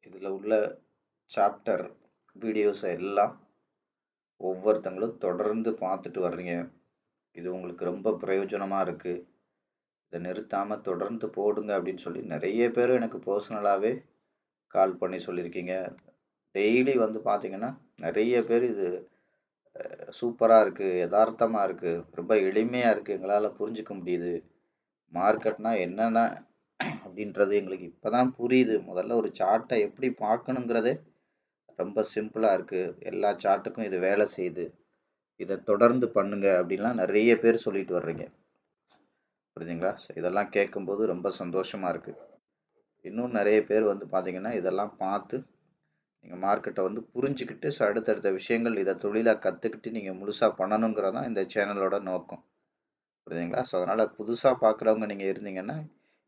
இதில் உள்ள chapter videos எல்லாம் ஒவ்வொருத்தங்களும் தொடர்ந்து பார்த்துட்டு வர்றீங்க. இது உங்களுக்கு ரொம்ப பிரயோஜனமாக இருக்குது. இதை நிறுத்தாமல் தொடர்ந்து போடுங்க அப்படின்னு சொல்லி நிறைய பேர் எனக்கு பர்சனலாகவே கால் பண்ணி சொல்லியிருக்கீங்க. டெய்லி வந்து பார்த்தீங்கன்னா நிறைய பேர் இது சூப்பராக இருக்குது, யதார்த்தமாக இருக்குது, ரொம்ப எளிமையாக இருக்குது, எங்களால் புரிஞ்சிக்க முடியுது, மார்க்கெட்னா என்னென்ன அப்படின்றது எங்களுக்கு இப்போ தான் புரியுது, முதல்ல ஒரு சார்ட்டை எப்படி பார்க்கணுங்கிறதே ரொம்ப சிம்பிளாக இருக்குது, எல்லா சார்ட்டுக்கும் இது வேலை செய்யுது, இதை தொடர்ந்து பண்ணுங்க அப்படின்லாம் நிறைய பேர் சொல்லிட்டு வர்றீங்க. புரியுதுங்களா? இதெல்லாம் கேட்கும்போது ரொம்ப சந்தோஷமாக இருக்குது. இன்னும் நிறைய பேர் வந்து பார்த்தீங்கன்னா இதெல்லாம் பார்த்து நீங்கள் மார்க்கெட்டை வந்து புரிஞ்சுக்கிட்டு அடுத்தடுத்த விஷயங்கள் இதை தொழிலாக கற்றுக்கிட்டு நீங்கள் முழுசாக பண்ணணுங்கிறது தான் இந்த சேனலோட நோக்கம். புரியுதுங்களா? ஸோ அதனால் புதுசாக பார்க்குறவங்க நீங்கள் இருந்தீங்கன்னா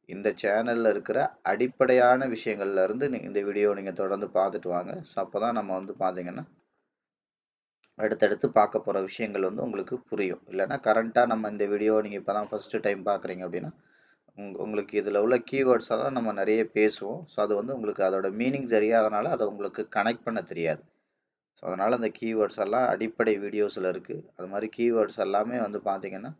இந்த சேனலில் இருக்கிற அடிப்படையான விஷயங்கள்ல இருந்து இந்த வீடியோ நீங்கள் தொடர்ந்து பார்த்துட்டு வாங்க. ஸோ அப்போ தான் நம்ம வந்து பார்த்தீங்கன்னா அடுத்தடுத்து பார்க்க போகிற விஷயங்கள் வந்து உங்களுக்கு புரியும். இல்லைன்னா கரண்ட்டாக நம்ம இந்த வீடியோ நீங்கள் இப்போ தான் ஃபஸ்ட்டு டைம் பார்க்குறீங்க அப்படின்னா உங்களுக்கு இதில் உள்ள கீவேர்ட்ஸ் எல்லாம் நம்ம நிறைய பேசுவோம். ஸோ அது வந்து உங்களுக்கு அதோட மீனிங் தெரியாதனால அதை உங்களுக்கு கனெக்ட் பண்ண தெரியாது. ஸோ அதனால் அந்த கீவேர்ட்ஸ் எல்லாம் அடிப்படை வீடியோஸில் இருக்குது. அது மாதிரி கீவேர்ட்ஸ் எல்லாமே வந்து பார்த்தீங்கன்னா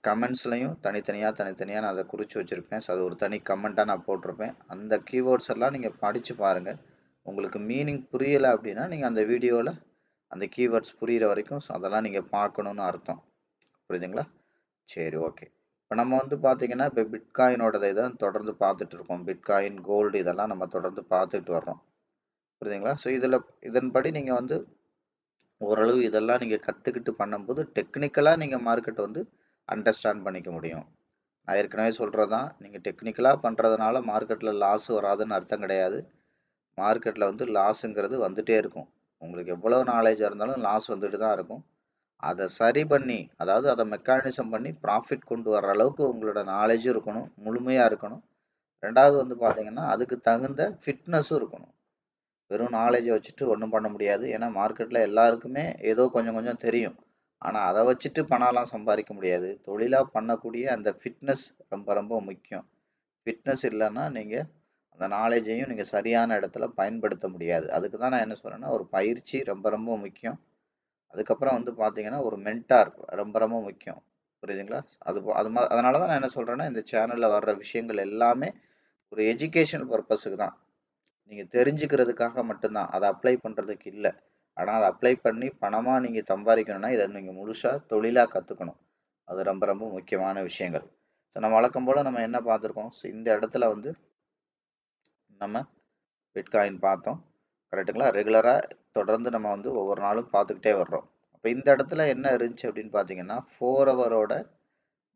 கமெண்ட்ஸ்லையும் தனித்தனியாக நான் அதை குறித்து வச்சுருப்பேன். ஸோ அது ஒரு தனி கமெண்ட்டாக நான் போட்டிருப்பேன். அந்த கீவேர்ட்ஸ் எல்லாம் நீங்கள் படித்து பாருங்கள். உங்களுக்கு மீனிங் புரியலை அப்படின்னா நீங்கள் அந்த வீடியோவில் அந்த கீவேர்ட்ஸ் புரிகிற வரைக்கும் அதெல்லாம் நீங்கள் பார்க்கணுன்னு அர்த்தம். புரியுதுங்களா? சரி, ஓகே. இப்போ நம்ம வந்து பார்த்தீங்கன்னா இப்போ பிட்காயினோடதை தான் தொடர்ந்து பார்த்துட்டு இருக்கோம். பிட்காயின், கோல்டு இதெல்லாம் நம்ம தொடர்ந்து பார்த்துட்டு வர்றோம். புரியுதுங்களா? ஸோ இதன்படி நீங்கள் வந்து ஓரளவு இதெல்லாம் நீங்கள் கற்றுக்கிட்டு பண்ணும்போது டெக்னிக்கலாக நீங்கள் மார்க்கெட்டை வந்து அண்டர்ஸ்டாண்ட் பண்ணிக்க முடியும். நான் ஏற்கனவே சொல்கிறது தான், நீங்கள் டெக்னிக்கலாக பண்ணுறதுனால மார்க்கெட்டில் லாஸ் வராதுன்னு அர்த்தம் கிடையாது. மார்க்கெட்டில் வந்து லாஸுங்கிறது வந்துகிட்டே இருக்கும். உங்களுக்கு எவ்வளோ நாலேஜாக இருந்தாலும் லாஸ் வந்துட்டு தான் இருக்கும். அதை சரி பண்ணி, அதாவது அதை மெக்கானிசம் பண்ணி ப்ராஃபிட் கொண்டு வர்ற அளவுக்கு உங்களோட நாலேஜும் இருக்கணும், முழுமையாக இருக்கணும். ரெண்டாவது வந்து பார்த்தீங்கன்னா அதுக்கு தகுந்த ஃபிட்னஸும் இருக்கணும். வெறும் நாலேஜை வச்சுட்டு ஒன்றும் பண்ண முடியாது. ஏன்னா மார்க்கெட்டில் எல்லாருக்குமே ஏதோ கொஞ்சம் கொஞ்சம் தெரியும். ஆனால் அதை வச்சுட்டு பணம்லாம் சம்பாதிக்க முடியாது. தொழிலாக பண்ணக்கூடிய அந்த ஃபிட்னஸ் ரொம்ப ரொம்ப முக்கியம். ஃபிட்னஸ் இல்லைன்னா நீங்கள் அந்த நாலேஜையும் நீங்கள் சரியான இடத்துல பயன்படுத்த முடியாது. அதுக்கு தான் நான் என்ன சொல்கிறேன்னா ஒரு பயிற்சி ரொம்ப ரொம்ப முக்கியம். அதுக்கப்புறம் வந்து பார்த்தீங்கன்னா ஒரு மென்டார் ரொம்ப ரொம்ப முக்கியம். புரியுதுங்களா? அதனால தான் நான் என்ன சொல்கிறேன்னா இந்த சேனலில் வர்ற விஷயங்கள் எல்லாமே ஒரு எஜுகேஷன் பர்பஸுக்கு தான். நீங்கள் தெரிஞ்சுக்கிறதுக்காக மட்டும்தான், அதை அப்ளை பண்ணுறதுக்கு இல்லை. ஆனால் அதை அப்ளை பண்ணி பணமாக நீங்கள் சம்பாதிக்கணும்னா இதை நீங்கள் முழுசாக தொழிலாக கற்றுக்கணும். அது ரொம்ப ரொம்ப முக்கியமான விஷயங்கள். ஸோ நம்ம வழக்கம் போல் நம்ம என்ன பார்த்துருக்கோம், ஸோ இந்த இடத்துல வந்து நம்ம பிட்காயின் பார்த்தோம். கரெக்டுங்களா? ரெகுலராக தொடர்ந்து நம்ம வந்து ஒவ்வொரு நாளும் பார்த்துக்கிட்டே வர்றோம். அப்போ இந்த இடத்துல என்ன இருந்துச்சு அப்படின்னு பார்த்தீங்கன்னா 4 ஹவரோட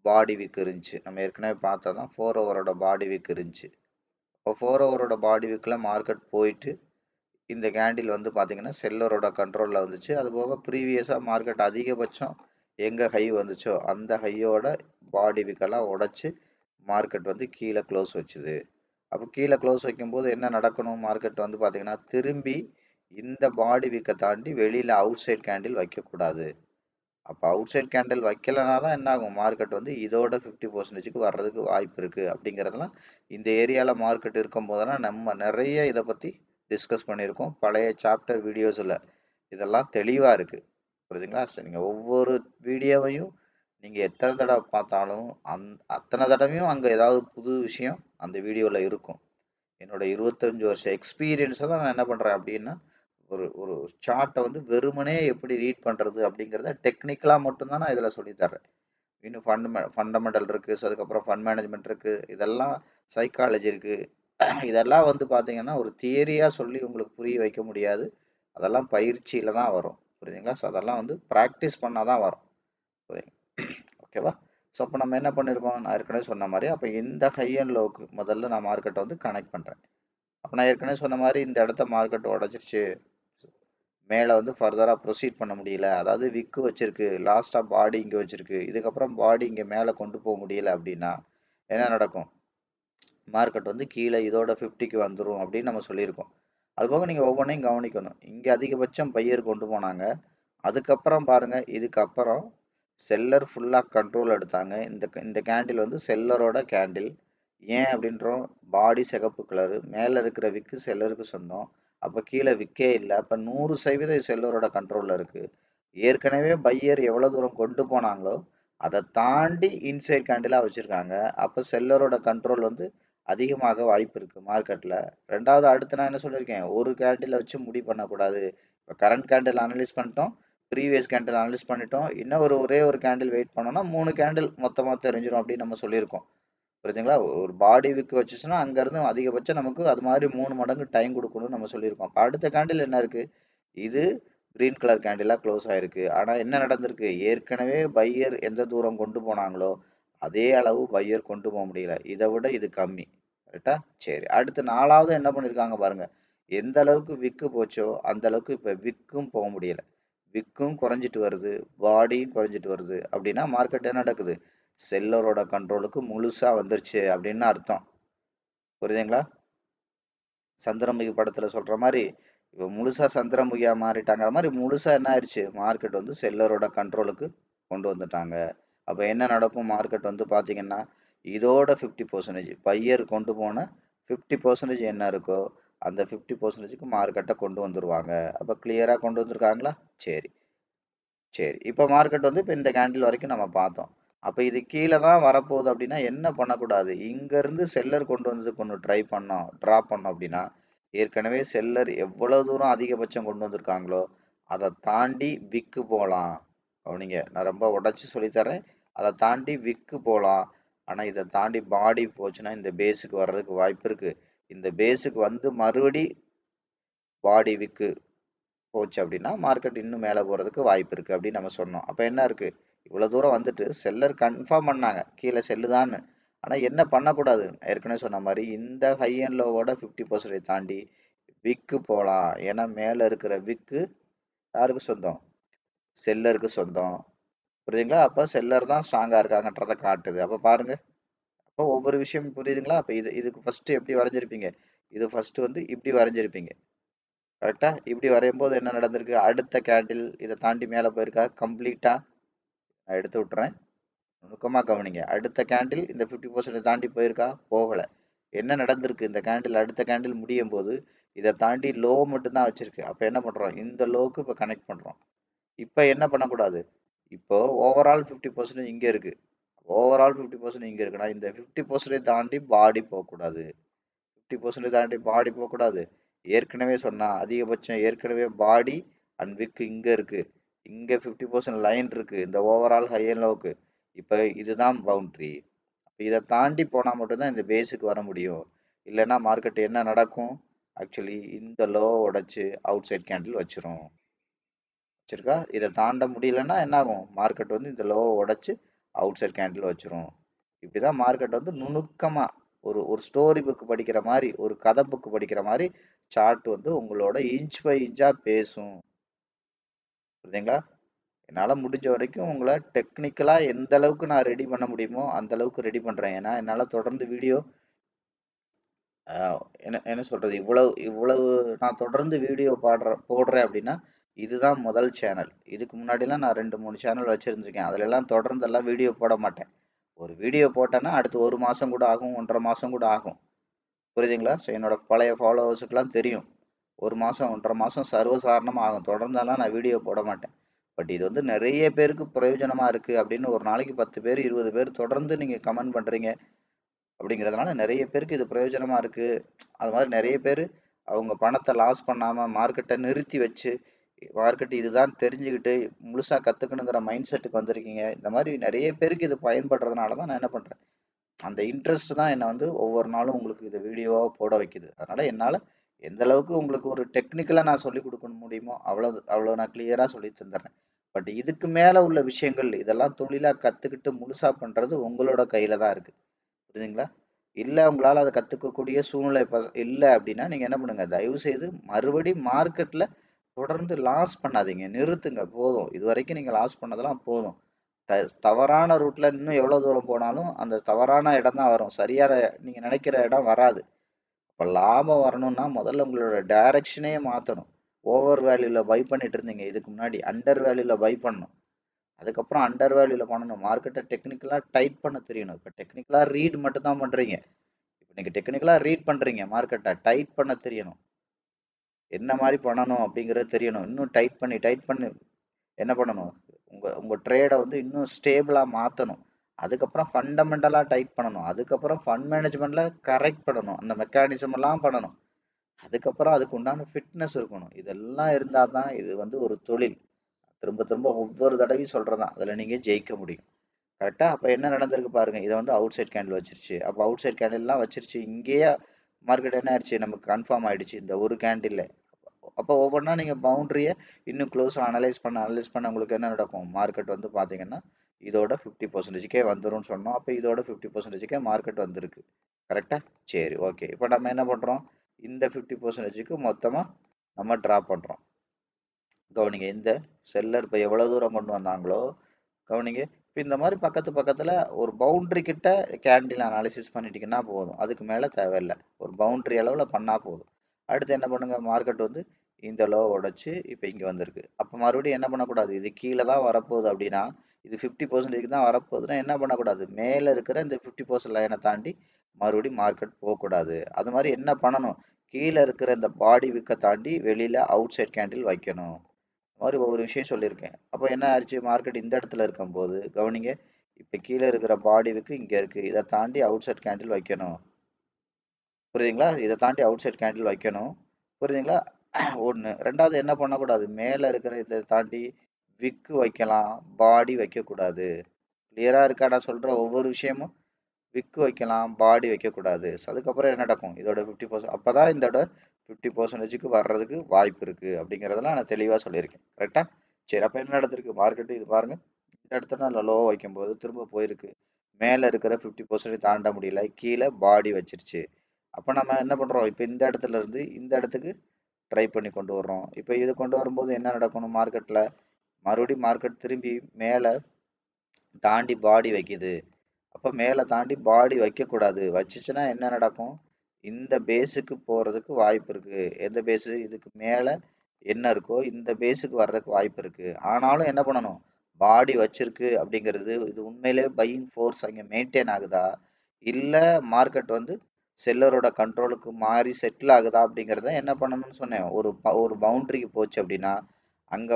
பாடி வீக் இருந்துச்சு. நம்ம ஏற்கனவே பார்த்தா தான் 4 ஹவரோட பாடி வீக் இருந்துச்சு. இப்போ 4 ஹவரோட பாடி வீக்கில் மார்க்கெட் போயிட்டு இந்த கேண்டில் வந்து பார்த்தீங்கன்னா செல்லரோட கண்ட்ரோலில் வந்துச்சு. அதுபோக ப்ரீவியஸாக மார்க்கெட் அதிகபட்சம் எங்கே ஹை வந்துச்சோ அந்த ஹையோட பாடி வீக்கெல்லாம் உடச்சி மார்க்கெட் வந்து கீழே க்ளோஸ் வச்சுது. அப்போ கீழே க்ளோஸ் வைக்கும்போது என்ன நடக்கணும், மார்க்கெட் வந்து பார்த்தீங்கன்னா திரும்பி இந்த பாடி வீக்கை தாண்டி வெளியில் அவுட் சைட் கேண்டில் வைக்கக்கூடாது. அப்போ அவுட் சைட் கேண்டில் வைக்கலனா தான் என்ன ஆகும், மார்க்கெட் வந்து இதோட 50% வர்றதுக்கு வாய்ப்பு இருக்குது. அப்படிங்கிறதெல்லாம் இந்த ஏரியாவில் மார்க்கெட் இருக்கும் போதெல்லாம் நம்ம நிறைய இதை பற்றி டிஸ்கஸ் பண்ணியிருக்கோம். பழைய சாப்டர் வீடியோஸில் இதெல்லாம் தெளிவாக இருக்குது. புரியுதுங்களா? சரி, நீங்கள் ஒவ்வொரு வீடியோவையும் நீங்கள் எத்தனை தடவை பார்த்தாலும் அத்தனை தடவையும் அங்கே ஏதாவது புது விஷயம் அந்த வீடியோவில் இருக்கும். என்னோட 25 வருஷம் எக்ஸ்பீரியன்ஸை தான் நான் என்ன பண்ணுறேன் அப்படின்னா ஒரு ஒரு சார்ட்டை வந்து வெறுமனே எப்படி ரீட் பண்ணுறது அப்படிங்கிறத டெக்னிக்கலாக மட்டும்தான் நான் இதில் சொல்லித்தர்றேன். இன்னும் ஃபண்டமெண்டல் இருக்குது, ஸோ அதுக்கப்புறம் ஃபண்ட் மேனேஜ்மெண்ட் இருக்குது, இதெல்லாம் சைக்காலஜி இருக்குது. இதெல்லாம் வந்து பார்த்தீங்கன்னா ஒரு தியரியாக சொல்லி உங்களுக்கு புரிய வைக்க முடியாது. அதெல்லாம் பயிற்சியில் தான் வரும். புரியுதுங்களா? ஸோ அதெல்லாம் வந்து ப்ராக்டிஸ் பண்ணால் தான் வரும். புரியுங்க? ஓகேவா? ஸோ அப்போ நம்ம என்ன பண்ணியிருக்கோம், நான் ஏற்கனவே சொன்ன மாதிரி அப்போ இந்த ஹை அண்ட் லோவுக்கு முதல்ல நான் மார்க்கெட்டை வந்து கனெக்ட் பண்ணுறேன். அப்போ நான் ஏற்கனவே சொன்ன மாதிரி இந்த இடத்த மார்க்கெட் உடச்சிருச்சு, மேலே வந்து ஃபர்தராக ப்ரொசீட் பண்ண முடியல, அதாவது விக்கு வச்சுருக்கு, லாஸ்ட்டாக பாடி இங்கே வச்சுருக்கு, இதுக்கப்புறம் பாடி இங்கே மேலே கொண்டு போக முடியல அப்படின்னா என்ன நடக்கும், மார்க்கெட் வந்து கீழே இதோட 50க்கு வந்துடும் அப்படின்னு நம்ம சொல்லியிருக்கோம். அதுபோக நீங்கள் ஒவ்வொன்றையும் கவனிக்கணும். இங்கே அதிகபட்சம் பையர் கொண்டு போனாங்க, அதுக்கப்புறம் பாருங்கள் இதுக்கப்புறம் செல்லர் ஃபுல்லாக கண்ட்ரோல் எடுத்தாங்க. இந்த கேண்டில் வந்து செல்லரோட கேண்டில். ஏன் அப்படின்றோம், பாடி சிகப்பு கலரு, மேலே இருக்கிற விக்கு செல்லருக்கு சொந்தம். அப்போ கீழே விக்கே இல்லை. அப்போ 100% செல்லரோட கண்ட்ரோலில் இருக்குது. ஏற்கனவே பையர் எவ்வளோ தூரம் கொண்டு போனாங்களோ அதை தாண்டி இன்சைட் கேண்டிலாக வச்சுருக்காங்க. அப்போ செல்லரோட கண்ட்ரோல் வந்து அதிகமாக வாய்ப்பு இருக்குது மார்க்கெட்டில். ரெண்டாவது அடுத்து நான் என்ன சொல்லியிருக்கேன், ஒரு கேண்டிலை வச்சு முடிவு பண்ணக்கூடாது. இப்போ கரண்ட் கேண்டில் அனலைஸ் பண்ணிட்டோம், ப்ரீவியஸ் கேண்டில் அனலைஸ் பண்ணிட்டோம், இன்னும் ஒரே ஒரு கேண்டில் வெயிட் பண்ணோம்னா 3 கேண்டில் மொத்தமாக தெரிஞ்சிடும் அப்படின்னு நம்ம சொல்லியிருக்கோம். புரியுதுங்களா? ஒரு பாடி விக் வச்சுச்சுன்னா அங்கேருந்து அதிகபட்சம் நமக்கு அது மாதிரி 3 மடங்கு டைம் கொடுக்கணும்னு நம்ம சொல்லியிருக்கோம். அப்போ அடுத்த கேண்டில் என்ன இருக்குது, இது கிரீன் கலர் கேண்டிலாக க்ளோஸ் ஆயிருக்கு. ஆனால் என்ன நடந்திருக்கு, ஏற்கனவே பையர் எந்த தூரம் கொண்டு போனாங்களோ அதே அளவு பையர் கொண்டு போக முடியல, இதை விட இது கம்மி. கரெக்டா? சரி, அடுத்து 4வது என்ன பண்ணியிருக்காங்க பாருங்க, எந்த அளவுக்கு விக்கு போச்சோ அந்த அளவுக்கு இப்போ விக்கும் போக முடியல, விக்கும் குறைஞ்சிட்டு வருது, பாடியும் குறைஞ்சிட்டு வருது. அப்படின்னா மார்க்கெட் என்ன நடக்குது, செல்லரோட கண்ட்ரோலுக்கு முழுசா வந்துருச்சு அப்படின்னு அர்த்தம். புரியுதுங்களா? சந்திரமுகி படத்துல சொல்ற மாதிரி இப்போ முழுசா சந்திரமுகியா மாறிட்டாங்கிற மாதிரி முழுசா என்ன ஆயிடுச்சு, மார்க்கெட் வந்து செல்லரோட கண்ட்ரோலுக்கு கொண்டு வந்துட்டாங்க. அப்போ என்ன நடக்கும், மார்க்கெட் வந்து பார்த்தீங்கன்னா இதோட 50% பையர் கொண்டு போன 50% என்ன இருக்கோ அந்த 50%க்கு மார்க்கெட்டை கொண்டு வந்துருவாங்க. அப்போ கிளியராக கொண்டு வந்திருக்காங்களா? சரி சரி, இப்போ மார்க்கெட் வந்து இப்போ இந்த கேண்டில் வரைக்கும் நம்ம பார்த்தோம். அப்போ இது கீழே தான் வரப்போகுது அப்படின்னா என்ன பண்ணக்கூடாது, இங்கேருந்து செல்லர் கொண்டு வந்ததுக்கு ஒன்று ட்ராப் பண்ணோம் அப்படின்னா ஏற்கனவே செல்லர் எவ்வளோ தூரம் அதிகபட்சம் கொண்டு வந்திருக்காங்களோ அதை தாண்டி விக்கு போகலாம். கவனிங்க, நான் ரொம்ப உடச்சி சொல்லித்தரேன், அதை தாண்டி விக்கு போகலாம். ஆனால் இதை தாண்டி பாடி போச்சுன்னா இந்த பேஸுக்கு வர்றதுக்கு வாய்ப்பு இருக்குது. இந்த பேஸுக்கு வந்து மறுபடி பாடி விக்கு போச்சு அப்படின்னா மார்க்கெட் இன்னும் மேலே போகிறதுக்கு வாய்ப்பு இருக்குது அப்படின்னு நம்ம சொன்னோம். அப்போ என்ன இருக்குது, இவ்வளோ தூரம் வந்துட்டு செல்லர் கன்ஃபார்ம் பண்ணாங்க கீழே செல்லுதான்னு. ஆனால் என்ன பண்ணக்கூடாது, ஏற்கனவே சொன்ன மாதிரி இந்த ஹை அண்ட் லோவோட 50% தாண்டி விக்கு போகலாம். ஏன்னா மேலே இருக்கிற விக்கு யாருக்கு சொந்தம், செல்லருக்கு சொந்தம். புரியுதுங்களா? அப்போ செல்லர் தான் ஸ்ட்ராங்காக இருக்காங்கன்றதை காட்டுது. அப்போ பாருங்க, அப்போ ஒவ்வொரு விஷயம் புரியுதுங்களா? அப்போ இதுக்கு ஃபஸ்ட்டு எப்படி வரைஞ்சிருப்பீங்க, இது ஃபஸ்ட்டு வந்து இப்படி வரைஞ்சிருப்பீங்க. கரெக்டா? இப்படி வரையும் போது என்ன நடந்திருக்கு, அடுத்த கேண்டில் இதை தாண்டி மேலே போயிருக்கா கம்ப்ளீட்டா, நான் எடுத்து விட்டுறேன், நுணுக்கமா கவனிங்க. அடுத்த கேண்டில் இந்த 50% தாண்டி போயிருக்கா, போகல. என்ன நடந்திருக்கு, இந்த கேண்டில் அடுத்த கேண்டில் முடியும் போது இதை தாண்டி லோ மட்டும்தான் வச்சிருக்கு. அப்போ என்ன பண்றோம், இந்த லோக்கு இப்போ கனெக்ட் பண்றோம். இப்போ என்ன பண்ணக்கூடாது, இப்போ ஓவரால் 50% இங்க இருக்கு, ஓவரால் 50% இங்க இருக்குன்னா இந்த 50% தாண்டி பாடி போகக்கூடாது. 50% தாண்டி பாடி போகக்கூடாது. ஏற்கனவே சொன்னா அதிகபட்சம் ஏற்கனவே பாடி அண்ட் விக் இங்க இருக்கு, இங்க 50% லைன் இருக்கு இந்த ஓவரால் ஹை அண்ட் லோவுக்கு. இப்போ இதுதான் பவுண்டரி. இதை தாண்டி போனா மட்டும்தான் இந்த பேஸுக்கு வர முடியும். இல்லைன்னா மார்க்கெட் என்ன நடக்கும், ஆக்சுவலி இந்த லோ உடைச்சு அவுட் சைட் கேண்டில் வச்சிரும். வச்சிருக்கா, இதை தாண்ட முடியலன்னா என்ன ஆகும், மார்க்கெட் வந்து இந்த லோவை உடைச்சு அவுட் சைட் கேண்டில் வச்சிரும். இப்படிதான் மார்க்கெட் வந்து நுணுக்கமா ஒரு ஒரு ஸ்டோரி புக் படிக்கிற மாதிரி, ஒரு கதை புக் படிக்கிற மாதிரி சார்ட் வந்து உங்களோட இன்ச் பை இன்ச்சா பேசும். புரியுதுங்களா? என்னால் முடிஞ்ச வரைக்கும் உங்களை டெக்னிக்கலாக எந்த அளவுக்கு நான் ரெடி பண்ண முடியுமோ அந்த அளவுக்கு ரெடி பண்ணுறேன். ஏன்னா என்னால் தொடர்ந்து வீடியோ என்ன என்ன சொல்கிறது, இவ்வளவு இவ்வளவு நான் தொடர்ந்து வீடியோ போடுறேன் அப்படின்னா இதுதான் முதல் சேனல். இதுக்கு முன்னாடிலாம் நான் 2-3 சேனல் வச்சுருந்துருக்கேன். அதிலெல்லாம் தொடர்ந்தெல்லாம் வீடியோ போட மாட்டேன். ஒரு வீடியோ போட்டேன்னா அடுத்து 1 மாதம் கூட ஆகும், 1.5 மாதம் கூட ஆகும். புரியுதுங்களா? ஸோ என்னோட பழைய ஃபாலோவர்ஸுக்கெலாம் தெரியும், 1 மாதம் 1.5 மாதம் சர்வசாதாரணமாக ஆகும். தொடர்ந்தெல்லாம் நான் வீடியோ போட மாட்டேன். பட் இது வந்து நிறைய பேருக்கு பிரயோஜனமாக இருக்குது அப்படின்னு ஒரு நாளைக்கு 10 பேர் 20 பேர் தொடர்ந்து நீங்கள் கமெண்ட் பண்ணுறீங்க அப்படிங்கிறதுனால நிறைய பேருக்கு இது பிரயோஜனமாக இருக்குது. அது மாதிரி நிறைய பேர் அவங்க பணத்தை லாஸ் பண்ணாமல் மார்க்கெட்டை நிறுத்தி வச்சு மார்க்கெட் இதுதான் தெரிஞ்சுக்கிட்டு முழுசாக கற்றுக்கணுங்கிற மைண்ட் செட்டுக்கு வந்திருக்கீங்க. இந்த மாதிரி நிறைய பேருக்கு இது பயன்படுறதுனால தான் நான் என்ன பண்ணுறேன், அந்த இன்ட்ரெஸ்ட் தான் என்னை வந்து ஒவ்வொரு நாளும் உங்களுக்கு இது வீடியோவாக போட வைக்குது. அதனால் என்னால் எந்த அளவுக்கு உங்களுக்கு ஒரு டெக்னிக்கலாக நான் சொல்லிக் கொடுக்க முடியுமோ அவ்வளோ நான் கிளியராக சொல்லி தந்துடுறேன். பட் இதுக்கு மேலே உள்ள விஷயங்கள் இதெல்லாம் தொழிலாக கற்றுக்கிட்டு முழுசாக பண்ணுறது உங்களோட கையில் தான் இருக்குது. புரியுதுங்களா? இல்லை உங்களால் அதை கற்றுக்கக்கூடிய சூழ்நிலை இப்போ இல்லை அப்படின்னா நீங்கள் என்ன பண்ணுங்கள், தயவு செய்து மறுபடியும் மார்க்கெட்டில் தொடர்ந்து லாஸ் பண்ணாதீங்க, நிறுத்துங்க, போதும். இது வரைக்கும் நீங்கள் லாஸ் பண்ணதெல்லாம் போதும். தவறான ரூட்டில் இன்னும் எவ்வளோ தூரம் போனாலும் அந்த தவறான இடம் தான் வரும், சரியான நீங்கள் நினைக்கிற இடம் வராது. இப்போ லாபம் வரணும்னா முதல்ல உங்களோட டைரக்ஷனே மாற்றணும். ஓவர் வேல்யூவில் பை பண்ணிட்டு இருந்தீங்க இதுக்கு முன்னாடி, அண்டர் வேல்யூவில் பை பண்ணணும். அதுக்கப்புறம் அண்டர் வேல்யூவில் பண்ணணும். மார்க்கெட்டை டெக்னிக்கலாக டைட் பண்ண தெரியணும். இப்போ டெக்னிக்கலாக ரீட் மட்டும் தான் பண்ணுறீங்க. நீங்க டெக்னிக்கலா ரீட் பண்றீங்க, மார்க்கெட்டை டைட் பண்ண தெரியணும். என்ன மாதிரி பண்ணணும் அப்படிங்கிறது தெரியணும். இன்னும் டைட் பண்ணி என்ன பண்ணணும், உங்க உங்க ட்ரேடை வந்து இன்னும் ஸ்டேபிளா மாத்தணும். அதுக்கப்புறம் ஃபண்டமெண்டலா டைட் பண்ணணும். அதுக்கப்புறம் ஃபண்ட் மேனேஜ்மெண்ட்ல கரெக்ட் பண்ணணும். அந்த மெக்கானிசம் எல்லாம் பண்ணணும். அதுக்கப்புறம் அதுக்கு உண்டான ஃபிட்னஸ் இருக்கணும். இதெல்லாம் இருந்தா தான் இது வந்து ஒரு தொழில். திரும்ப திரும்ப ஒவ்வொரு தடவையும் சொல்றதான், அதுல நீங்க ஜெயிக்க முடியும். கரெக்டா? அப்ப என்ன நடந்திருக்கு பாருங்க. இதை வந்து அவுட் சைட் கேண்டில் வச்சிருச்சு. அப்ப அவுட் சைட் கேண்டில் எல்லாம் வச்சிருச்சு. இங்கேயே மார்க்கெட் என்ன ஆயிடுச்சு, நமக்கு கன்ஃபார்ம் ஆயிடுச்சு இந்த ஒரு கேண்டில். அப்போ ஒவ்வொன்றா நீங்கள் பவுண்டரியை இன்னும் க்ளோஸாக அனலைஸ் பண்ண உங்களுக்கு என்ன நடக்கும், மார்க்கெட் வந்து பார்த்தீங்கன்னா இதோட 50%கே வந்துரும்னு சொன்னோம். அப்போ இதோட 50%கே மார்க்கெட் வந்திருக்கு. கரெக்டா? சரி, ஓகே. இப்போ நம்ம என்ன பண்ணுறோம், இந்த 50%க்கு மொத்தமாக நம்ம ட்ரா பண்ணுறோம். கவனிங்க, இந்த செல்லர் இப்போ எவ்வளோ தூரம் கொண்டு வந்தாங்களோ கவனிங்க. இப்போ இந்த மாதிரி பக்கத்தில் ஒரு பவுண்டரி கிட்ட கேண்டில் அனாலிசிஸ் பண்ணிட்டீங்கன்னா போதும். அதுக்கு மேலே தேவையில்லை. ஒரு பவுண்டரி அளவில் பண்ணால் போதும். அடுத்து என்ன பண்ணுங்க, மார்க்கெட் வந்து இந்த லோ உடைச்சு இப்போ இங்கே வந்திருக்கு. அப்போ மறுபடியும் என்ன பண்ணக்கூடாது, இது கீழே தான் வரப்போகுது அப்படின்னா, இது 50% தான் வரப்போகுதுன்னா என்ன பண்ணக்கூடாது, மேலே இருக்கிற இந்த 50% லைனை தாண்டி மறுபடியும் மார்க்கெட் போகக்கூடாது. அது மாதிரி என்ன பண்ணணும், கீழே இருக்கிற இந்த பாடி விக்கை தாண்டி வெளியில் அவுட் சைட் கேண்டில் வைக்கணும். மாதிரி ஒவ்வொரு விஷயம் சொல்லியிருக்கேன். அப்போ என்ன ஆயிடுச்சு, மார்க்கெட் இந்த இடத்துல இருக்கும்போது கவனிங்க, இப்போ கீழே இருக்கிற பாடிவுக்கு இங்கே இருக்குது, இதை தாண்டி அவுட் சைட் கேண்டில் வைக்கணும். புரியுதுங்களா? இதை தாண்டி அவுட் சைட் கேண்டில் வைக்கணும். புரியுதுங்களா? ஒன்று. ரெண்டாவது என்ன பண்ணக்கூடாது, மேலே இருக்கிற இதை தாண்டி விக்கு வைக்கலாம், பாடி வைக்கக்கூடாது. கிளியராக இருக்கா நான் சொல்கிற ஒவ்வொரு விஷயமும்? விக்கு வைக்கலாம், பாடி வைக்கக்கூடாது. அதுக்கப்புறம் என்ன நடக்கும், இதோட 50%, அப்போ தான் இதோட 50%க்கு வர்றதுக்கு வாய்ப்பு இருக்குது அப்படிங்கிறதெல்லாம் நான் தெளிவாக சொல்லியிருக்கேன். கரெக்டாக? சரி, அப்போ என்ன நடந்திருக்கு, மார்க்கெட்டு இது பாருங்கள், இந்த இடத்துல நான் லோ வைக்கும்போது திரும்ப போயிருக்கு, மேலே இருக்கிற 50% தாண்ட முடியல, கீழே பாடி வச்சிருச்சு. அப்போ நம்ம என்ன பண்ணுறோம், இப்போ இந்த இடத்துல இருந்து இந்த இடத்துக்கு ட்ரை பண்ணி கொண்டு வர்றோம். இப்போ இது கொண்டு வரும்போது என்ன நடக்கணும், மார்க்கெட்டில் மறுபடியும் மார்க்கெட் திரும்பி மேலே தாண்டி பாடி வைக்குது. அப்போ மேலே தாண்டி பாடி வைக்கக்கூடாது. வச்சுச்சுன்னா என்ன நடக்கும், இந்த பேஸுக்கு போகிறதுக்கு வாய்ப்பு இருக்குது. எந்த பேஸு, இதுக்கு மேலே என்ன இருக்கோ இந்த பேஸுக்கு வர்றதுக்கு வாய்ப்பு இருக்குது. ஆனாலும் என்ன பண்ணணும், பாடி வச்சிருக்கு அப்படிங்கிறது இது உண்மையிலே பையிங் ஃபோர்ஸ் அங்கே மெயின்டைன் ஆகுதா, இல்லை மார்க்கெட் வந்து செல்லரோட கண்ட்ரோலுக்கு மாறி செட்டில் ஆகுதா அப்படிங்கிறத என்ன பண்ணணும்னு சொன்னேன். ஒரு பவுண்டரிக்கு போச்சு அப்படின்னா அங்கே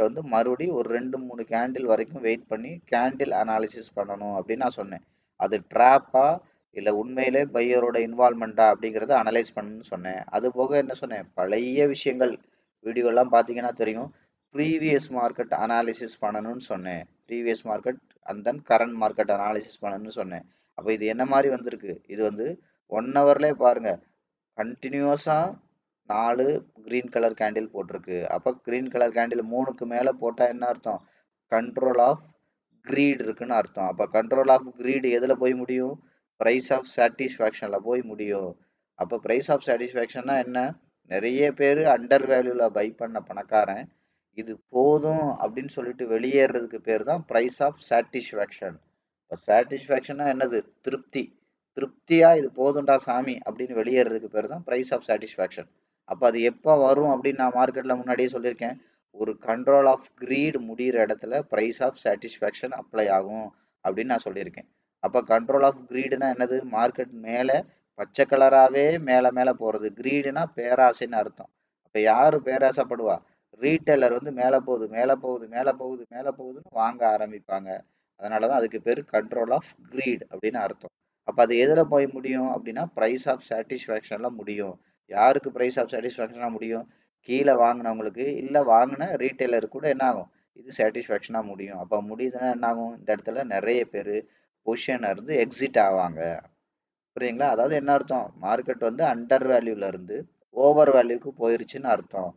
வந்து மறுபடியும் ஒரு 2-3 கேண்டில் வரைக்கும் வெயிட் பண்ணி கேண்டில் அனாலிசிஸ் பண்ணணும் அப்படின்னு நான் சொன்னேன். அது ட்ராப்பா இல்லை உண்மையிலே பையரோட இன்வால்மெண்ட்டா அப்படிங்கிறத அனலைஸ் பண்ணணும்னு சொன்னேன். அது போக என்ன சொன்னேன், பழைய விஷயங்கள் வீடியோலாம் பார்த்தீங்கன்னா தெரியும், ப்ரீவியஸ் மார்க்கெட் அனாலிசிஸ் பண்ணணும்னு சொன்னேன். Previous market and then current market analysis பண்ணணும்னு சொன்னேன். அப்போ இது என்ன மாதிரி வந்திருக்கு, இது வந்து 1 ஹவர்லேயே பாருங்கள் கண்டினியூஸாக 4 க்ரீன் கலர் கேண்டில் போட்டிருக்கு. அப்போ க்ரீன் கலர் கேண்டில் 3க்கு மேலே போட்டால் என்ன அர்த்தம், கண்ட்ரோல் ஆஃப் க்ரீட் இருக்குன்னு அர்த்தம். அப்போ கண்ட்ரோல் ஆஃப் க்ரீட் எதில் போய் முடியும், ப்ரைஸ் ஆஃப் சாட்டிஸ்ஃபேக்ஷனில் போய் முடியும். அப்போ ப்ரைஸ் ஆஃப் சாட்டிஸ்ஃபேக்ஷன்னா என்ன, நிறைய பேர் அண்டர் வேல்யூவில் பை பண்ண பணக்காரன் இது போதும் அப்படின்னு சொல்லிட்டு வெளியேறதுக்கு பேர் தான் ப்ரைஸ் ஆஃப் சாட்டிஸ்ஃபேக்ஷன். இப்போ சாட்டிஸ்ஃபேக்ஷன்னா என்னது, திருப்தி. திருப்தியாக இது போதும்டா சாமி அப்படின்னு வெளியேறதுக்கு பேர் தான் ப்ரைஸ் ஆஃப் சாட்டிஸ்ஃபேக்ஷன். அப்போ அது எப்போ வரும் அப்படின்னு நான் மார்க்கெட்டில் முன்னாடியே சொல்லியிருக்கேன், ஒரு கண்ட்ரோல் ஆஃப் க்ரீட் முடிகிற இடத்துல ப்ரைஸ் ஆஃப் சாட்டிஸ்ஃபேக்ஷன் அப்ளை ஆகும் அப்படின்னு நான் சொல்லியிருக்கேன். அப்போ கண்ட்ரோல் ஆஃப் க்ரீடுனா என்னது, மார்க்கெட் மேலே பச்சை கலராகவே மேலே போகிறது. க்ரீடுனா பேராசைன்னு அர்த்தம். அப்போ யார் பேராசைப்படுவா, ரீட்டைலர் வந்து மேலே போகுதுன்னு வாங்க ஆரம்பிப்பாங்க. அதனால தான் அதுக்கு பேர் கண்ட்ரோல் ஆஃப் க்ரீட் அப்படின்னு அர்த்தம். அப்போ அது எதில் போய் முடியும் அப்படின்னா ப்ரைஸ் ஆஃப் சாட்டிஸ்ஃபேக்ஷனில் முடியும். யாருக்கு ப்ரைஸ் ஆஃப் சாட்டிஸ்ஃபேக்ஷனாக முடியும், கீழே வாங்கினவங்களுக்கு, இல்லை வாங்கின ரீட்டைலர் கூட என்ன ஆகும், இது சாட்டிஸ்ஃபேக்ஷனாக முடியும். அப்போ முடியுதுன்னா என்ன ஆகும், இந்த இடத்துல நிறைய பேர் பொசிஷனை இருந்து எக்ஸிட் ஆவாங்க. புரியுதுங்களா? அதாவது என்ன அர்த்தம், மார்க்கெட் வந்து அண்டர் வேல்யூல இருந்து ஓவர் வேல்யூக்கு போயிருச்சுன்னு அர்த்தம்.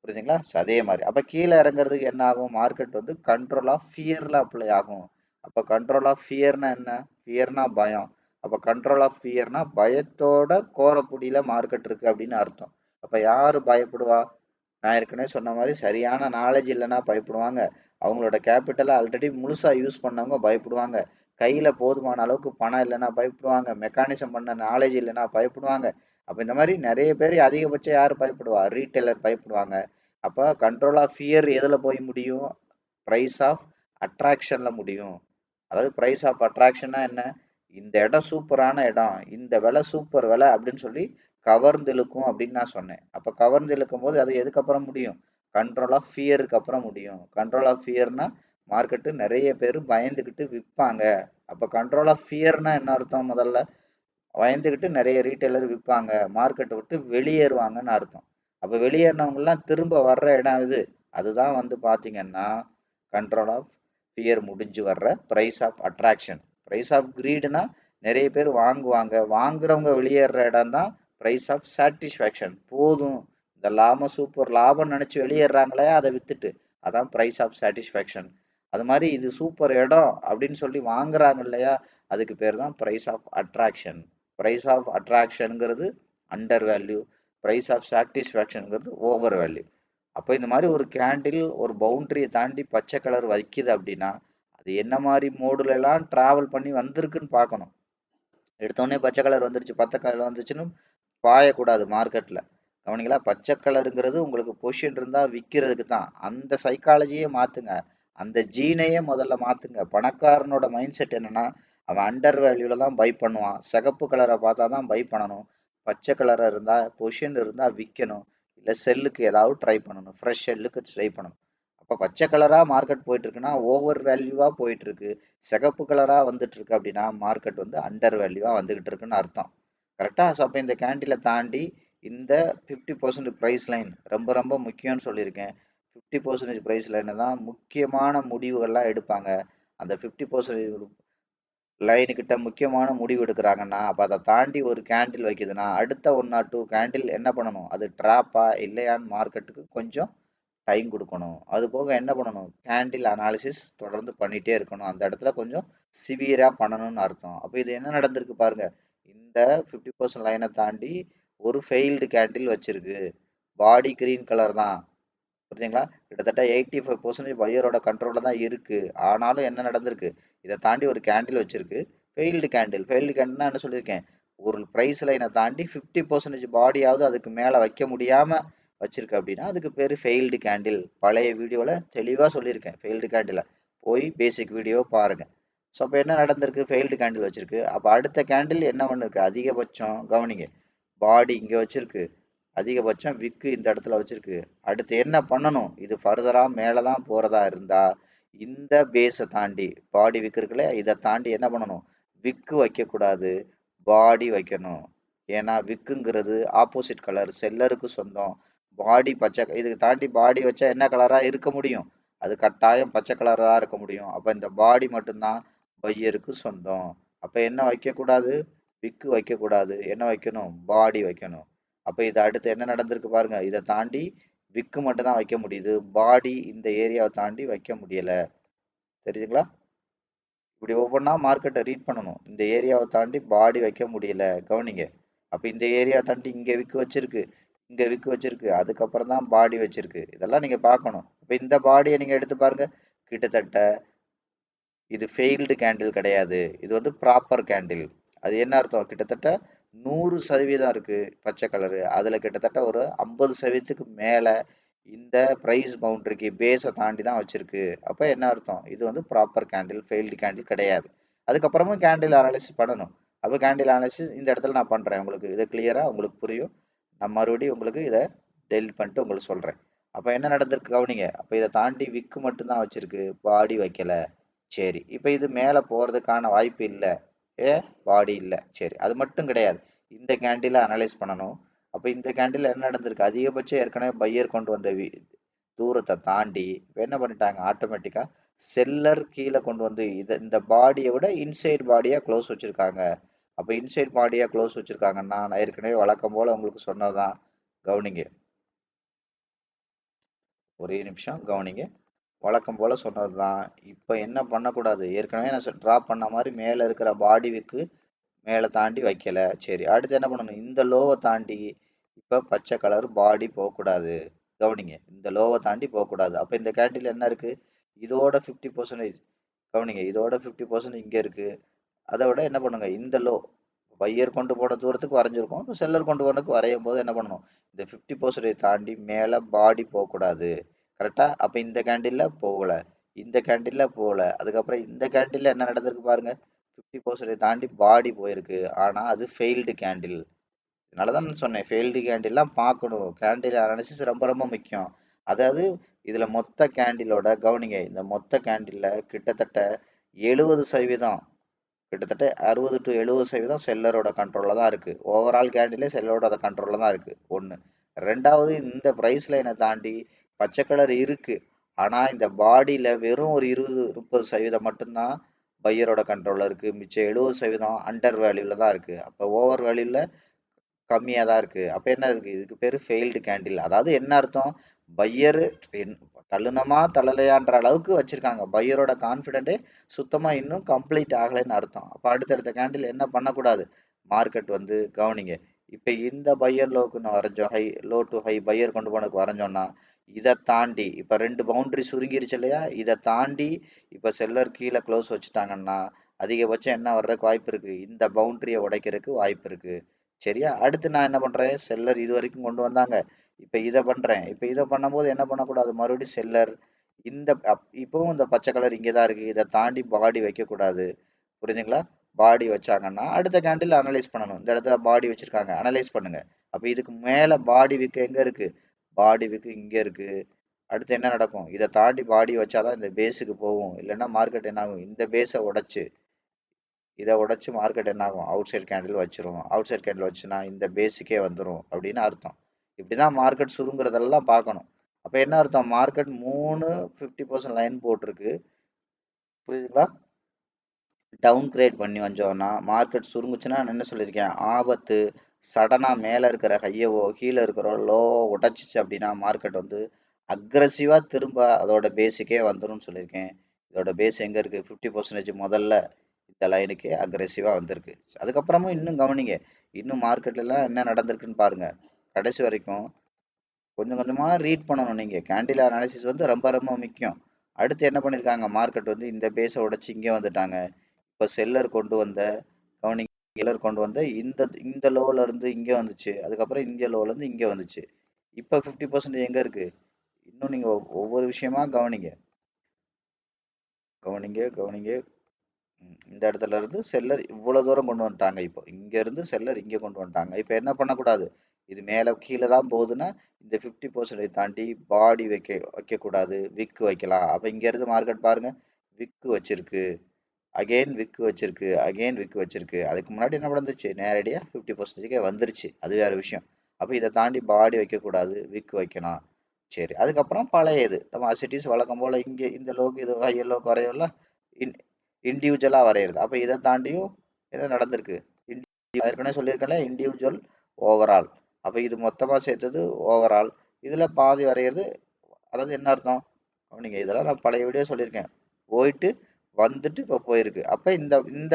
புரியுதுங்களா? அதே மாதிரி அப்போ கீழே இறங்குறதுக்கு என்ன ஆகும், மார்க்கெட் வந்து கண்ட்ரோல் ஆஃப் ஃபியரில் அப்ளை ஆகும். அப்போ கண்ட்ரோல் ஆஃப் ஃபியர்னா என்ன, ஃபியர்னா பயம். அப்போ கண்ட்ரோல் ஆஃப் ஃபியர்னா பயத்தோட கோரப்புடியில் மார்க்கெட் இருக்குது அப்படின்னு அர்த்தம். அப்போ யார் பயப்படுவா, நான் ஏற்கனவே சொன்ன மாதிரி சரியான நாலேஜ் இல்லைன்னா பயப்படுவாங்க, அவங்களோட கேபிட்டலை ஆல்ரெடி முழுசாக யூஸ் பண்ணவங்க பயப்படுவாங்க, கையில் போதுமான அளவுக்கு பணம் இல்லைன்னா பயப்படுவாங்க, மெக்கானிசம் பண்ண நாலேஜ் இல்லைன்னா பயப்படுவாங்க. அப்போ இந்த மாதிரி நிறைய பேர் அதிகபட்சம் யார் பயப்படுவா, ரீட்டைலர் பயப்படுவாங்க. அப்போ கண்ட்ரோல் ஆஃப் ஃபியர் எதில் போய் முடியும், ப்ரைஸ் ஆஃப் அட்ராக்ஷனில் முடியும். அதாவது ப்ரைஸ் ஆஃப் அட்ராக்ஷன்னா என்ன, இந்த இடம் சூப்பரான இடம், இந்த விலை சூப்பர் விலை அப்படின்னு சொல்லி கவர்ந்து இழுக்கும் அப்படின்னு நான் சொன்னேன். அப்ப கவர்ந்து இழுக்கும் போது அது எதுக்கப்புறம் முடியும்? கண்ட்ரோல் ஆஃப் ஃபியருக்கு அப்புறம் முடியும். கண்ட்ரோல் ஆஃப் ஃபியர்னா மார்க்கெட்டு நிறைய பேர் பயந்துகிட்டு விற்பாங்க. அப்ப கண்ட்ரோல் ஆஃப் ஃபியர்னா என்ன அர்த்தம்? முதல்ல பயந்துகிட்டு நிறைய ரீட்டைலர் விற்பாங்க, மார்க்கெட்டை விட்டு வெளியேறுவாங்கன்னு அர்த்தம். அப்ப வெளியேறினவங்கலாம் திரும்ப வர்ற இடம் இது. அதுதான் வந்து பாத்தீங்கன்னா கண்ட்ரோல் ஆஃப் ஃபியர் முடிஞ்சு வர்ற price of attraction. Price of கிரீடுனா நிறைய பேர் வாங்குவாங்க, வாங்குறவங்க வெளியேற இடம் தான் பிரைஸ் ஆஃப் சாட்டிஸ்ஃபேக்ஷன். போதும், இந்த லாபம் சூப்பர் லாபம் நினைச்சு வெளியேறாங்களே அதை வித்துட்டு, அதான் பிரைஸ் ஆஃப் சாட்டிஸ்ஃபேக்ஷன். அது மாதிரி இது சூப்பர் இடம் அப்படின்னு சொல்லி வாங்குறாங்க இல்லையா, அதுக்கு பேர் தான் price of attraction. Price of அட்ராக்ஷனுங்கிறது அண்டர் வேல்யூ, பிரைஸ் ஆஃப் சாட்டிஸ்ஃபேக்ஷனுங்கிறது ஓவர் வேல்யூ. அப்போ இந்த மாதிரி ஒரு கேண்டில் ஒரு பவுண்டரியை தாண்டி பச்சை கலர் வைக்குது அப்படின்னா அது என்ன மாதிரி மோடுல எல்லாம் டிராவல் பண்ணி வந்திருக்குன்னு பார்க்கணும். எடுத்தோடனே பச்சை கலர் வந்துருச்சு, பச்சை கலர் வந்துச்சுன்னு பாயக்கூடாது மார்க்கெட்ல. கவனிங்களா, பச்சை கலருங்கிறது உங்களுக்கு பொசிஷன் இருந்தா விற்கிறதுக்கு தான். அந்த சைக்காலஜியே மாத்துங்க, அந்த ஜீனையே முதல்ல மாத்துங்க. பணக்காரனோட மைண்ட் செட் என்னன்னா அவன் அண்டர் வேல்யூல தான் பை பண்ணுவான், சிகப்பு கலரை பார்த்தா தான் பை பண்ணணும், பச்சை கலரை இருந்தா பொசிஷன் இருந்தா விற்கணும், இல்லை செல்லுக்கு ஏதாவது ட்ரை பண்ணணும், ஃப்ரெஷ் செல்லுக்கு ட்ரை பண்ணணும். அப்போ பச்சை கலரா மார்க்கெட் போயிட்டு இருக்குன்னா ஓவர் வேல்யூவா போயிட்டு இருக்கு, சிகப்பு கலரா வந்துட்டு இருக்கு அப்படின்னா மார்க்கெட் வந்து அண்டர் வேல்யூவா வந்துகிட்டு இருக்குன்னு அர்த்தம். கரெக்டா? ஸோ அப்போ இந்த கேண்டிலை தாண்டி இந்த 50% ப்ரைஸ் லைன் ரொம்ப ரொம்ப முக்கியம்னு சொல்லியிருக்கேன். 50% ப்ரைஸ் லைனை தான் முக்கியமான முடிவுகள்லாம் எடுப்பாங்க. அந்த 50% லைனுக்கிட்ட முக்கியமான முடிவு எடுக்கிறாங்கன்னா அப்போ அதை தாண்டி ஒரு கேண்டில் வைக்குதுன்னா அடுத்த 1 or 2 கேண்டில் என்ன பண்ணணும், அது ட்ராப்பா இல்லையான்னு மார்க்கெட்டுக்கு கொஞ்சம் டைம் கொடுக்கணும். அது போக என்ன பண்ணணும், கேண்டில் அனாலிசிஸ் தொடர்ந்து பண்ணிகிட்டே இருக்கணும். அந்த இடத்துல கொஞ்சம் சிவியராக பண்ணணும்னு அர்த்தம். அப்போ இது என்ன நடந்திருக்கு பாருங்க, இந்த 50% லைனை தாண்டி ஒரு ஃபெயில்டு கேண்டில் வச்சிருக்கு, பாடி கிரீன் கலர் தான், புரியுதுங்களா? கிட்டத்தட்ட 85% பையரோட கண்ட்ரோலில் தான் இருக்கு. ஆனாலும் என்ன நடந்திருக்கு, இதை தாண்டி ஒரு கேண்டில் வச்சிருக்கு, ஃபெயில்டு கேண்டில். ஃபெயில்டு கேண்டில்னா என்ன சொல்லியிருக்கேன், ஒரு ப்ரைஸ் லைனை தாண்டி 50% பாடியாவது அதுக்கு மேலே வைக்க முடியாமல் வச்சிருக்கு அப்படின்னா அதுக்கு பேர் ஃபெயில்டு கேண்டில். பழைய வீடியோவில் தெளிவாக சொல்லியிருக்கேன், ஃபெயில்டு கேண்டில் போய் பேசிக் வீடியோ பாருங்க. ஸோ அப்போ என்ன நடந்திருக்கு, ஃபெயில்டு கேண்டில் வச்சிருக்கு. அப்போ அடுத்த கேண்டில் என்ன பண்ணிருக்கு, அதிகபட்சம் கவனிங்க, பாடி இங்கே வச்சிருக்கு, அதிகபட்சம் விக்கு இந்த இடத்துல வச்சிருக்கு. அடுத்து என்ன பண்ணணும், இது ஃபர்தரா மேலே தான் போகிறதா இருந்தா இந்த பேஸை தாண்டி பாடி விக்கு இருக்குல்ல, இதை தாண்டி என்ன பண்ணணும், விக்கு வைக்கக்கூடாது, பாடி வைக்கணும். ஏன்னா விக்குங்கிறது ஆப்போசிட் கலர், செல்லருக்கு சொந்தம். பாடி பச்சை, இதுக்கு தாண்டி பாடி வச்சா என்ன கலராக இருக்க முடியும், அது கட்டாயம் பச்சை கலராக தான் இருக்க முடியும். அப்போ இந்த பாடி மட்டும்தான் பையருக்கு சொந்தம். அப்போ என்ன வைக்கக்கூடாது, விக்கு வைக்கக்கூடாது, என்ன வைக்கணும், பாடி வைக்கணும். அப்போ இது அடுத்து என்ன நடந்திருக்கு பாருங்க, இதை தாண்டி விக்கு மட்டும் தான் வைக்க முடியுது, பாடி இந்த ஏரியாவை தாண்டி வைக்க முடியல. தெரியுதுங்களா? இப்படி ஒவ்வொன்றா மார்க்கெட்டை ரீட் பண்ணணும். இந்த ஏரியாவை தாண்டி பாடி வைக்க முடியல, கவனிங்க. அப்போ இந்த ஏரியா தாண்டி இங்கே விக்கு வச்சிருக்கு, இங்கே விக்கு வச்சிருக்கு, அதுக்கப்புறம் தான் பாடி வச்சிருக்கு. இதெல்லாம் நீங்கள் பார்க்கணும். இப்போ இந்த பாடியை நீங்கள் எடுத்து பாருங்க, கிட்டத்தட்ட இது ஃபெயில்டு கேண்டில் கிடையாது, இது வந்து ப்ராப்பர் கேண்டில். அது என்ன அர்த்தம், கிட்டத்தட்ட 100% இருக்கு பச்சை கலரு, அதில் கிட்டத்தட்ட ஒரு 50%க்கு மேலே இந்த ப்ரைஸ் பவுண்டரிக்கு பேஸை தாண்டி தான் வச்சிருக்கு. அப்போ என்ன அர்த்தம், இது வந்து ப்ராப்பர் கேண்டில், ஃபெயில்டு கேண்டில் கிடையாது. அதுக்கப்புறமும் கேண்டில் அனாலிசிஸ் பண்ணணும். அப்போ கேண்டில் அனாலிசிஸ் இந்த இடத்துல நான் பண்ணுறேன், உங்களுக்கு இதை கிளியராக உங்களுக்கு புரியும். நான் மறுபடியும் உங்களுக்கு இதை டெலிட் பண்ணிட்டு உங்களுக்கு சொல்கிறேன். அப்போ என்ன நடந்திருக்கு கவனிங்க, அப்போ இதை தாண்டி விக்கு மட்டும்தான் வச்சிருக்கு, பாடி வைக்கல. சரி, இப்போ இது மேலே போகிறதுக்கான வாய்ப்பு இல்லை, பாடி இல்லை. சரி, அது மட்டும் கிடையாது, இந்த கேண்டிலை அனலைஸ் பண்ணணும். அப்போ இந்த கேண்டில் என்ன நடந்திருக்கு, அதிகபட்சம் ஏற்கனவே பையர் கொண்டு வந்த தூரத்தை தாண்டி இப்போ என்ன பண்ணிட்டாங்க, ஆட்டோமேட்டிக்காக செல்லர் கீழே கொண்டு வந்து இந்த பாடியை விட இன்சைட் பாடியாக க்ளோஸ் வச்சுருக்காங்க. அப்போ இன்சைட் பாடியாக க்ளோஸ் வச்சுருக்காங்கன்னா நான் ஏற்கனவே வழக்கம் போல் உங்களுக்கு சொன்னதான், கவனிங்க, ஒரே நிமிஷம் கவனிங்க, வழக்கம் போல் சொன்னது தான். இப்போ என்ன பண்ணக்கூடாது, ஏற்கனவே நான் ட்ராப் பண்ண மாதிரி மேலே இருக்கிற பாடி விக்கு மேலே தாண்டி வைக்கல. சரி, அடுத்து என்ன பண்ணணும், இந்த லோவை தாண்டி இப்போ பச்சை கலர் பாடி போகக்கூடாது. கவனிங்க, இந்த லோவை தாண்டி போகக்கூடாது. அப்போ இந்த கேண்டில் என்ன இருக்குது, இதோட 50%, கவனிங்க, இதோட 50% இங்கே இருக்குது. அதை விட என்ன பண்ணுங்க, இந்த லோ பையர் கொண்டு போன தூரத்துக்கு வரைஞ்சிருக்கும், இப்போ செல்லர் கொண்டு போனதுக்கு வரையும் போது என்ன பண்ணணும், இந்த 50% தாண்டி மேலே பாடி போகக்கூடாது. கரெக்டாக? அப்போ இந்த கேண்டிலில் போகலை, இந்த கேண்டிலில் போகலை, அதுக்கப்புறம் இந்த கேண்டிலில் என்ன நடந்திருக்கு பாருங்க, 50% தாண்டி பாடி போயிருக்கு. ஆனா அது ஃபெயில்டு கேண்டில். அதனால தான் நான் சொன்னேன் ஃபெயில்டு கேண்டில்லாம் பார்க்கணும். கேண்டில் அனாலிசிஸ் ரொம்ப ரொம்ப முக்கியம். அதாவது இதுல மொத்த கேண்டிலோட கவனிங்க. இந்த மொத்த கேண்டில்ல கிட்டத்தட்ட 70% கிட்டத்தட்ட 60 டு 70% செல்லரோட கண்ட்ரோல்ல தான் இருக்கு. ஓவரால் கேண்டிலே செல்லரோட கண்ட்ரோல்ல தான் இருக்கு. ஒண்ணு. ரெண்டாவது இந்த பிரைஸ் லைனை தாண்டி பச்சை கலர் இருக்கு. ஆனா இந்த பாடியில வெறும் ஒரு 20-30% மட்டும்தான் பையரோட கண்ட்ரோல்ல இருக்கு. மிச்சம் 70% அண்டர் வேல்யூல தான் இருக்கு. அப்ப ஓவர் வேல்யூல கம்மியா தான் இருக்கு. அப்ப என்ன இருக்கு? இதுக்கு பேரு ஃபெயில்டு கேண்டில். அதாவது என்ன அர்த்தம்? பையரு தள்ளுனமா தள்ளலையான்ற அளவுக்கு வச்சிருக்காங்க. பையரோட கான்ஃபிடென்ட்டே சுத்தமா இன்னும் கம்ப்ளீட் ஆகலைன்னு அர்த்தம். அப்ப அடுத்தடுத்த கேண்டில் என்ன பண்ணக்கூடாது? மார்க்கெட் வந்து கவனிங்க. இப்ப இந்த பையர் லோக்கு நான் வரைஞ்சோம். லோ டு ஹை பையர் கொண்டு போனதுக்கு வரைஞ்சோம்னா, இதை தாண்டி இப்ப 2 பவுண்டரி சுருங்கிருச்சு இல்லையா? இதை தாண்டி இப்ப செல்லர் கீழே க்ளோஸ் வச்சுட்டாங்கன்னா, அதிகபட்சம் என்ன வர்றதுக்கு வாய்ப்பு இருக்கு? இந்த பவுண்டரியை உடைக்கிறதுக்கு வாய்ப்பு இருக்கு. சரியா? அடுத்து நான் என்ன பண்றேன்? செல்லர் இது வரைக்கும் கொண்டு வந்தாங்க. இப்ப இதை பண்றேன். இப்ப இதை பண்ணும்போது என்ன பண்ணக்கூடாது? மறுபடியும் செல்லர் இந்த இப்பவும் இந்த பச்சை கலர் இங்கதான் இருக்கு. இதை தாண்டி பாடி வைக்க கூடாது. புரியுதுங்களா? பாடி வச்சாங்கன்னா அடுத்த கேண்டில் அனலைஸ் பண்ணணும். இந்த இடத்துல பாடி வச்சிருக்காங்க, அனலைஸ் பண்ணுங்க. அப்ப இதுக்கு மேல பாடி விக்கு எங்க இருக்கு? பாடி விக்கு இங்க இருக்கு. அடுத்து என்ன நடக்கும்? இதை தாண்டி பாடி வச்சாதான் இந்த பேஸுக்கு போகும். இல்லைன்னா மார்க்கெட் என்ன ஆகும்? இந்த பேஸை உடைச்சு இதை உடைச்சு மார்க்கெட் என்ன ஆகும்? அவுட் சைட் கேண்டில் வச்சிரும். அவுட் சைட் கேண்டில் வச்சுன்னா இந்த பேஸுக்கே வந்துடும் அப்படின்னு அர்த்தம். இப்படிதான் மார்க்கெட் சுருங்குறதெல்லாம் பார்க்கணும். அப்ப என்ன அர்த்தம்? மார்க்கெட் 50% லைன் போட்டிருக்கு. புரியுதுங்களா? டவுன் கிரேட் பண்ணி வந்தோம்னா மார்க்கெட் சுருங்குச்சுன்னா நான் என்ன சொல்லியிருக்கேன்? ஆபத்து. சடனா மேல இருக்கிற ஹையவோ கீழே இருக்கிற லோவோ உடைச்சிச்சு அப்படின்னா மார்க்கெட் வந்து அக்ரஸிவா திரும்ப அதோட பேஸுக்கே வந்துடும் சொல்லியிருக்கேன். இதோட பேஸ் எங்க இருக்கு? 50% முதல்ல இந்த லைனுக்கு அக்ரெசிவா வந்திருக்கு. அதுக்கப்புறமும் இன்னும் கவனிங்க. இன்னும் மார்க்கெட்ல எல்லாம் என்ன நடந்திருக்குன்னு பாருங்க. கடைசி வரைக்கும் கொஞ்சம் கொஞ்சமா ரீட் பண்ணணும். நீங்க கேண்டில் அனாலிசிஸ் வந்து ரொம்ப ரொம்ப முக்கியம். அடுத்து என்ன பண்ணிருக்காங்க? மார்க்கெட் வந்து இந்த பேஸை உடைச்சு இங்கே வந்துட்டாங்க. இப்ப செல்லர் கொண்டு வந்த கவனிங்க. செல்லர் கொண்டு வந்த இந்த இந்த லோல இருந்து இங்க வந்துச்சு. அதுக்கப்புறம் இங்க லோல இருந்து இங்க வந்துச்சு. இப்ப 50% எங்க இருக்கு? இன்னும் நீங்க ஒவ்வொரு விஷயமா கவனிங்க. கவனிங்க கவனிங்க. இந்த இடத்துல இருந்து செல்லர் இவ்வளவு தூரம் கொண்டு வந்துட்டாங்க. இப்போ இங்க இருந்து செல்லர் இங்க கொண்டு வந்துட்டாங்க. இப்ப என்ன பண்ணக்கூடாது? இது மேல கீழே தான் போகுதுன்னா இந்த 50% தாண்டி பாடி வைக்க கூடாது. விக்கு வைக்கலாம். அப்ப இங்க இருந்து மார்க்கெட் பாருங்க, விக்கு வச்சிருக்கு, அகைன் விக்கு வச்சிருக்கு, அகைன் விக்கு வச்சிருக்கு. அதுக்கு முன்னாடி என்ன நடந்துச்சு? நேரடியா 50%க்கே வந்துருச்சு. அது வேற விஷயம். அப்ப இதை தாண்டி பாடி வைக்க கூடாது, விக்கு வைக்கலாம். சரி, அதுக்கப்புறம் பழையது நம்ம அசிட்டிஸ் வழக்கம் போல இங்க இந்த லோக்கு இது எல்லோ குறையல இண்டிவிஜுவலா வரைகிறது. அப்ப இதை தாண்டியும் என்ன நடந்திருக்கு? ஏற்கனவே சொல்லியிருக்கேன்ல, இண்டிவிஜுவல் ஓவரால். அப்ப இது மொத்தமா சேர்த்தது ஓவரால். இதுல பாதி வரைகிறது. அதாவது என்ன அர்த்தம்? நீங்க இதெல்லாம் நான் பழைய வீடியோ சொல்லியிருக்கேன். போயிட்டு வந்துட்டு இப்ப போயிருக்கு. அப்ப இந்த இந்த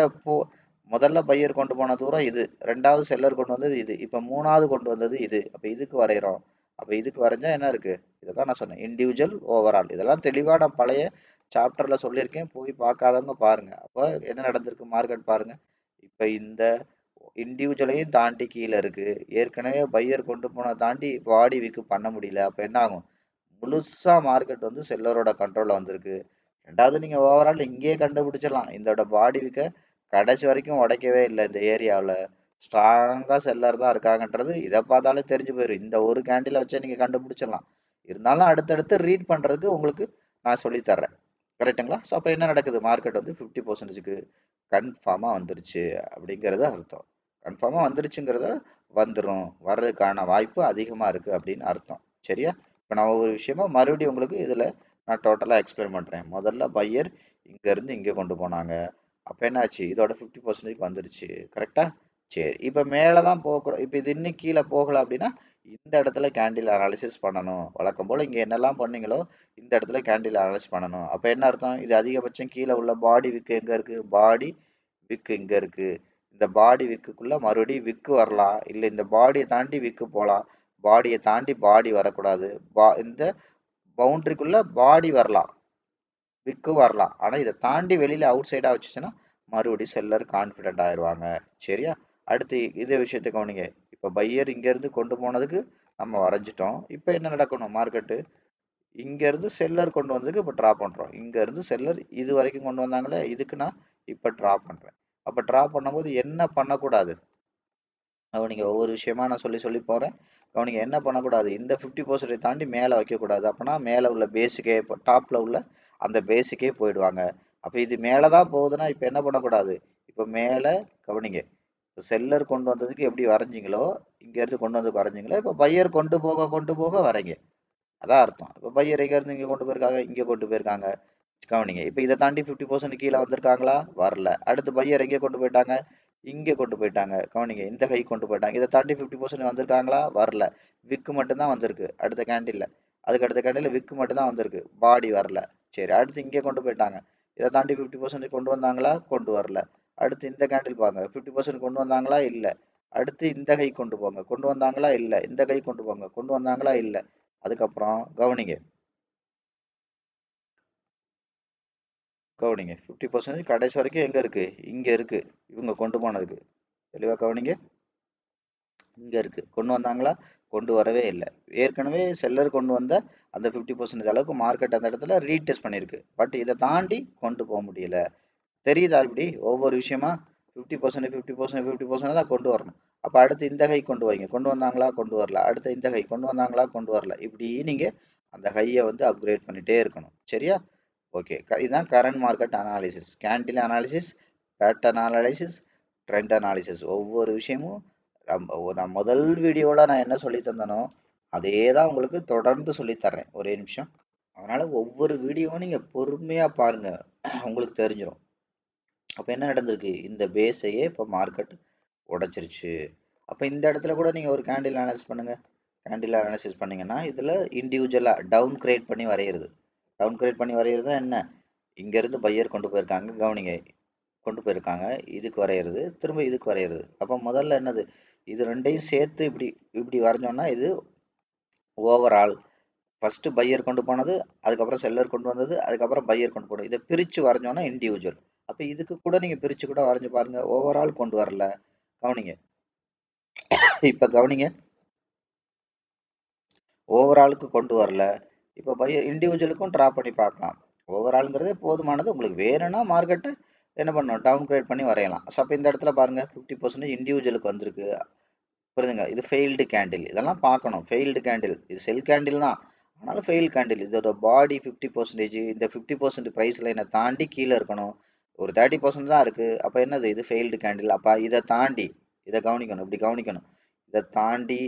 முதல்ல பையர் கொண்டு போன தூரம் இது, ரெண்டாவது செல்லர் கொண்டு வந்தது இது, இப்ப மூணாவது கொண்டு வந்தது இது. அப்ப இதுக்கு வரைகிறோம். அப்ப இதுக்கு வரைஞ்சா என்ன இருக்கு? இதைதான் நான் சொன்னேன், இண்டிவிஜுவல் ஓவரால். இதெல்லாம் தெளிவா நான் பழைய சாப்டர்ல சொல்லியிருக்கேன். போய் பார்க்காதவங்க பாருங்க. அப்ப என்ன நடந்திருக்கு? மார்க்கெட் பாருங்க. இப்ப இந்த இண்டிவிஜுவலையும் தாண்டி கீழே இருக்கு. ஏற்கனவே பையர் கொண்டு போன தாண்டி பாடி விக்கு பண்ண முடியல. அப்ப என்ன ஆகும்? முழுசா மார்க்கெட் வந்து செல்லரோட கண்ட்ரோல்ல வந்திருக்கு. ரெண்டாவது நீங்க ஓவரால் இங்கேயே கண்டுபிடிச்சிடலாம். இதோட பாடி விக்க கடைசி வரைக்கும் உடைக்கவே இல்லை. இந்த ஏரியாவில் ஸ்ட்ராங்கா செல்லர் தான் இருக்காங்கன்றது இதை பார்த்தாலே தெரிஞ்சு போயிடும். இந்த ஒரு கேண்டில வச்சே நீங்க கண்டுபிடிச்சிடலாம். இருந்தாலும் அடுத்தடுத்து ரீட் பண்றதுக்கு உங்களுக்கு நான் சொல்லி தர்றேன். கரெக்டுங்களா? ஸோ அப்போ என்ன நடக்குது? மார்க்கெட் வந்து 50%க்கு கன்ஃபார்மா வந்துருச்சு அப்படிங்கிறது அர்த்தம். கன்ஃபார்மா வந்துருச்சுங்கிறத வந்துடும், வர்றதுக்கான வாய்ப்பு அதிகமா இருக்கு அப்படின்னு அர்த்தம். சரியா? இப்போ நான் ஒவ்வொரு விஷயமா மறுபடியும் உங்களுக்கு இதுல நான் டோட்டலா எக்ஸ்பிளைன் பண்றேன். முதல்ல பையர் இங்க இருந்து இங்க கொண்டு போனாங்க. அப்ப என்னாச்சு? இதோட 50% வந்துருச்சு. கரெக்டா? சரி, இப்ப மேலதான் போக. இப்ப இது இன்னும் கீழே போகல அப்படின்னா இந்த இடத்துல கேண்டில் அனாலிசிஸ் பண்ணணும். வழக்கம் போல இங்க என்னெல்லாம் பண்ணீங்களோ இந்த இடத்துல கேண்டில் அனலைஸ் பண்ணணும். அப்ப என்ன அர்த்தம்? இது அதிகபட்சம் கீழே உள்ள பாடி விக்கு எங்க இருக்கு? பாடி விக்கு இங்க இருக்கு. இந்த பாடி விக்குக்குள்ள மறுபடியும் விக்கு வரலாம், இல்ல இந்த பாடியை தாண்டி விக்கு போலாம். பாடியை தாண்டி பாடி வரக்கூடாது. இந்த பவுண்டரிக்குள்ள பாடி வரலாம், விக்கு வரலாம். ஆனா இதை தாண்டி வெளியில அவுட் சைடா வச்சுச்சுன்னா மறுபடியும் செல்லர் கான்பிடென்ட் ஆயிடுவாங்க. சரியா? அடுத்து இதே விஷயத்தை கவனிங்க. இப்ப பையர் இங்க இருந்து கொண்டு போனதுக்கு நம்ம வரைஞ்சிட்டோம். இப்ப என்ன நடக்கணும்? மார்க்கெட்டு இங்க இருந்து செல்லர் கொண்டு வந்ததுக்கு இப்ப டிரா பண்றோம். இங்க இருந்து செல்லர் இது வரைக்கும் கொண்டு வந்தாங்களே, இதுக்கு நான் இப்ப டிரா பண்றேன். அப்போ ட்ராப் பண்ணும்போது என்ன பண்ணக்கூடாது கவனிங்க, ஒவ்வொரு விஷயமா நான் சொல்லி சொல்லி போகிறேன். கவனிங்க, என்ன பண்ணக்கூடாது, இந்த 50% தாண்டி மேலே வைக்கக்கூடாது. அப்போனா மேலே உள்ள பேஸுக்கே, இப்போ டாப்பில் உள்ள அந்த பேஸுக்கே போயிடுவாங்க. அப்போ இது மேலே தான் போகுதுன்னா இப்போ என்ன பண்ணக்கூடாது, இப்போ மேலே கவனிங்க, இப்போ செல்லர் கொண்டு வந்ததுக்கு எப்படி வரைஞ்சிங்களோ, இங்கேருந்து கொண்டு வந்து வரைஞ்சிங்களோ, இப்போ பையர் கொண்டு போக வரைங்க. அதான் அர்த்தம். இப்போ பையர் எங்கேருந்து இங்கே கொண்டு போயிருக்காங்க, இங்கே கொண்டு போயிருக்காங்க. கவனிங்க, இப்போ இதை தாண்டி 50% கீழே வந்திருக்காங்களா, வரல. அடுத்து பையர் எங்கே கொண்டு போயிட்டாங்க, இங்கே கொண்டு போயிட்டாங்க. கவனிங்க, இந்த கை கொண்டு போயிட்டாங்க. இதை தாண்டி 50% வந்திருக்காங்களா, வரல. விக்கு மட்டும்தான் வந்திருக்கு அடுத்த கேண்டில்ல. அதுக்கு அடுத்த கேண்டில் விக்கு மட்டும்தான் வந்திருக்கு, பாடி வரல. சரி, அடுத்து இங்கே கொண்டு போயிட்டாங்க. இதை தாண்டி 50% கொண்டு வந்தாங்களா, கொண்டு வரல. அடுத்து இந்த கேண்டில் பாருங்க, 50% கொண்டு வந்தாங்களா, இல்லை. அடுத்து இந்த கை கொண்டு போங்க, கொண்டு வந்தாங்களா, இல்லை. இந்த கை கொண்டு போங்க, கொண்டு வந்தாங்களா, இல்லை. அதுக்கப்புறம் கவனிங்க, கவனிங்க, 50% கடைசி வரைக்கும் எங்க இருக்கு, இங்க இருக்கு. இவங்க கொண்டு போனதுக்கு தெளிவா கவனிங்க, இங்க இருக்கு. கொண்டு வந்தாங்களா, கொண்டு வரவே இல்லை. ஏற்கனவே செல்லர் கொண்டு வந்த அந்த 50% அளவுக்கு மார்க்கெட் அந்த இடத்துல ரீடெஸ்ட் பண்ணிருக்கு. பட் இதை தாண்டி கொண்டு போக முடியல. தெரியுதா, இப்படி ஒவ்வொரு விஷயமா 50% 50% 50% தான் கொண்டு வரணும். அப்போ அடுத்து இந்த ஹை கொண்டு வைங்க, கொண்டு வந்தாங்களா, கொண்டு வரல. அடுத்து இந்த ஹை கொண்டு வந்தாங்களா, கொண்டு வரல. இப்படி நீங்க அந்த ஹையை வந்து அப்கிரேட் பண்ணிட்டே இருக்கணும். சரியா? ஓகே, இதுதான் current market analysis, candle analysis, pattern analysis, trend analysis. ஒவ்வொரு விஷயமும் நான் முதல் வீடியோவில் நான் என்ன சொல்லி தந்தனோ அதே தான் உங்களுக்கு தொடர்ந்து சொல்லித்தர்றேன். ஒரே நிமிஷம். அதனால் ஒவ்வொரு வீடியோவும் நீங்கள் பொறுமையாக பாருங்கள், உங்களுக்கு தெரிஞ்சிடும். அப்போ என்ன நடந்திருக்கு, இந்த பேஸையே இப்போ மார்க்கெட் உடைச்சிருச்சு. அப்போ இந்த இடத்துல கூட நீங்கள் ஒரு கேண்டில் அனாலிசிஸ் பண்ணுங்கள். கேண்டில் அனாலிசிஸ் பண்ணிங்கன்னா இதில் இண்டிவிஜுவலாக டவுன் கிரேட் பண்ணி வரைகிறது. டவுன் கிரேட் பண்ணி வரைகிறது தான் என்ன, இங்கேருந்து பையர் கொண்டு போயிருக்காங்க, கவனிங்க, கொண்டு போயிருக்காங்க, இதுக்கு வரைகிறது, திரும்ப இதுக்கு வரைகிறது. அப்போ முதல்ல என்னது, இது ரெண்டையும் சேர்த்து இப்படி இப்படி வரைஞ்சோன்னா இது ஓவரால். ஃபர்ஸ்ட் பையர் கொண்டு போனது, அதுக்கப்புறம் செல்லர் கொண்டு வந்தது, அதுக்கப்புறம் பையர் கொண்டு போனது. இதை பிரித்து வரைஞ்சோன்னா இண்டிவிஜுவல். அப்போ இதுக்கு கூட நீங்கள் பிரித்து கூட வரைஞ்சு பாருங்க, ஓவரால் கொண்டு வரல. கவனிங்க, இப்போ கவனிங்க, ஓவராலுக்கு கொண்டு வரல. இப்போ பையர் இண்டிவிஜுவலுக்கும் ட்ரா பண்ணி பார்க்கலாம். ஓவராலுங்கிறதே போதுமானது. உங்களுக்கு வேணும்னா மார்க்கெட்டு என்ன பண்ணணும், டவுன் கிரேட் பண்ணி வரையலாம். ஸோ அப்போ இந்த இடத்துல பாருங்கள் 50% இண்டிவிஜுவலுக்கு வந்திருக்கு. புரியுதுங்க, இது ஃபெயில்டு கேண்டில். இதெல்லாம் பார்க்கணும். ஃபெயில்டு கேண்டில், இது செல் கேண்டில் தான், ஆனாலும் ஃபெயில் கேண்டில். இதோட பாடி 50%, இந்த 50% ப்ரைஸ் லைனை தாண்டி கீழே இருக்கணும். ஒரு 30% தான் இருக்குது. அப்போ என்னது, இது ஃபெயில்டு கேண்டில். அப்போ இதை தாண்டி, இதை கவனிக்கணும், இப்படி கவனிக்கணும், இதை தாண்டி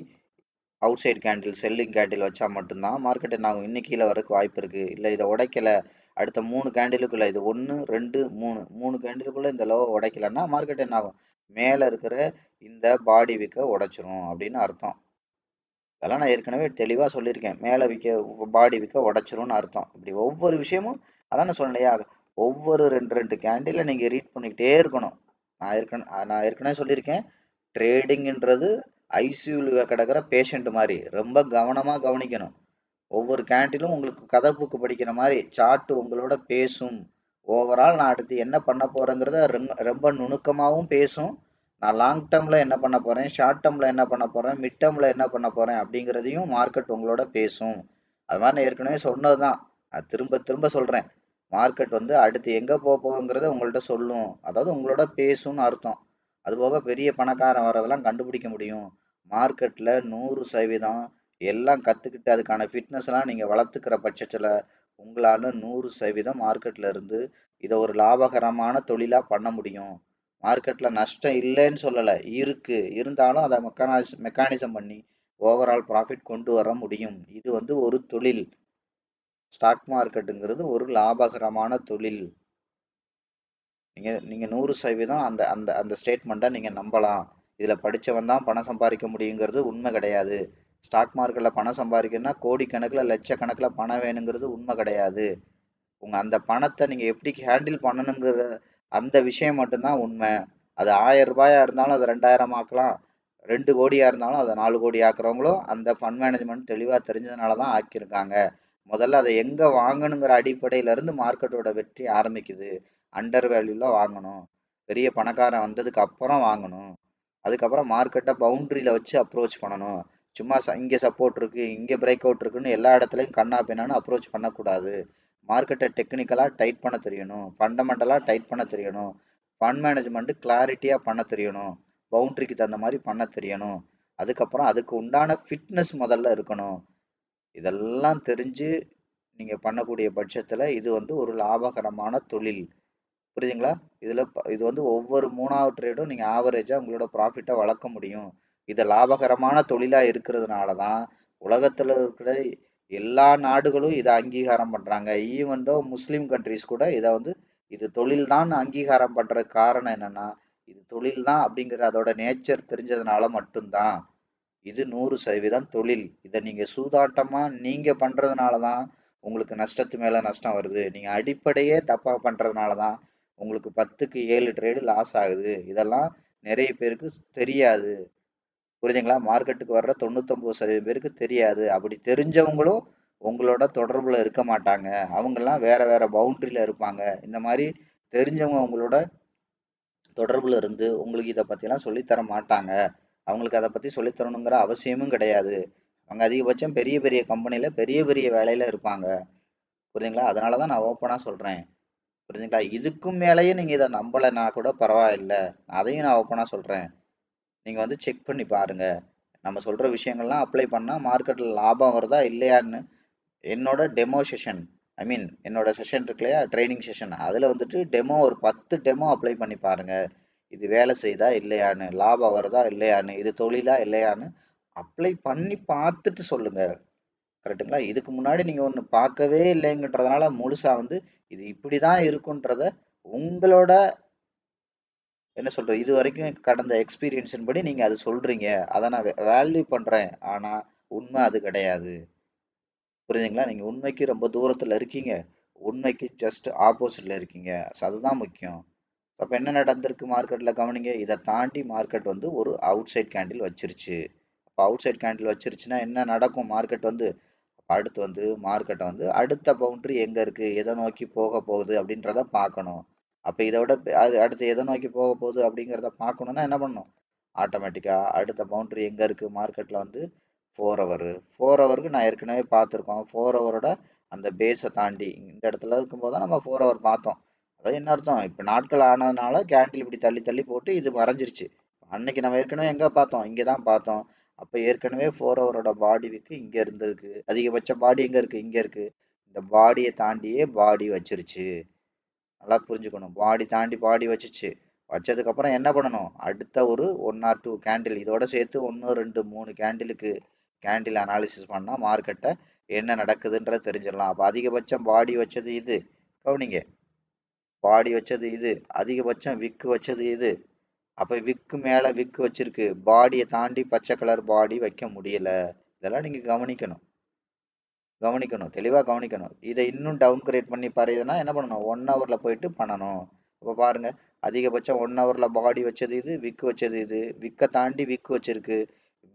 out side candle, selling candle வச்சா மட்டும்தான் மார்க்கெட் என்ன ஆகும், இன்னும் கீழே வரக்கு வாய்ப்பு இருக்குது. இல்லை இதை உடைக்கல, அடுத்த 3 கேண்டிலுக்குள்ள, இது 1 2 3 கேண்டிலுக்குள்ள இந்த லோவை உடைக்கலன்னா மார்க்கெட் என்ன ஆகும், மேலே இருக்கிற இந்த பாடி விற்க உடைச்சிரும் அப்படின்னு அர்த்தம். அதெல்லாம் நான் ஏற்கனவே தெளிவாக சொல்லியிருக்கேன். மேலே விற்க பாடி விற்க உடைச்சிரும்னு அர்த்தம். இப்படி ஒவ்வொரு விஷயமும் அதான் நான் சொன்னேன் இல்லையா, ஒவ்வொரு 2 கேண்டிலை நீங்கள் ரீட் பண்ணிக்கிட்டே இருக்கணும். நான் ஏற்கனவே சொல்லியிருக்கேன், ட்ரேடிங்ன்றது ஐசியூவில் கிடக்கிற பேஷண்ட் மாதிரி ரொம்ப கவனமாக கவனிக்கணும். ஒவ்வொரு கேண்டிலும் உங்களுக்கு கதை புக்கு படிக்கிற மாதிரி சார்ட் உங்களோட பேசும். ஓவரால் நான் அடுத்து என்ன பண்ண போகிறேங்கிறத ரொம்ப நுணுக்கமாகவும் பேசும். நான் லாங் டேர்மில் என்ன பண்ண போகிறேன், ஷார்ட் டேர்மில் என்ன பண்ண போகிறேன், மிட் டேர்மில் என்ன பண்ண போகிறேன் அப்படிங்கிறதையும் மார்க்கெட் உங்களோட பேசும். அது மாதிரி நான் ஏற்கனவே சொன்னது தான், நான் திரும்ப திரும்ப சொல்கிறேன். மார்க்கெட் வந்து அடுத்து எங்கே போகுங்கிறத உங்கள்கிட்ட சொல்லும், அதாவது உங்களோட பேசும்னு அர்த்தம். அதுபோக பெரிய பணக்காரன் வரதெல்லாம் கண்டுபிடிக்க முடியும். மார்க்கெட்டில் 100% எல்லாம் கற்றுக்கிட்டு அதுக்கான ஃபிட்னஸ்லாம் நீங்கள் வளர்த்துக்கிற பட்சத்தில் உங்களால் 100% மார்க்கெட்டில் இருந்து இதை ஒரு லாபகரமான தொழிலாக பண்ண முடியும். மார்க்கெட்டில் நஷ்டம் இல்லைன்னு சொல்லலை, இருக்குது, இருந்தாலும் அதை மெக்கானிசம் பண்ணி ஓவரால் ப்ராஃபிட் கொண்டு வர முடியும். இது வந்து ஒரு தொழில். ஸ்டாக் மார்க்கெட்டுங்கிறது ஒரு லாபகரமான தொழில். நீங்கள் 100% அந்த அந்த அந்த ஸ்டேட்மெண்ட்டை நீங்கள் நம்பலாம். இதில் படித்தவன் தான் பணம் சம்பாதிக்க முடியுங்கிறது உண்மை கிடையாது. ஸ்டாக் மார்க்கெட்டில் பணம் சம்பாதிக்கணும்னா கோடிக்கணக்கில் லட்சக்கணக்கில் பணம் வேணுங்கிறது உண்மை கிடையாது. உங்கள் அந்த பணத்தை நீங்கள் எப்படி ஹேண்டில் பண்ணணுங்கிற அந்த விஷயம் மட்டும்தான் உண்மை. அது 1000 ரூபாயா இருந்தாலும் அதை 2000 ஆக்கலாம், 2 கோடியாக இருந்தாலும் அதை 4 கோடி ஆக்குறவங்களும் அந்த ஃபண்ட் மேனேஜ்மெண்ட் தெளிவாக தெரிஞ்சதுனால தான் ஆக்கியிருக்காங்க. முதல்ல அதை எங்கே வாங்கணுங்கிற அடிப்படையிலேருந்து மார்க்கெட்டோட வெற்றி ஆரம்பிக்குது. அண்டர் வேல்யூவில் வாங்கணும், பெரிய பணக்காரன் வந்ததுக்கு அப்புறம் வாங்கணும். அதுக்கப்புறம் மார்க்கெட்டை பவுண்ட்ரியில் வச்சு அப்ரோச் பண்ணணும். சும்மா இங்கே சப்போர்ட் இருக்குது, இங்கே பிரேக் அவுட் இருக்குன்னு எல்லா இடத்துலையும் கண்ணா பின்னான்னு அப்ரோச் பண்ணக்கூடாது. மார்க்கெட்டை டெக்னிக்கலாக டைட் பண்ண தெரியணும், ஃபண்டமெண்டலாக டைட் பண்ண தெரியணும். ஃபண்ட் மேனேஜ்மெண்ட் கிளாரிட்டியாக பண்ண தெரியணும், பவுண்டரிக்கு தகுந்த மாதிரி பண்ண தெரியணும், அதுக்கப்புறம் அதுக்கு உண்டான ஃபிட்னஸ் முதல்ல இருக்கணும். இதெல்லாம் தெரிஞ்சு நீங்கள் பண்ணக்கூடிய பட்சத்தில் இது வந்து ஒரு லாபகரமான தொழில். புரியுதுங்களா? இது வந்து ஒவ்வொரு 3வது ட்ரேடும் நீங்கள் ஆவரேஜாக உங்களோட ப்ராஃபிட்டை வளர்க்க முடியும். இது லாபகரமான தொழிலாக இருக்கிறதுனால தான் உலகத்தில் இருக்கிற எல்லா நாடுகளும் இதை அங்கீகாரம் பண்ணுறாங்க. ஈவன் தோ முஸ்லீம் கண்ட்ரிஸ் கூட இதை வந்து இது தொழில் தான் அங்கீகாரம் பண்ணுறதுக்கு காரணம் என்னன்னா, இது தொழில் தான் அப்படிங்கிற அதோட நேச்சர் தெரிஞ்சதுனால மட்டும்தான். இது 100% தொழில். இதை நீங்கள் சூதாட்டமாக நீங்கள் பண்ணுறதுனால தான் உங்களுக்கு நஷ்டத்து மேலே நஷ்டம் வருது. நீங்கள் அடிப்படையே தப்பாக பண்ணுறதுனால தான் உங்களுக்கு 10க்கு 7 ட்ரேடு லாஸ் ஆகுது. இதெல்லாம் நிறைய பேருக்கு தெரியாது. புரியுதுங்களா? மார்க்கெட்டுக்கு வர்ற 99% பேருக்கு தெரியாது. அப்படி தெரிஞ்சவங்களும் உங்களோட தொடர்புல இருக்க மாட்டாங்க. அவங்கெல்லாம் வேற வேற பவுண்டரியில இருப்பாங்க. இந்த மாதிரி தெரிஞ்சவங்க உங்களோட தொடர்புல இருந்து உங்களுக்கு இதை பற்றிலாம் சொல்லித்தர மாட்டாங்க. அவங்களுக்கு அதை பற்றி சொல்லித்தரணுங்கிற அவசியமும் கிடையாது. அவங்க அதிகபட்சம் பெரிய பெரிய கம்பெனியில் பெரிய பெரிய வேலையில் இருப்பாங்க. புரியுதுங்களா? அதனால தான் நான் ஓப்பனாக சொல்கிறேன். புரியுதுங்களா? இதுக்கும் மேலேயே நீங்கள் இதை நம்பலைன்னா கூட பரவாயில்லை, அதையும் நான் ஓப்பனாக சொல்கிறேன். நீங்கள் வந்து செக் பண்ணி பாருங்கள். நம்ம சொல்கிற விஷயங்கள்லாம் அப்ளை பண்ணால் மார்க்கெட்டில் லாபம் வருதா இல்லையான்னு என்னோட டெமோ செஷன், ஐ மீன் என்னோட செஷன் இருக்கு இல்லையா, ட்ரைனிங் செஷன், அதில் வந்துட்டு டெமோ ஒரு 10 டெமோ அப்ளை பண்ணி பாருங்கள். இது வேலை செய்தா இல்லையான்னு, லாபம் வருதா இல்லையான்னு, இது தொழிலா இல்லையான்னு அப்ளை பண்ணி பார்த்துட்டு சொல்லுங்கள். கரெக்டுங்களா? இதுக்கு முன்னாடி நீங்கள் ஒன்று பார்க்கவே இல்லைங்கன்றதுனால முழுசாக வந்து இது இப்படி தான் இருக்குன்றத உங்களோட என்ன சொல்கிறது இது வரைக்கும் கடந்த எக்ஸ்பீரியன்ஸின் படி நீங்கள் அது சொல்கிறீங்க. அதை நான் வேல்யூ பண்ணுறேன். ஆனால் உண்மை அது கிடையாது. புரியுதுங்களா? நீங்கள் உண்மைக்கு ரொம்ப தூரத்தில் இருக்கீங்க. உண்மைக்கு ஜஸ்ட் ஆப்போசிட்டில் இருக்கீங்க. ஸோ அதுதான் முக்கியம். அப்போ என்ன நடந்திருக்கு மார்க்கெட்டில் கவனிங்க. இதை தாண்டி மார்க்கெட் வந்து ஒரு அவுட் சைட் கேண்டில் வச்சிருச்சு. அப்போ அவுட் சைட் கேண்டில் வச்சிருச்சுன்னா என்ன நடக்கும்? மார்க்கெட் வந்து அடுத்து வந்து மார்க்கெட்டை வந்து அடுத்த பவுண்டரி எங்கே இருக்குது, எதை நோக்கி போக போகுது அப்படின்றத பார்க்கணும். அப்போ இதை விட அது அடுத்து எதை நோக்கி போக போகுது அப்படிங்கிறத பார்க்கணுன்னா என்ன பண்ணணும்? ஆட்டோமேட்டிக்காக அடுத்த பவுண்டரி எங்கே இருக்குது மார்க்கெட்டில் வந்து 4 ஹவர். 4 ஹவருக்கு நான் ஏற்கனவே பார்த்துருக்கோம். 4 ஹவரோட அந்த பேஸை தாண்டி இந்த இடத்துல இருக்கும்போது தான் நம்ம 4 ஹவர் பார்த்தோம். அதாவது என்ன அர்த்தம்? இப்போ நாட்கள் ஆனதுனால கேண்டில் இப்படி தள்ளி தள்ளி போட்டு இது மறைஞ்சிருச்சு. அன்னைக்கு நம்ம ஏற்கனவே எங்கே பார்த்தோம்? இங்கே தான் பார்த்தோம். அப்போ ஏற்கனவே 4 ஹவரோட பாடி விக்கு இங்கே இருந்திருக்கு. அதிகபட்ச பாடி எங்கே இருக்குது? இங்கே இருக்குது. இந்த பாடியை தாண்டியே பாடி வச்சிருச்சு. நல்லா புரிஞ்சுக்கணும். பாடி தாண்டி பாடி வச்சுச்சு. வச்சதுக்கப்புறம் என்ன பண்ணணும்? அடுத்த ஒரு 1 ஆர் 2 கேண்டில் இதோட சேர்த்து 1 2 3 கேண்டிலுக்கு கேண்டில் அனாலிசிஸ் பண்ணால் மார்க்கெட்டை என்ன நடக்குதுன்ற தெரிஞ்சிடலாம். அப்போ அதிகபட்சம் பாடி வச்சது இது, கவனிங்க. பாடி வச்சது இது, அதிகபட்சம் விக்கு வச்சது இது. அப்போ விக்கு மேலே விக்கு வச்சிருக்கு. பாடியை தாண்டி பச்சை கலர் பாடி வைக்க முடியல. இதெல்லாம் நீங்கள் கவனிக்கணும், தெளிவாக கவனிக்கணும். இதை இன்னும் டவுன் கிரேட் பண்ணி பாருங்கன்னா என்ன பண்ணணும்? 1 ஹவரில் போயிட்டு பண்ணணும். அப்போ பாருங்க, அதிகபட்சம் 1 ஹவரில் பாடி வச்சது இது, விக்கு வச்சது இது, விக்கை தாண்டி விக்கு வச்சிருக்கு.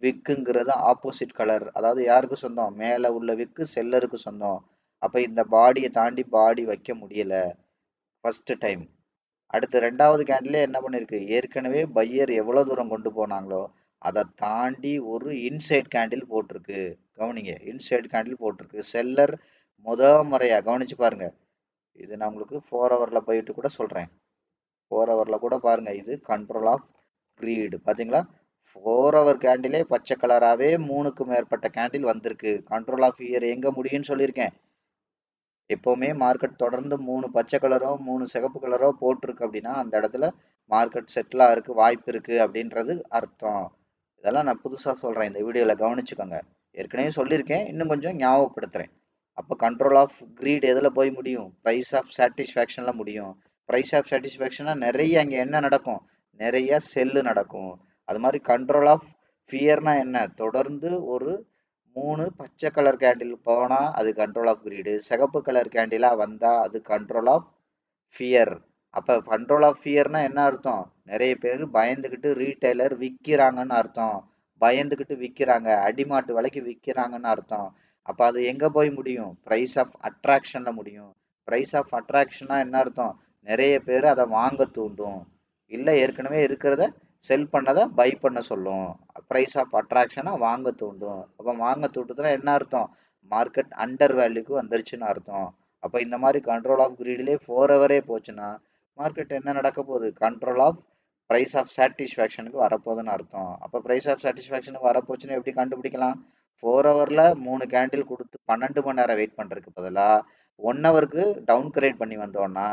விக்குங்கிறது ஆப்போசிட் கலர், அதாவது யாருக்கு சொந்தம்? மேலே உள்ள விக்கு செல்லருக்கு சொந்தம். அப்போ இந்த பாடியை தாண்டி பாடி வைக்க முடியல ஃபர்ஸ்ட் டைம். அடுத்து 2வது கேண்டிலே என்ன பண்ணிருக்கு? ஏற்கனவே பையர் எவ்வளோ தூரம் கொண்டு போனாங்களோ அதை தாண்டி ஒரு இன்சைட் கேண்டில் போட்டிருக்கு. கவனிங்க, இன்சைட் கேண்டில் போட்டிருக்கு. செல்லர் முறையா கவனிச்சு பாருங்க. இது நான் உங்களுக்கு 4 ஹவரில் போயிட்டு கூட சொல்கிறேன். 4 ஹவரில் கூட பாருங்க. இது கண்ட்ரோல் ஆஃப் க்ரீடு பார்த்தீங்களா? 4 ஹவர் கேண்டிலே பச்சை கலராகவே 3க்கு மேற்பட்ட கேண்டில் வந்திருக்கு. கண்ட்ரோல் ஆஃப் இயர் எங்கே முடியும்னு சொல்லியிருக்கேன். எப்போவுமே மார்க்கெட் தொடர்ந்து 3 பச்சை கலரோ 3 சிகப்பு கலரோ போட்டிருக்கு அப்படின்னா அந்த இடத்துல மார்க்கெட் செட்டில் ஆகிறதுக்கு வாய்ப்பு இருக்குது அப்படின்றது அர்த்தம். இதெல்லாம் நான் புதுசாக சொல்கிறேன், இந்த வீடியோவில் கவனிச்சுக்கோங்க. ஏற்கனவே சொல்லியிருக்கேன், இன்னும் கொஞ்சம் ஞாபகப்படுத்துகிறேன். அப்போ கண்ட்ரோல் ஆஃப் க்ரீட் எதில் போய் முடியும்? ப்ரைஸ் ஆஃப் சாட்டிஸ்ஃபேக்ஷனில் முடியும். ப்ரைஸ் ஆஃப் சாட்டிஸ்ஃபேக்ஷனாக நிறைய அங்கே என்ன நடக்கும்? நிறைய செல்லு நடக்கும். அது மாதிரி கண்ட்ரோல் ஆஃப் ஃபியர்னா என்ன? தொடர்ந்து ஒரு 3 பச்சை கலர் கேண்டில் போனால் அது கண்ட்ரோல் ஆஃப் க்ரீடு, சிகப்பு கலர் கேண்டிலாக வந்தால் அது கண்ட்ரோல் ஆஃப் ஃபியர். அப்போ கண்ட்ரோல் ஆஃப் ஃபியர்னா என்ன அர்த்தம்? நிறைய பேர் பயந்துக்கிட்டு ரீட்டைலர் விற்கிறாங்கன்னு அர்த்தம். பயந்துக்கிட்டு விற்கிறாங்க, அடிமாட்டு விலைக்கு விற்கிறாங்கன்னு அர்த்தம். அப்போ அது எங்கே போய் முடியும்? ப்ரைஸ் ஆஃப் அட்ராக்ஷனில் முடியும். ப்ரைஸ் ஆஃப் அட்ராக்ஷனா என்ன அர்த்தம்? நிறைய பேர் அதை வாங்க தூண்டும், இல்லை ஏற்கனவே இருக்கிறத செல் பண்ணதை பை பண்ண சொல்லும். ப்ரைஸ் ஆஃப் அட்ராக்ஷனை வாங்க தூண்டும். அப்போ வாங்க தூண்டுதுன்னா என்ன அர்த்தம்? மார்க்கெட் அண்டர் வேல்யூக்கு வந்துருச்சுன்னு அர்த்தம். அப்போ இந்த மாதிரி கண்ட்ரோல் ஆஃப் க்ரீடிலே 4 ஹவரே போச்சுன்னா மார்க்கெட் என்ன நடக்க போகுது? கண்ட்ரோல் ஆஃப் பிரைஸ் ஆஃப் சாட்டிஸ்ஃபேக்ஷனுக்கு வரப்போகுதுன்னு அர்த்தம். அப்போ பிரைஸ் ஆஃப் சாட்டிஸ்ஃபேக்ஷனுக்கு வரப்போச்சுன்னு எப்படி கண்டுபிடிக்கலாம்? 4 ஹவரில் 3 கேண்டில் கொடுத்து 12 மணி நேரம் வெயிட் பண்ணுறதுக்கு பதிலாக 1 ஹவருக்கு டவுன் கிரேட் பண்ணி வந்தோன்னா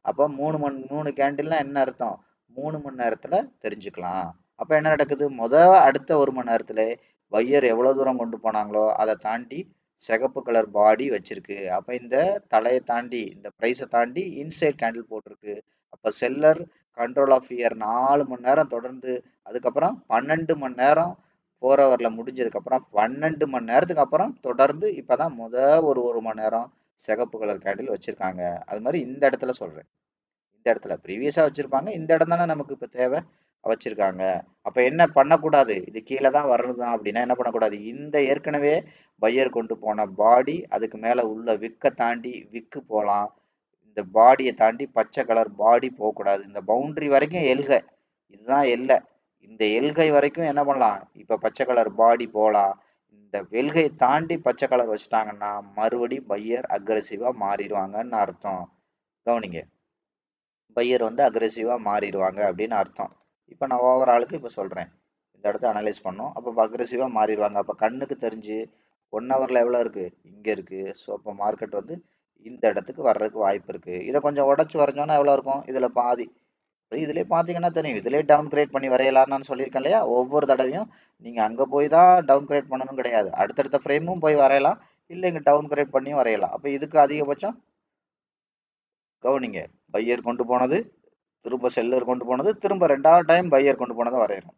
அப்போ 3 கேண்டில்னா என்ன அர்த்தம்? 3 மணி நேரத்தில் தெரிஞ்சுக்கலாம். அப்போ என்ன நடக்குது? அடுத்த 1 மணி நேரத்தில் பையர் எவ்வளோ தூரம் கொண்டு போனாங்களோ அதை தாண்டி சிகப்பு கலர் பாடி வச்சிருக்கு. அப்போ இந்த தலையை தாண்டி இந்த ப்ரைஸை தாண்டி இன்சைட் கேண்டில் போட்டிருக்கு. அப்போ செல்லர் கண்ட்ரோல் ஆஃப் இயர் 4 மணி நேரம் தொடர்ந்து, அதுக்கப்புறம் 12 மணி நேரம் 4 ஹவரில் முடிஞ்சதுக்கப்புறம் 12 மணி நேரத்துக்கு அப்புறம் தொடர்ந்து இப்போ தான் ஒரு மணி நேரம் சிகப்பு கலர் கேண்டில் வச்சுருக்காங்க. அது மாதிரி இந்த இடத்துல சொல்கிறேன். இந்த இடத்துல ப்ரீவியஸாக வச்சுருப்பாங்க, இந்த இடம் தானே நமக்கு இப்போ தேவை, வச்சுருக்காங்க. அப்போ என்ன பண்ணக்கூடாது? இது கீழே தான் வரணுதான் அப்படின்னா என்ன பண்ணக்கூடாது? இந்த ஏற்கனவே பையர் கொண்டு போன பாடி அதுக்கு மேலே உள்ள விக்கை தாண்டி விக்கு போகலாம். இந்த பாடியை தாண்டி பச்சை கலர் பாடி போகக்கூடாது. இந்த பவுண்டரி வரைக்கும் எல்கை, இதுதான் எல்லை. இந்த எல்கை வரைக்கும் என்ன பண்ணலாம்? இப்போ பச்சை கலர் பாடி போகலாம். இந்த வெல்கை தாண்டி பச்சை கலர் வச்சுட்டாங்கன்னா மறுபடி பையர் அக்ரெசிவாக மாறிடுவாங்கன்னு அர்த்தம். கவனிங்க, பையர் வந்து அக்ரெசிவாக மாறிடுவாங்க அப்படின்னு அர்த்தம். இப்போ நான் ஓவராலுக்கு இப்போ சொல்கிறேன், இந்த இடத்த அனலைஸ் பண்ணோம். அப்போ அக்ரெசிவாக மாறிடுவாங்க. அப்போ கண்ணுக்கு தெரிஞ்சு 1 ஹவரில் எவ்வளோ இருக்குது? இங்கே இருக்குது. ஸோ அப்போ மார்க்கெட் வந்து இந்த இடத்துக்கு வர்றதுக்கு வாய்ப்பு இருக்குது. இதை கொஞ்சம் உடச்சி வரைஞ்சோன்னா எவ்வளோ இருக்கும்? இதில் பாதி. இதிலே பார்த்தீங்கன்னா தெரியும், இதிலே டவுன் கிரேட் பண்ணி வரையலாம்னு நான் சொல்லியிருக்கேன் இல்லையா? ஒவ்வொரு தடவையும் நீங்கள் அங்கே போய் தான் டவுன் கிரேட் பண்ணணும் கிடையாது. அடுத்தடுத்த ஃப்ரேமும் போய் வரையலாம், இல்லை இங்கே டவுன் கிரேட் பண்ணியும் வரையலாம். அப்போ இதுக்கு அதிகபட்சம் கவனிங்க, பையர் கொண்டு போனது திரும்ப செல்லர் கொண்டு போனது, திரும்ப 2வது டைம் பையர் கொண்டு போனதை வரையணும்.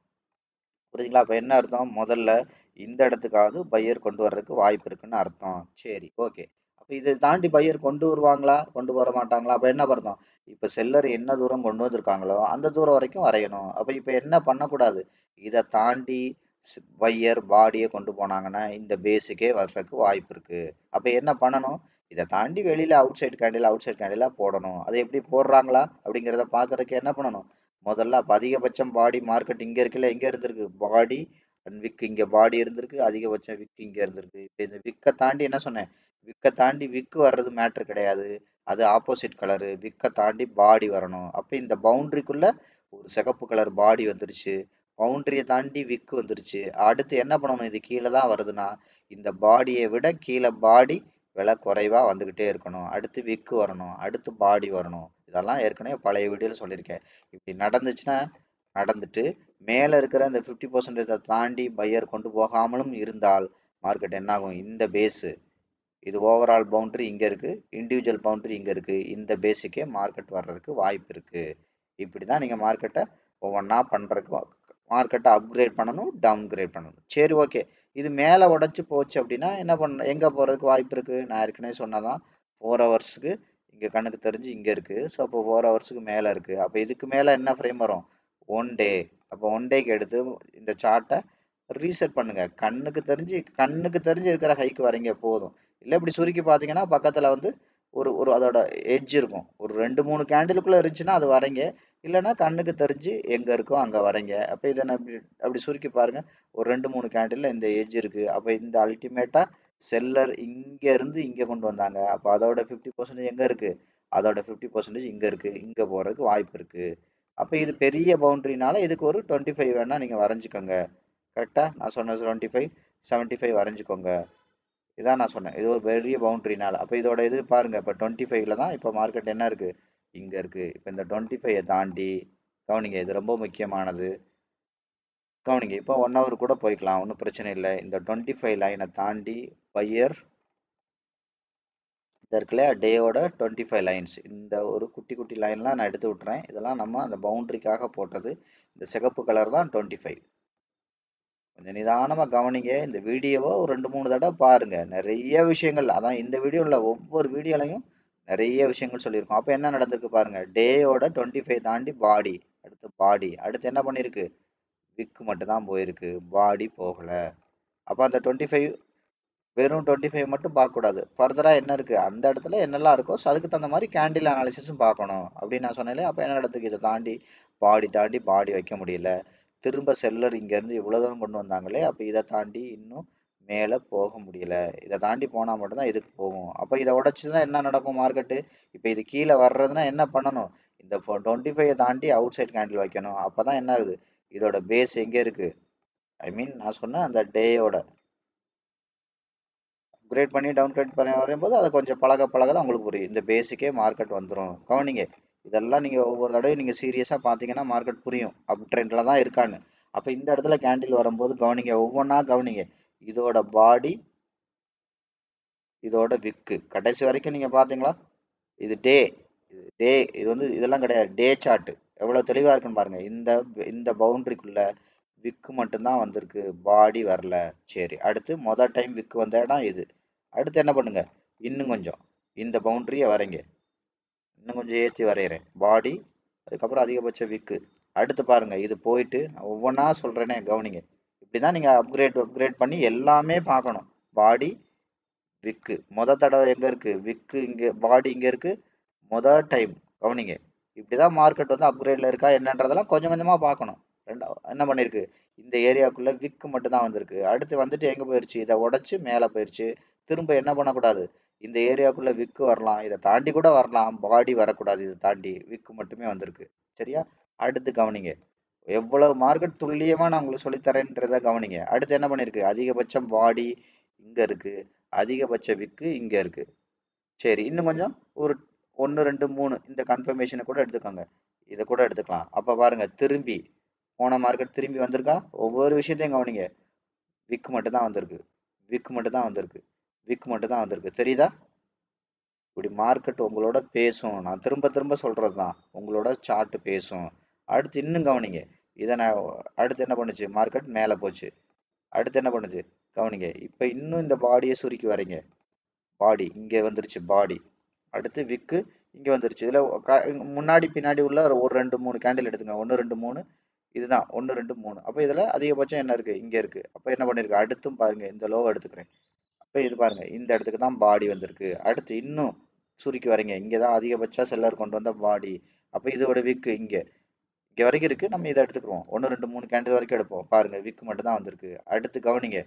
புரியுதுங்களா? அப்போ என்ன அர்த்தம்? முதல்ல இந்த இடத்துக்காவது பையர் கொண்டு வர்றதுக்கு வாய்ப்பு இருக்குன்னு அர்த்தம். சரி, ஓகே. அப்போ இதை தாண்டி பையர் கொண்டு வருவாங்களா, கொண்டு வர மாட்டாங்களா? அப்போ என்ன அர்த்தம்? இப்போ செல்லர் என்ன தூரம் கொண்டு வந்திருக்காங்களோ அந்த தூரம் வரைக்கும் வரையணும். அப்போ இப்போ என்ன பண்ணக்கூடாது? இதை தாண்டி பையர் பாடியை கொண்டு போனாங்கன்னா இந்த பேஸுக்கே வர்றதுக்கு வாய்ப்பு இருக்கு. அப்போ என்ன பண்ணணும்? இதை தாண்டி வெளியில அவுட் சைட் கேண்டிலா போடணும். அதை எப்படி போடுறாங்களா அப்படிங்கிறத பார்க்கறதுக்கு என்ன பண்ணணும்? முதல்ல அப்போ அதிகபட்சம் பாடி மார்க்கெட் இங்கே இருக்குல்ல, எங்கே இருந்திருக்கு? பாடி அண்ட் விக், இங்கே பாடி இருந்திருக்கு, அதிகபட்சம் விக் இங்கே இருந்திருக்கு. இப்போ இந்த விக்கை தாண்டி என்ன சொன்னேன்? விக்கை தாண்டி விக்கு வர்றது மேட்ரு கிடையாது, அது ஆப்போசிட் கலரு. விக்கை தாண்டி பாடி வரணும். அப்போ இந்த பவுண்ட்ரிக்குள்ள ஒரு சிகப்பு கலர் பாடி வந்துருச்சு, பவுண்டரியை தாண்டி விக்கு வந்துருச்சு. அடுத்து என்ன பண்ணணும்? இது கீழே தான் வருதுன்னா இந்த பாடியை விட கீழே பாடி விலை குறைவாக வந்துக்கிட்டே இருக்கணும். அடுத்து விக்கு வரணும், அடுத்து பாடி வரணும். இதெல்லாம் ஏற்கனவே பழைய வீடியோவில் சொல்லியிருக்கேன். இப்படி நடந்துச்சுன்னா நடந்துட்டு மேலே இருக்கிற இந்த 50% தாண்டி பையர் கொண்டு போகாமலும் இருந்தால் மார்க்கெட் என்ன ஆகும்? இந்த பேஸு, இது ஓவரால் பவுண்டரி இங்கே இருக்குது, இண்டிவிஜுவல் பவுண்டரி இங்கே இருக்குது, இந்த பேஸுக்கே மார்க்கெட் வர்றதுக்கு வாய்ப்பு இருக்குது. இப்படி தான் நீங்கள் மார்க்கெட்டை ஒவ்வொன்றா பண்ணுறதுக்கு, மார்க்கெட்டை அப்கிரேட் பண்ணணும், டவுன் கிரேட் பண்ணணும். சரி, ஓகே. இது மேலே உடச்சி போச்சு அப்படின்னா என்ன பண்ண, எங்கே போகிறதுக்கு வாய்ப்பு இருக்குது? நான் ஏற்கனவே சொன்னதான் 4 ஹவர்ஸுக்கு இங்கே கண்ணுக்கு தெரிஞ்சு இங்கே இருக்குது. ஸோ அப்போ 4 ஹவர்ஸுக்கு மேலே இருக்குது. அப்போ இதுக்கு மேலே என்ன ஃப்ரேம் வரும்? 1 டே. அப்போ 1 டேக்கு எடுத்து இந்த சார்ட்டை ரீசெட் பண்ணுங்கள். கண்ணுக்கு தெரிஞ்சு இருக்கிற ஹைக்கு வரீங்க போதும். இல்லை இப்படி சுருக்கி பார்த்தீங்கன்னா பக்கத்தில் வந்து ஒரு ஒரு அதோட எட்ஜ் இருக்கும். ஒரு 2-3 கேண்டிலுக்குள்ளே இருந்துச்சுன்னா அது வரைங்க, இல்லைன்னா கண்ணுக்கு தெரிஞ்சு எங்கே இருக்கோ அங்கே வரைங்க. அப்போ இதை நான் அப்படி சுருக்கி பாருங்கள். ஒரு 2-3 கேண்டிலில் இந்த எட்ஜ் இருக்குது. அப்போ இந்த அல்டிமேட்டாக செல்லர் இங்கே இருந்து இங்கே கொண்டு வந்தாங்க. அப்போ அதோட 50% எங்கே இருக்குது? அதோட 50% இங்கே இருக்குது. இங்கே போகிறதுக்கு வாய்ப்பு இருக்குது. அப்போ இது பெரிய பவுண்ட்ரினால இதுக்கு ஒரு 25 வேணால் நீங்கள் வரைஞ்சிக்கோங்க. கரெக்டாக நான் சொன்ன 25, 75 வரைஞ்சிக்கோங்க. இதான் நான் சொன்னேன், இது ஒரு பெரிய பவுண்ட்ரினால. அப்போ இதோட இது பாருங்கள், இப்போ 25ல் தான் இப்போ மார்க்கெட் என்ன இருக்குது? இங்கே இருக்குது. இப்போ இந்த 25 தாண்டி கவனிங்க, இது ரொம்ப முக்கியமானது. கவனிங்க, இப்போ 1 ஹவர் கூட போய்க்கலாம், ஒன்றும் பிரச்சனை இல்லை. இந்த 25 லைனை தாண்டி பையர் இந்த இருக்குல்ல டேயோட 25 லைன்ஸ், இந்த ஒரு குட்டி குட்டி லைன்லாம் நான் எடுத்து விட்டுறேன். இதெல்லாம் நம்ம அந்த பவுண்ட்ரிக்காக போட்டது. இந்த சிகப்பு கலர் தான் 25. கொஞ்சம் நிதானமாக கவனிங்க. இந்த வீடியோவை ஒரு 2-3 தடவை பாருங்கள். நிறைய விஷயங்கள், அதான் இந்த வீடியோவில் ஒவ்வொரு வீடியோலையும் நிறைய விஷயங்கள் சொல்லியிருக்கோம். அப்போ என்ன நடந்திருக்கு பாருங்கள். டேயோட 25 தாண்டி பாடி, அடுத்து பாடி, அடுத்து என்ன பண்ணியிருக்கு? விக்கு மட்டும் தான் போயிருக்கு, பாடி போகலை. அப்போ அந்த 25 வெறும் 25 மட்டும் பார்க்கக்கூடாது. ஃபர்தராக என்ன இருக்குது, அந்த இடத்துல என்னெல்லாம் இருக்கோ ஸோ அதுக்கு தகுந்த மாதிரி கேண்டில் அனாலிசிஸும் பார்க்கணும் அப்படின்னு நான் சொன்னேன். அப்போ என்ன நடத்துக்கு? இதை தாண்டி பாடி வைக்க முடியல. திரும்ப செல்லர் இங்கேருந்து இவ்வளோ தூரம் கொண்டு வந்தாங்களே, அப்போ இதை தாண்டி இன்னும் மேலே போக முடியல. இதை தாண்டி போனால் மட்டும்தான் இதுக்கு போகும். அப்போ இதை உடச்சிதுன்னா என்ன நடக்கும் மார்க்கெட்டு? இப்போ இது கீழே வர்றதுன்னா என்ன பண்ணணும்? இந்த 25 தாண்டி அவுட் சைட் கேண்டில் வைக்கணும். அப்பதான் என்ன ஆகுது, இதோட பேஸ் எங்க இருக்கு, ஐ மீன் நான் சொன்ன அந்த டேயோட அப்கிரேட் பண்ணி டவுன்கிரேட் பண்ணி வரும்போது அதை கொஞ்சம் பழக பழக தான் உங்களுக்கு புரியும். இந்த பேஸிக்கே மார்க்கெட் வந்துடும். கவனிங்க, இதெல்லாம் நீங்கள் ஒவ்வொரு தடவையும் நீங்கள் சீரியஸாக பார்த்தீங்கன்னா மார்க்கெட் புரியும் அப் ட்ரெண்டில் தான் இருக்கான்னு. அப்போ இந்த இடத்துல கேண்டில் வரும்போது கவனிங்க, ஒவ்வொன்றா கவனிங்க. இதோட பாடி, இதோட விக்கு கடைசி வரைக்கும் நீங்கள் பார்த்தீங்களா? இது டே, டே, இது வந்து இதெல்லாம் கிடையாது, டே சார்ட் எவ்வளோ தெளிவாக இருக்குன்னு பாருங்க. இந்த இந்த பவுண்டரிக்குள்ள விக்கு மட்டும்தான் வந்திருக்கு, பாடி வரல. சரி, அடுத்து மொதல் டைம் விக்கு வந்த இடம் இது. அடுத்து என்ன பண்ணுங்க, இன்னும் கொஞ்சம் இந்த பவுண்டரியை வரைங்க, இன்னும் கொஞ்சம் ஏற்றி வரைகிறேன், பாடி, அதுக்கப்புறம் அதிகபட்ச விக்கு. அடுத்து பாருங்க, இது போயிட்டு நான் ஒவ்வொன்றா சொல்றேனே கவனிங்க. இப்படிதான் நீங்க அப்கிரேட் பண்ணி எல்லாமே பார்க்கணும். பாடி, விக்கு, தடவை எங்க இருக்கு விக்கு, இங்க பாடி இங்க இருக்கு, டைம் கவனிங்க. இப்படிதான் மார்க்கெட் வந்து அப்கிரேட்ல இருக்கா என்னன்றதெல்லாம் கொஞ்சம் கொஞ்சமா பார்க்கணும். என்ன பண்ணிருக்கு, இந்த ஏரியாக்குள்ள விக்கு மட்டும் தான் வந்திருக்கு. அடுத்து வந்துட்டு எங்க போயிருச்சு, இதை உடைச்சு மேலே போயிருச்சு. திரும்ப என்ன பண்ணக்கூடாது, இந்த ஏரியாக்குள்ள விக்கு வரலாம், இதை தாண்டி கூட வரலாம், பாடி வரக்கூடாது, இதை தாண்டி விக்கு மட்டுமே வந்திருக்கு. சரியா? அடுத்து கவனிங்க, எவ்வளவு மார்க்கெட் துல்லியமா நான் உங்களுக்கு சொல்லித்தரேன்றத கவனிங்க. அடுத்து என்ன பண்ணிருக்கு, அதிகபட்சம் பாடி இங்க இருக்கு, அதிகபட்ச விக்கு இங்க இருக்கு. சரி, இன்னும் கொஞ்சம் ஒரு 1 2 3 இந்த கன்ஃபர்மேஷனை கூட எடுத்துக்கோங்க, இதை கூட எடுத்துக்கலாம். அப்ப பாருங்க, திரும்பி போன மார்க்கெட் திரும்பி வந்திருக்கா. ஒவ்வொரு விஷயத்தையும் கவனிங்க, விக்கு மட்டும் தான் வந்திருக்கு, விக்கு மட்டும் தான் வந்திருக்கு, விக்கு மட்டும் தான் வந்திருக்கு. தெரியுதா? இப்படி மார்க்கெட் உங்களோட பேசும். நான் திரும்ப திரும்ப சொல்றது தான், உங்களோட சார்ட் பேசும். அடுத்து இன்னும் கவனிங்க, இதை நான் அடுத்து என்ன பண்ணுச்சு, மார்க்கெட் மேலே போச்சு. அடுத்து என்ன பண்ணுச்சு கவனிங்க, இப்போ இன்னும் இந்த பாடியை சுருக்கி வரீங்க, பாடி இங்கே வந்துருச்சு, பாடி. அடுத்து விக்கு இங்கே வந்துருச்சு. இதில் முன்னாடி பின்னாடி உள்ள ஒரு 2 3 கேண்டில் எடுத்துங்க, 1 2 3, இதுதான் 1 2 3. அப்போ இதில் அதிகபட்சம் என்ன இருக்குது, இங்கே இருக்குது. அப்போ என்ன பண்ணியிருக்கு, அடுத்தும் பாருங்கள், இந்த லோவை எடுத்துக்கிறேன். அப்போ இது பாருங்கள், இந்த இடத்துக்கு தான் பாடி வந்திருக்கு. அடுத்து இன்னும் சுருக்கி வரீங்க, இங்கே தான் அதிகபட்சம் செல்லர் கொண்டு வந்த பாடி. அப்போ இதோட விக்கு இங்கே இங்கே வரைக்கும் இருக்குது, நம்ம இதை எடுத்துக்குவோம். 1 2 3 கேண்டில் வரைக்கும் எடுப்போம். பாருங்கள், விக்கு மட்டும் தான் வந்திருக்கு. அடுத்து கவனிங்க,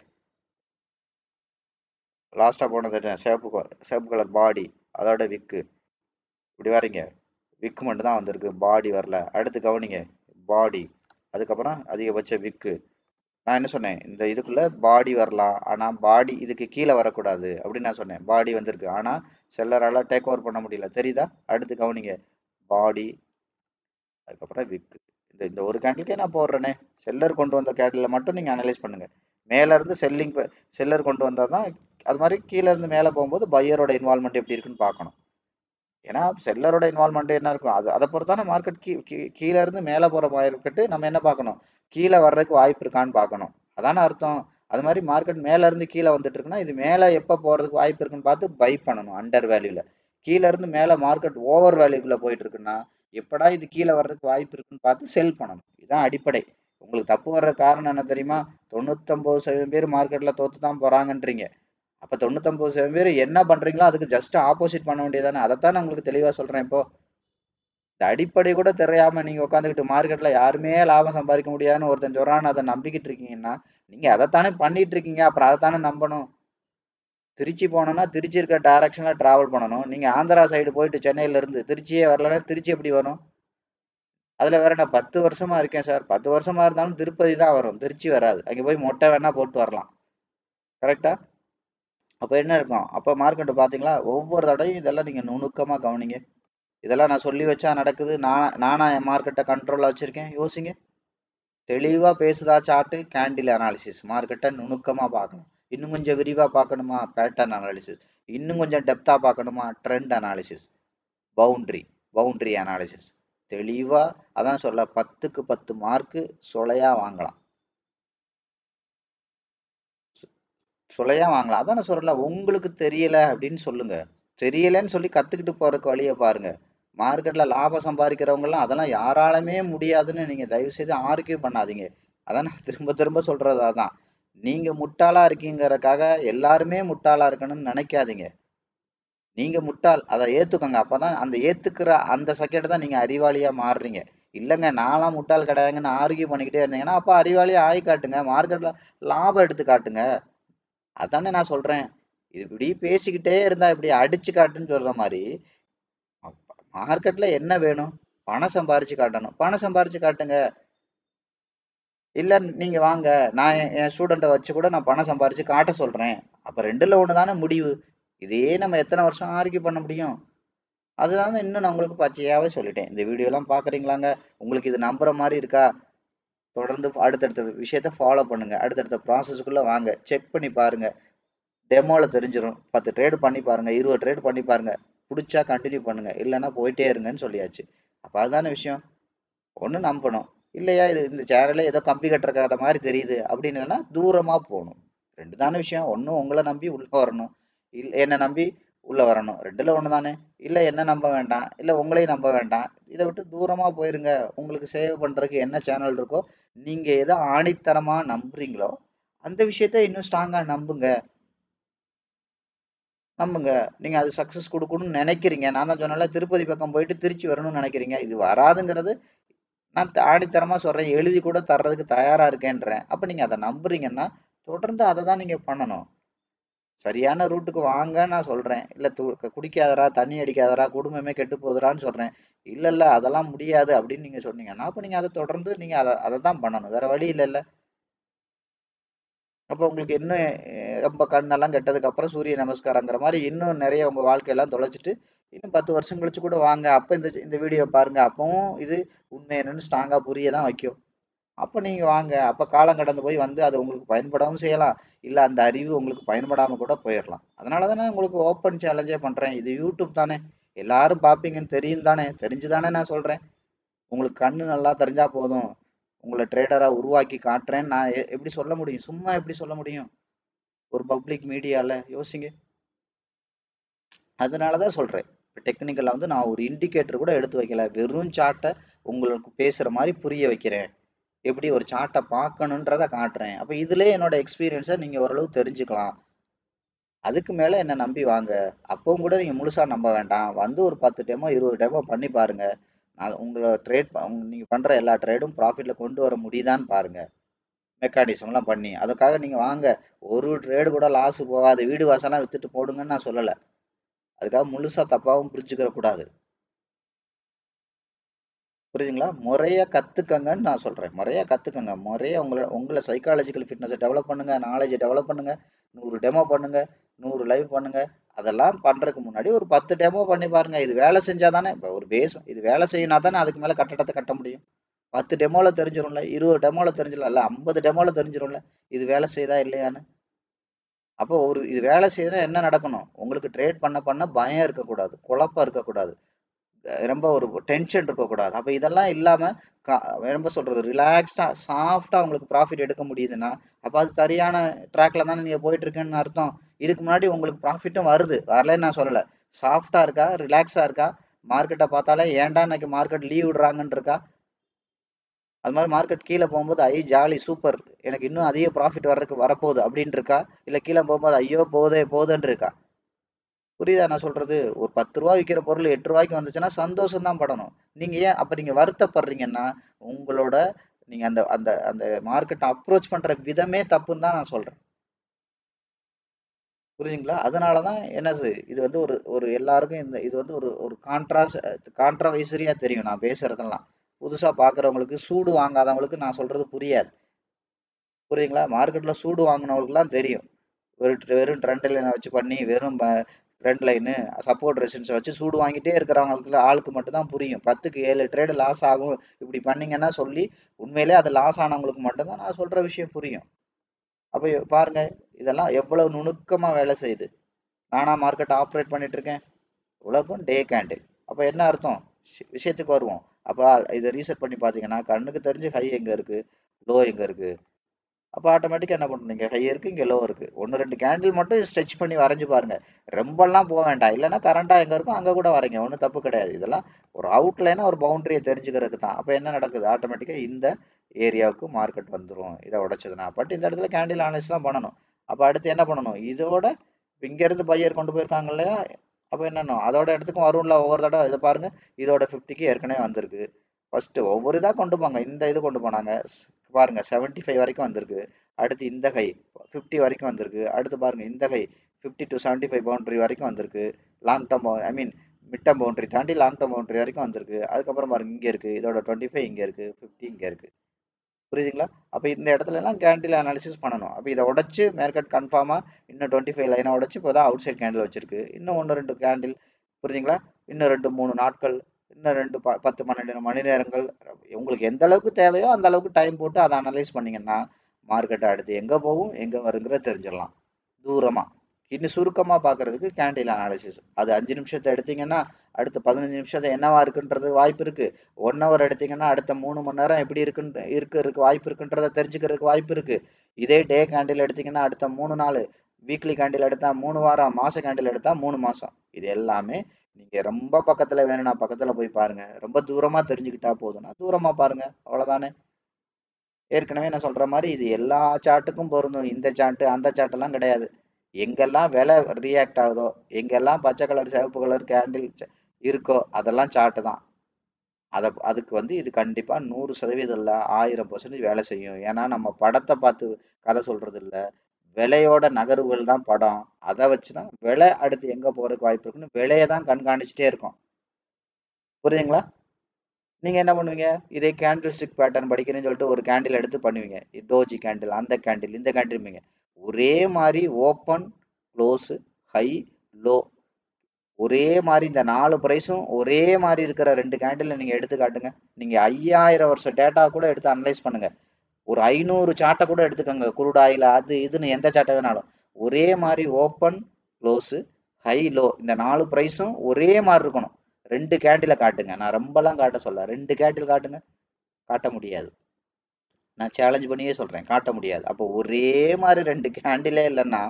லாஸ்ட்டாக போனது சிவப்பு கலர் பாடி, அதோட விக்கு இப்படி வரீங்க, விக்கு மட்டும் தான் வந்திருக்கு, பாடி வரல. அடுத்து கவனிங்க, பாடி, அதுக்கப்புறம் அதிகபட்ச விக்கு. நான் என்ன சொன்னேன், இந்த இதுக்குள்ள பாடி வரலாம், ஆனால் பாடி இதுக்கு கீழே வரக்கூடாது அப்படின்னு நான் சொன்னேன். பாடி வந்திருக்கு, ஆனால் செல்லரால் டேக் ஓவர் பண்ண முடியல. தெரியுதா? அடுத்து கவனிங்க, பாடி, அதுக்கப்புறம் விக்கு. இந்த ஒரு கேண்டிலுக்கே நான் போடுறேனே, செல்லர் கொண்டு வந்த கேண்டில் மட்டும் நீங்கள் அனலைஸ் பண்ணுங்க. மேலே இருந்து செல்லர் கொண்டு வந்தால் தான் அது மாதிரி, கீழே இருந்து மேலே போகும்போது பையரோட இன்வால்மெண்ட் எப்படி இருக்குன்னு பார்க்கணும். ஏன்னா செல்லரோட இன்வால்மெண்ட் என்ன இருக்கும், அதை பொறுத்தான மார்க்கெட் கீழே இருந்து மேலே போகிற மார்க்கெட்டு நம்ம என்ன பார்க்கணும், கீழே வர்றதுக்கு வாய்ப்பு இருக்கான்னு பார்க்கணும். அதான அர்த்தம். அது மாதிரி மார்க்கெட் மேலே இருந்து கீழே வந்துட்டு இருக்குன்னா, இது மேலே எப்போ போகிறதுக்கு வாய்ப்பு இருக்குன்னு பார்த்து பை பண்ணணும் அண்டர் வேல்யூவில். கீழே இருந்து மேலே மார்க்கெட் ஓவர் வேல்யூக்குள்ளே போயிட்டு இருக்குன்னா, எப்படா இது கீழே வர்றதுக்கு வாய்ப்பு இருக்குன்னு பார்த்து செல் பண்ணணும். இதுதான் அடிப்படை. உங்களுக்கு தப்பு வர்ற காரணம் என்ன தெரியுமா, 99% பேர் மார்க்கெட்டில் தோற்று தான் போகிறாங்கன்றீங்க. அப்போ 99% பேர் என்ன பண்ணுறீங்களோ அதுக்கு ஜஸ்ட் ஆப்போசிட் பண்ண வேண்டியதானே. அதைத்தான் நான் உங்களுக்கு தெளிவாக சொல்கிறேன். இப்போ இந்த அடிப்படை கூட தெரியாமல் நீங்கள் உட்காந்துக்கிட்டு மார்க்கெட்டில் யாருமே லாபம் சம்பாதிக்க முடியாதுன்னு ஒருத்தன் சொல்கிறான்னு அதை நம்பிக்கிட்டு இருக்கீங்கன்னா, நீங்கள் அதைத்தானே பண்ணிட்டு இருக்கீங்க. அப்புறம் அதைத்தானே நம்பணும். திருச்சி போனோம்னா திருச்சி இருக்க டைரக்ஷனில் ட்ராவல் பண்ணணும். நீங்கள் ஆந்திரா சைடு போயிட்டு சென்னையிலேருந்து திருச்சியே வரலன்னா திருச்சி எப்படி வரும்? அதில் வேற நான் 10 வருஷமா இருக்கேன் சார். 10 வருஷமா இருந்தாலும் திருப்பதி தான் வரும், திருச்சி வராது. அங்கே போய் மொட்டை வேணா போட்டு வரலாம். கரெக்டா? அப்போ என்ன இருக்கும், அப்போ மார்க்கெட்டு பார்த்தீங்களா, ஒவ்வொரு தடையும் இதெல்லாம் நீங்கள் நுணுக்கமாக கவனிங்க. இதெல்லாம் நான் சொல்லி வச்சா நடக்குது, நானா என் மார்க்கெட்டை கண்ட்ரோலில் வச்சுருக்கேன்? யோசிங்க. தெளிவாக பேசுதா சார்ட்டு, கேண்டில் அனாலிசிஸ், மார்க்கெட்டை நுணுக்கமாக பார்க்கணும். இன்னும் கொஞ்சம் விரிவாக பார்க்கணுமா, பேட்டர்ன் அனாலிசிஸ். இன்னும் கொஞ்சம் டெப்த்தாக பார்க்கணுமா, ட்ரெண்ட் அனாலிசிஸ், பவுண்ட்ரி அனாலிசிஸ். தெளிவாக அதான் சொல்ல, 10க்கு 10 மார்க்கு சொலையாக வாங்கலாம், சொலையாக வாங்கலாம். அதான் நான் சொல்கிறேன்ல, உங்களுக்கு தெரியலை அப்படின்னு சொல்லுங்க. தெரியலைன்னு சொல்லி கற்றுக்கிட்டு போகிறக்கு வழியை பாருங்க. மார்க்கெட்டில் லாபம் சம்பாதிக்கிறவங்கலாம் அதெல்லாம் யாராலுமே முடியாதுன்னு நீங்கள் தயவுசெய்து ஆர்கியூ பண்ணாதீங்க. அதான் நான் திரும்ப திரும்ப சொல்கிறது அதான். நீங்கள் முட்டாளாக இருக்கீங்கிறதுக்காக எல்லாருமே முட்டாளாக இருக்கணும்னு நினைக்காதீங்க. நீங்கள் முட்டாள், அதை ஏற்றுக்கோங்க. அப்போ தான் அந்த ஏற்றுக்கிற அந்த செகண்ட் தான் நீங்கள் அறிவாளியாக மாறுறீங்க. இல்லைங்க நான்லாம் முட்டாள் கிடையாதுங்கன்னு ஆர்கியூ பண்ணிக்கிட்டே இருந்தீங்கன்னா, அப்போ அறிவாளியாக ஆகி காட்டுங்க, மார்க்கெட்டில் லாபம் எடுத்து காட்டுங்க. அதானே நான் சொல்கிறேன். இப்படி பேசிக்கிட்டே இருந்தா இப்படி அடிச்சு காட்டுன்னு சொல்கிற மாதிரி, மார்க்கெட்டில் என்ன வேணும், பணம் சம்பாரிச்சு காட்டணும். பணம் சம்பாரிச்சு காட்டுங்க. இல்ல நீங்க வாங்க, நான் என் ஸ்டூடெண்ட்டை வச்சு கூட நான் பணம் சம்பாரிச்சு காட்ட சொல்றேன். அப்ப ரெண்டுல ஒண்ணு தானே முடிவு. இதையே நம்ம எத்தனை வருஷம் ஆர்கியூ பண்ண முடியும்? அதுதான் இன்னும் நான் உங்களுக்கு பச்சையாவே சொல்லிட்டேன். இந்த வீடியோ எல்லாம் பாக்குறீங்களாங்க? உங்களுக்கு இது நம்புற மாதிரி இருக்கா? தொடர்ந்து அடுத்தடுத்த விஷயத்த ஃபாலோ பண்ணுங்க. அடுத்தடுத்த ப்ராசஸ்க்குள்ள வாங்க. செக் பண்ணி பாருங்க. டெமோல தெரிஞ்சிடும். 10 ட்ரேடு பண்ணி பாருங்க, 20 ட்ரேடு பண்ணி பாருங்க. பிடிச்சா கண்டினியூ பண்ணுங்க, இல்லைன்னா போயிட்டே இருங்கன்னு சொல்லியாச்சு. அப்ப அதுதானே விஷயம். ஒண்ணு நம்பணும். இல்லையா இது இந்த சேனல்ல ஏதோ கம்பி கட்டுற மாதிரி தெரியுது அப்படின்னு தூரமா போகணும். ரெண்டு தானே விஷயம். ஒன்னும் உங்களை நம்பி உள்ள வரணும், இல்ல என்ன நம்பி உள்ள வரணும். ரெண்டுல ஒண்ணு தானே. இல்ல என்ன நம்ப வேண்டாம், இல்ல உங்களையும் நம்ப வேண்டாம். இதை விட்டு தூரமா போயிருங்க. உங்களுக்கு சேவ் பண்றதுக்கு என்ன சேனல் இருக்கோ, நீங்க எதை ஆணித்தரமா நம்புறீங்களோ அந்த விஷயத்த இன்னும் ஸ்ட்ராங்கா நம்புங்க. நம்புங்க. நீங்க அது சக்சஸ் கொடுக்கணும்னு நினைக்கிறீங்க. நான் தான் சொன்னேன்ல, திருப்பதி பக்கம் போயிட்டு திருச்சி வரணும்னு நினைக்கிறீங்க. இது வராதுங்கிறது நான் ஆணித்தரமா சொல்றேன். எழுதி கூட தர்றதுக்கு தயாரா இருக்கேன்றேன். அப்ப நீங்க அதை நம்புறீங்கன்னா தொடர்ந்து அதை தான் நீங்க பண்ணணும். சரியான ரூட்டுக்கு வாங்க நான் சொல்றேன். இல்ல குடிக்காதரா, தண்ணி அடிக்காதரா, குடும்பமே கெட்டு போகுதுறான்னு சொல்றேன். இல்ல இல்ல அதெல்லாம் முடியாது அப்படின்னு நீங்க சொன்னீங்கன்னா அப்ப நீங்க அதை தொடர்ந்து நீங்க அதை தான் பண்ணணும். வேற வழி இல்லைல்ல. அப்ப உங்களுக்கு இன்னும் ரொம்ப கண்ணெல்லாம் கெட்டதுக்கு அப்புறம் சூரிய நமஸ்காரங்கிற மாதிரி இன்னும் நிறைய உங்க வாழ்க்கையெல்லாம் தொலைச்சிட்டு இன்னும் 10 வருஷம் கழிச்சு கூட வாங்க. அப்ப இந்த இந்த வீடியோ பாருங்க. அப்பவும் இது உண்மை என்னன்னு ஸ்ட்ராங்கா புரிய தான் வைக்கும். அப்ப நீங்க வாங்க. அப்ப காலம் கடந்து போய் வந்து அது உங்களுக்கு பயன்படவும் செய்யலாம். இல்ல அந்த அறிவு உங்களுக்கு பயன்படாம கூட போயிடலாம். அதனால தானே உங்களுக்கு ஓப்பன் சேலஞ்சே பண்றேன். இது யூடியூப் தானே. எல்லாரும் பார்ப்பீங்கன்னு தெரியும் தானே. தெரிஞ்சு தானே நான் சொல்றேன். உங்களுக்கு கண்ணு நல்லா தெரிஞ்சா போதும். உங்களை ட்ரேடரா உருவாக்கி காட்டுறேன்னு நான் எப்படி சொல்ல முடியும்? சும்மா எப்படி சொல்ல முடியும்? ஒரு பப்ளிக் மீடியால யோசிங்க. அதனாலதான் சொல்றேன். டெக்னிக்கல்ல வந்து நான் ஒரு இண்டிகேட்டர் கூட எடுத்து வைக்கல. வெறும் சார்ட்டை உங்களுக்கு பேசுற மாதிரி புரிய வைக்கிறேன். எப்படி ஒரு சார்ட்டை பார்க்கணுன்றத காட்டுறேன். அப்ப இதுலயே என்னோட எக்ஸ்பீரியன்ஸை நீங்க ஓரளவு தெரிஞ்சுக்கலாம். அதுக்கு மேல என்ன நம்பி வாங்க. அப்பவும் கூட நீங்க முழுசா நம்ப வேண்டாம். வந்து ஒரு 10 டெமோ 20 டெமோ பண்ணி பாருங்க. உங்களோட நீங்க பண்ற எல்லா ட்ரேடும் ப்ராஃபிட்ல கொண்டு வர முடியுதான்னு பாருங்க. மெக்கானிசம்லாம் பண்ணி அதுக்காக நீங்க வாங்க. ஒரு ட்ரேடு கூட லாஸ் போகாது, வீடு வாசலாம் வித்துட்டு போடுங்கன்னு நான் சொல்லல. அதுக்காக முழுசா தப்பாவும் புரிஞ்சுக்கிற கூடாது. புரியுதுங்களா? முறையா கத்துக்கங்கன்னு நான் சொல்றேன். முறையா கத்துக்கங்க. முறையா உங்களை சைக்காலஜிக்கல் ஃபிட்னஸை டெவலப் பண்ணுங்க, நாலேஜை டெவலப் பண்ணுங்க. 100 டெமோ பண்ணுங்க, 100 லைவ் பண்ணுங்க. அதெல்லாம் பண்றதுக்கு முன்னாடி ஒரு 10 டெமோ பண்ணி பாருங்க. இது வேலை செஞ்சா தானே இப்போ ஒரு பேஸ் இது வேலை செய்யினா தானே அதுக்கு மேல கட்டடத்தை கட்ட முடியும். 10 டெமோல தெரிஞ்சிடும்ல, 20 டெமோல தெரிஞ்சிடலாம், இல்ல 50 டெமோல தெரிஞ்சிடும்ல இது வேலை செய்யுதா இல்லையான்னு. அப்போ இது வேலை செய்யுதுன்னா என்ன நடக்கணும்? உங்களுக்கு ட்ரேட் பண்ண பண்ண பயம் இருக்கக்கூடாது, குழப்பம் இருக்கக்கூடாது, ரொம்ப ஒரு டென்ஷன் இருக்கக்கூடாது. அப்ப இதெல்லாம் இல்லாம ரொம்ப சொல்றது ரிலாக்ஸ்டா சாஃப்டா உங்களுக்கு ப்ராஃபிட் எடுக்க முடியுதுன்னா அப்ப அது சரியான ட்ராக்ல தானே நீங்க போயிட்டு இருக்கேன்னு அர்த்தம். இதுக்கு முன்னாடி உங்களுக்கு ப்ராஃபிட்டும் வருது, வரலன்னு நான் சொல்லல. சாஃப்டா இருக்கா, ரிலாக்ஸா இருக்கா, மார்க்கெட்டை பார்த்தாலே ஏன்டா இன்னைக்கு மார்க்கெட் லீவ் விடுறாங்கன்னு இருக்கா? அது மாதிரி மார்க்கெட் கீழே போகும்போது ஜாலி சூப்பர், எனக்கு இன்னும் அதிக ப்ராஃபிட் வரப்போகுது அப்படின்னு இருக்கா? இல்ல கீழே போகும்போது ஐயோ போதேன்னு இருக்கா? புரியுதா நான் சொல்றது? ஒரு 10 ரூபா விற்கிற பொருள் 8 ரூபாய்க்கு வந்துச்சுன்னா சந்தோஷம் தான் படணும். நீங்க ஏன் அப்ப நீங்க வருத்தப்படுறீங்கன்னா உங்களோட நீங்க அந்த அந்த அந்த மார்க்கெட்டை அப்ரோச் பண்ற விதமே தப்புன்னு தான் நான் சொல்றேன். புரியுதுங்களா? அதனாலதான் என்னது இது வந்து ஒரு ஒரு எல்லாருக்கும் இது வந்து ஒரு ஒரு கான்ட்ராவைசரியா தெரியும் நான் பேசுறதெல்லாம். புதுசா பாக்குறவங்களுக்கு, சூடு வாங்காதவங்களுக்கு நான் சொல்றது புரியாது. புரியுதுங்களா? மார்க்கெட்ல சூடு வாங்கினவங்களுக்குலாம் தெரியும். வெறும் ட்ரெண்ட் லைனை வச்சு பண்ணி வெறும் ட்ரெண்ட் லைனு சப்போர்ட் ரெசிஸ்டன்ஸ் வச்சு சூடு வாங்கிட்டே இருக்கிறவங்களுக்கு ஆளுக்கு மட்டும் தான் புரியும். 10க்கு 7 ட்ரேடு லாஸ் ஆகும் இப்படி பண்ணீங்கன்னா சொல்லி உண்மையிலே அது லாஸ் ஆனவங்களுக்கு மட்டும்தான் நான் சொல்ற விஷயம் புரியும். அப்ப பாருங்க, இதெல்லாம் எவ்வளவு நுணுக்கமா வேலை செய்யுது. நானா மார்க்கெட் ஆப்ரேட் பண்ணிட்டு இருக்கேன். உலகம் டே கேண்டில். அப்ப என்ன அர்த்தம்? விஷயத்துக்கு வருவோம். அப்ப இதை ரீசெட் பண்ணி பாத்தீங்கன்னா கண்ணுக்கு தெரிஞ்சு ஹை எங்க இருக்கு, லோ எங்க இருக்கு. அப்ப ஆட்டோமேட்டிக்கா என்ன பண்ணுறீங்க? ஹை இருக்கு, இங்க லோ இருக்கு. 1, 2 கேண்டில் மட்டும் ஸ்ட்ரெச் பண்ணி வரைஞ்சு பாருங்க. ரொம்பலாம் போக வேண்டாம். இல்லைன்னா கரண்டா எங்க இருக்கோ அங்க கூட வரைங்க. ஒன்றும் தப்பு கிடையாது. இதெல்லாம் ஒரு அவுட்லைனா ஒரு பவுண்டரியை தெரிஞ்சுக்கிறதுக்கு தான். அப்ப என்ன நடக்குது? ஆட்டோமேட்டிக்கா இந்த ஏரியாவுக்கு மார்க்கெட் வந்துரும். இதை உடைச்சதுன்னா பட் இந்த இடத்துல கேண்டில் அனலைஸ்லாம் பண்ணணும். அப்ப அடுத்து என்ன பண்ணணும்? இதோட இங்க இருந்து பையர் கொண்டு போயிருக்காங்க இல்லையா? அப்ப என்னன்னா அதோட இடத்துக்கும் வரும்ல ஒவ்வொரு தடவை. இதை பாருங்க, இதோட 50க்கு ஏற்கனவே வந்திருக்கு. ஃபர்ஸ்ட் ஒவ்வொரு இதா கொண்டு போங்க. இந்த இது கொண்டு போனாங்க பாருங்க, 75 வரைக்கும் வந்திருக்கு. அடுத்து இந்த ஹை 50 வரைக்கும் வந்திருக்கு. அடுத்து பாருங்க இந்த ஹை 50 to 75 பவுண்டரி வரைக்கும் வந்திருக்கு. லாங் டேர்ம் ஐ மீன் மிட் டேர்ம் பவுண்டரி தாண்டி லாங் டேர்ம் பவுண்டரி வரைக்கும் வந்திருக்கு. அதுக்கப்புறம் பாருங்க இங்கே இருக்குது, இதோட 25 இங்கே இருக்குது, 50 இங்கே இருக்குது. புரியுதுங்களா? அப்போ இந்த இடத்துல எல்லாம் கேண்டில் அனாலிசிஸ் பண்ணணும். அப்போ இதை உடச்சு மார்க்கெட் கன்ஃபார்மாக இன்னும் 25 லைனை உடச்சு இப்போ தான் அவுட் சைட் கேண்டில் வச்சிருக்கு. இன்னும் 1-2 கேண்டில், புரியுதுங்களா? இன்னும் 2-3 நாட்கள், இன்னும் 10-12 மணி நேரங்கள், உங்களுக்கு எந்த அளவுக்கு தேவையோ அந்த அளவுக்கு டைம் போட்டு அதை அனலைஸ் பண்ணீங்கன்னா மார்க்கெட்டை அடுத்து எங்கே போகும் எங்கே வருங்கிறத தெரிஞ்சிடலாம் தூரமாக. இன்னும் சுருக்கமாக பார்க்கறதுக்கு கேண்டில் அனாலிசிஸ், அது 5 நிமிஷத்தை எடுத்தீங்கன்னா அடுத்த 15 நிமிஷத்தை என்னவா இருக்குன்றது வாய்ப்பு இருக்கு. 1 ஹவர் எடுத்தீங்கன்னா அடுத்த 3 மணி நேரம் எப்படி இருக்கிறதுக்கு வாய்ப்பு இருக்குன்றதை தெரிஞ்சுக்கிறதுக்கு வாய்ப்பு இருக்கு. இதே டே கேண்டில் எடுத்தீங்கன்னா அடுத்த 3 நாள், வீக்லி கேண்டில் எடுத்தா 3 வாரம், மாச கேண்டில் எடுத்தா 3 மாசம். இது எல்லாமே நீங்க ரொம்ப பக்கத்துல வேணும்னா பக்கத்துல போய் பாருங்க, ரொம்ப தூரமா தெரிஞ்சுக்கிட்டா போதும்னா தூரமா பாருங்க, அவ்வளவுதானே. ஏற்கனவே நான் சொல்ற மாதிரி இது எல்லா சார்ட்டுக்கும் பொருந்தும். இந்த சார்ட் அந்த சார்ட் எல்லாம் கிடையாது. எங்கெல்லாம் விலை ரியாக்ட் ஆகுதோ, எங்கெல்லாம் பச்சை கலர் சிவப்பு கலர் கேண்டில் இருக்கோ அதெல்லாம் சார்ட் தான். அதுக்கு வந்து இது கண்டிப்பா 100% இல்ல 1000% வேலை செய்யும். ஏன்னா நம்ம படத்தை பார்த்து கதை சொல்றது இல்ல, விலையோட நகர்வுகள் தான் படம். அதை வச்சுதான் விலை அடுத்து எங்க போறதுக்கு வாய்ப்பு இருக்குன்னு விலையை தான் கண்காணிச்சுட்டே இருக்கும். புரியுதுங்களா? நீங்க என்ன பண்ணுவீங்க, இதே கேண்டில் ஸ்டிக் பேட்டர்ன் படிக்கிறேன்னு சொல்லிட்டு ஒரு கேண்டில் எடுத்து பண்ணுவீங்க. டோஜி கேண்டில், அந்த கேண்டில், இந்த கேண்டில், ஒரே மாதிரி ஓப்பன் க்ளோஸ் ஹை லோ, ஒரே மாதிரி இந்த 4 பிரைஸும் ஒரே மாதிரி இருக்கிற 2 கேண்டில் நீங்க எடுத்து காட்டுங்க. நீங்க 5000 வருஷம் டேட்டா கூட எடுத்து அனலைஸ் பண்ணுங்க. ஒரு 500 சார்ட்டை கூட எடுத்துக்கோங்க, குரூட் ஆயில் அது இதுன்னு எந்த சார்ட்டை வேணாலும், ஒரே மாதிரி ஓப்பன் க்ளோஸ் ஹை லோ இந்த 4 பிரைஸும் ஒரே மாதிரி இருக்கணும். 2 கேண்டில காட்டுங்க. நான் ரொம்பலாம் காட்ட சொல்ல, 2 கேண்டில் காட்டுங்க. காட்ட முடியாது. நான் சேலஞ்ச் பண்ணியே சொல்றேன், காட்ட முடியாது. அப்போ ஒரே மாதிரி 2 கேண்டிலே இல்லைன்னா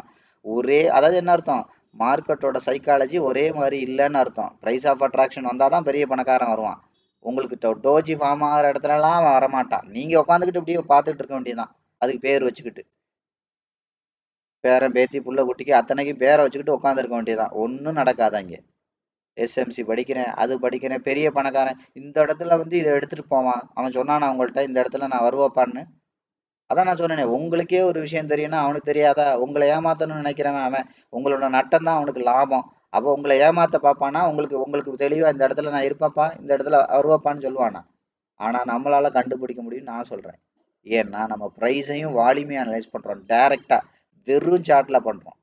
அதாவது என்ன அர்த்தம், மார்க்கெட்டோட சைக்காலஜி ஒரே மாதிரி இல்லைன்னு அர்த்தம். பிரைஸ் ஆஃப் அட்ராக்ஷன் வந்தால் தான் பெரிய பணக்காரன் வருவான். உங்களுக்கு டோஜி ஃபார்ம் ஆகிற இடத்துலலாம் அவன் வரமாட்டான். நீங்க உட்காந்துக்கிட்டு இப்படியே பார்த்துட்டு இருக்க வேண்டியதுதான். அதுக்கு பேர் வச்சுக்கிட்டு பேரன் பேத்தி புள்ள குட்டிக்கு அத்தனைக்கும் பேரை வச்சுக்கிட்டு உட்காந்துருக்க வேண்டியதுதான். ஒன்றும் நடக்காதாங்க. எஸ்எம்சி படிக்கிறேன், அது படிக்கிறேன், பெரிய பணக்காரன் இந்த இடத்துல வந்து இதை எடுத்துட்டு போவான். அவன் சொன்னான் உங்கள்கிட்ட இந்த இடத்துல நான் வருவாப்பான்னு. அதான் நான் சொன்னேனே, உங்களுக்கே ஒரு விஷயம் தெரியும்னா அவனுக்கு தெரியாதா? உங்களை ஏமாத்தணும்னு நினைக்கிறவன் அவன். உங்களோட நட்டம் தான் அவனுக்கு லாபம். அப்போ உங்களை ஏமாத்த பார்ப்பானா? உங்களுக்கு தெளிவா இந்த இடத்துல நான் இருப்பேன்ப்பா, இந்த இடத்துல வருவாப்பான்னு சொல்லுவானா? ஆனா நம்மளால கண்டுபிடிக்க முடியும்னு நான் சொல்றேன். ஏன்னா நம்ம பிரைஸையும் வால்யூமையும் அனலைஸ் பண்றோம் டைரக்டா, வெறும் சார்ட்ல பண்றோம்.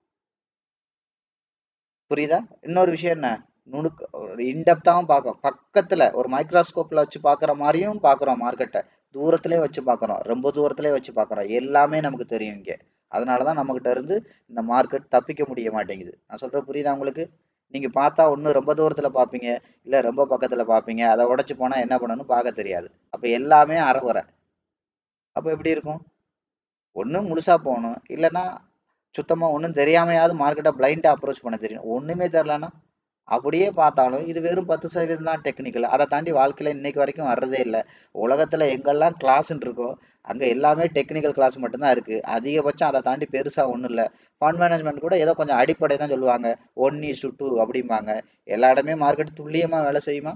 புரியுதா? இன்னொரு விஷயம் என்ன, இன்டெப்தாவும் பார்க்கும். பக்கத்துல ஒரு மைக்ரோஸ்கோப்ல வச்சு பார்க்குற மாதிரியும் பார்க்குறோம் மார்க்கெட்டை. தூரத்திலே வச்சு பார்க்குறோம், ரொம்ப தூரத்திலே வச்சு பார்க்குறோம். எல்லாமே நமக்கு தெரியும் இங்கே. அதனாலதான் நம்ம கிட்ட இருந்து இந்த மார்க்கெட் தப்பிக்க முடிய மாட்டேங்குது. நான் சொல்றது புரியுதா உங்களுக்கு? நீங்க பார்த்தா ஒண்ணு ரொம்ப தூரத்துல பார்ப்பீங்க, இல்ல ரொம்ப பக்கத்துல பார்ப்பீங்க. அதை உடைச்சு போனா என்ன பண்ணணும்னு பார்க்க தெரியாது. அப்ப எல்லாமே அரைகுறை. அப்ப எப்படி இருக்கும்? ஒண்ணு முழுசா போகணும், இல்லைன்னா சுத்தமா ஒன்றும் தெரியாமையாவது மார்க்கெட்டை பிளைண்டா அப்ரோச் பண்ண தெரியும். ஒண்ணுமே தெரியலன்னா அப்படியே பார்த்தாலும் இது வெறும் 10% தான் டெக்னிக்கல். அதை தாண்டி வாழ்க்கையில இன்னைக்கு வரைக்கும் வர்றதே இல்லை. உலகத்துல எங்கெல்லாம் கிளாஸ்ன்னு இருக்கோ அங்க எல்லாமே டெக்னிக்கல் கிளாஸ் மட்டும்தான் இருக்கு. அதிகபட்சம் அதை தாண்டி பெருசா ஒண்ணும் இல்லை. ஃபண்ட் மேனேஜ்மெண்ட் கூட ஏதோ கொஞ்சம் அடிப்படை தான் சொல்லுவாங்க, 1:2 அப்படிம்பாங்க. எல்லா இடமே மார்க்கெட் துல்லியமா வேலை செய்யுமா?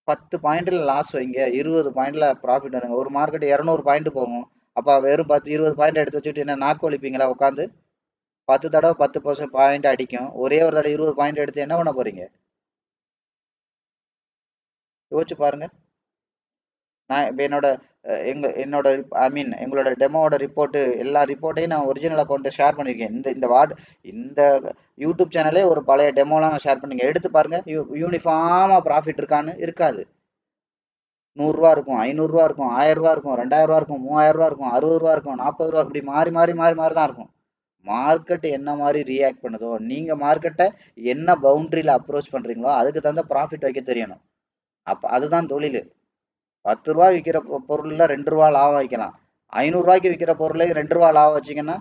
10 பாயிண்ட்ல லாஸ் வைங்க, 20 பாயிண்ட்ல ப்ராஃபிட் வந்துங்க. ஒரு மார்க்கெட் 200 பாயிண்ட் போகும். அப்ப வெறும் 10-20 பாயிண்ட் எடுத்து வச்சுட்டு என்ன நாக்கு ஒழிப்பீங்களா உட்காந்து? 10 தடவை 10% பாயிண்ட் அடிக்கும், ஒரே ஒரு தடவை 20 பாயிண்ட் எடுத்து என்ன பண்ண போறீங்க? யோசிச்சு பாருங்க. நான் இப்ப என்னோட எங்களோட டெமோவோட ரிப்போர்ட், எல்லா ரிப்போர்ட்டையும் நான் ஒரிஜினல் அக்கௌண்ட் ஷேர் பண்ணிருக்கேன். இந்த யூடியூப் சேனலே ஒரு பழைய டெமோலாம் நான் ஷேர் பண்ணிருக்கேன். எடுத்து பாருங்க. யூனிஃபார்மா ப்ராஃபிட் இருக்கான்னு? இருக்காது. 100 ரூபா இருக்கும், 500 ரூபா இருக்கும், 1000 ரூபா இருக்கும், 2000 ரூபா இருக்கும், 3000 ரூபா இருக்கும், 60 ரூபா இருக்கும், 40 ரூபா, இப்படி மாறி மாறி மாறி மாறி தான் இருக்கும். மார்க்கெட் என்ன மாதிரி ரியாக்ட் பண்ணுதோ, நீங்க மார்க்கெட்டை என்ன பவுண்டரியில அப்ரோச் பண்றீங்களோ அதுக்கு தகுந்த ப்ராஃபிட் வைக்க தெரியணும். அப்ப அதுதான் தொழில். 10 ரூபா விற்கிற பொருள்ல 2 ரூபா லாபம் வைக்கலாம். 500 ரூபாய்க்கு விற்கிற பொருளை 2 ரூபா லாபம் வச்சீங்கன்னா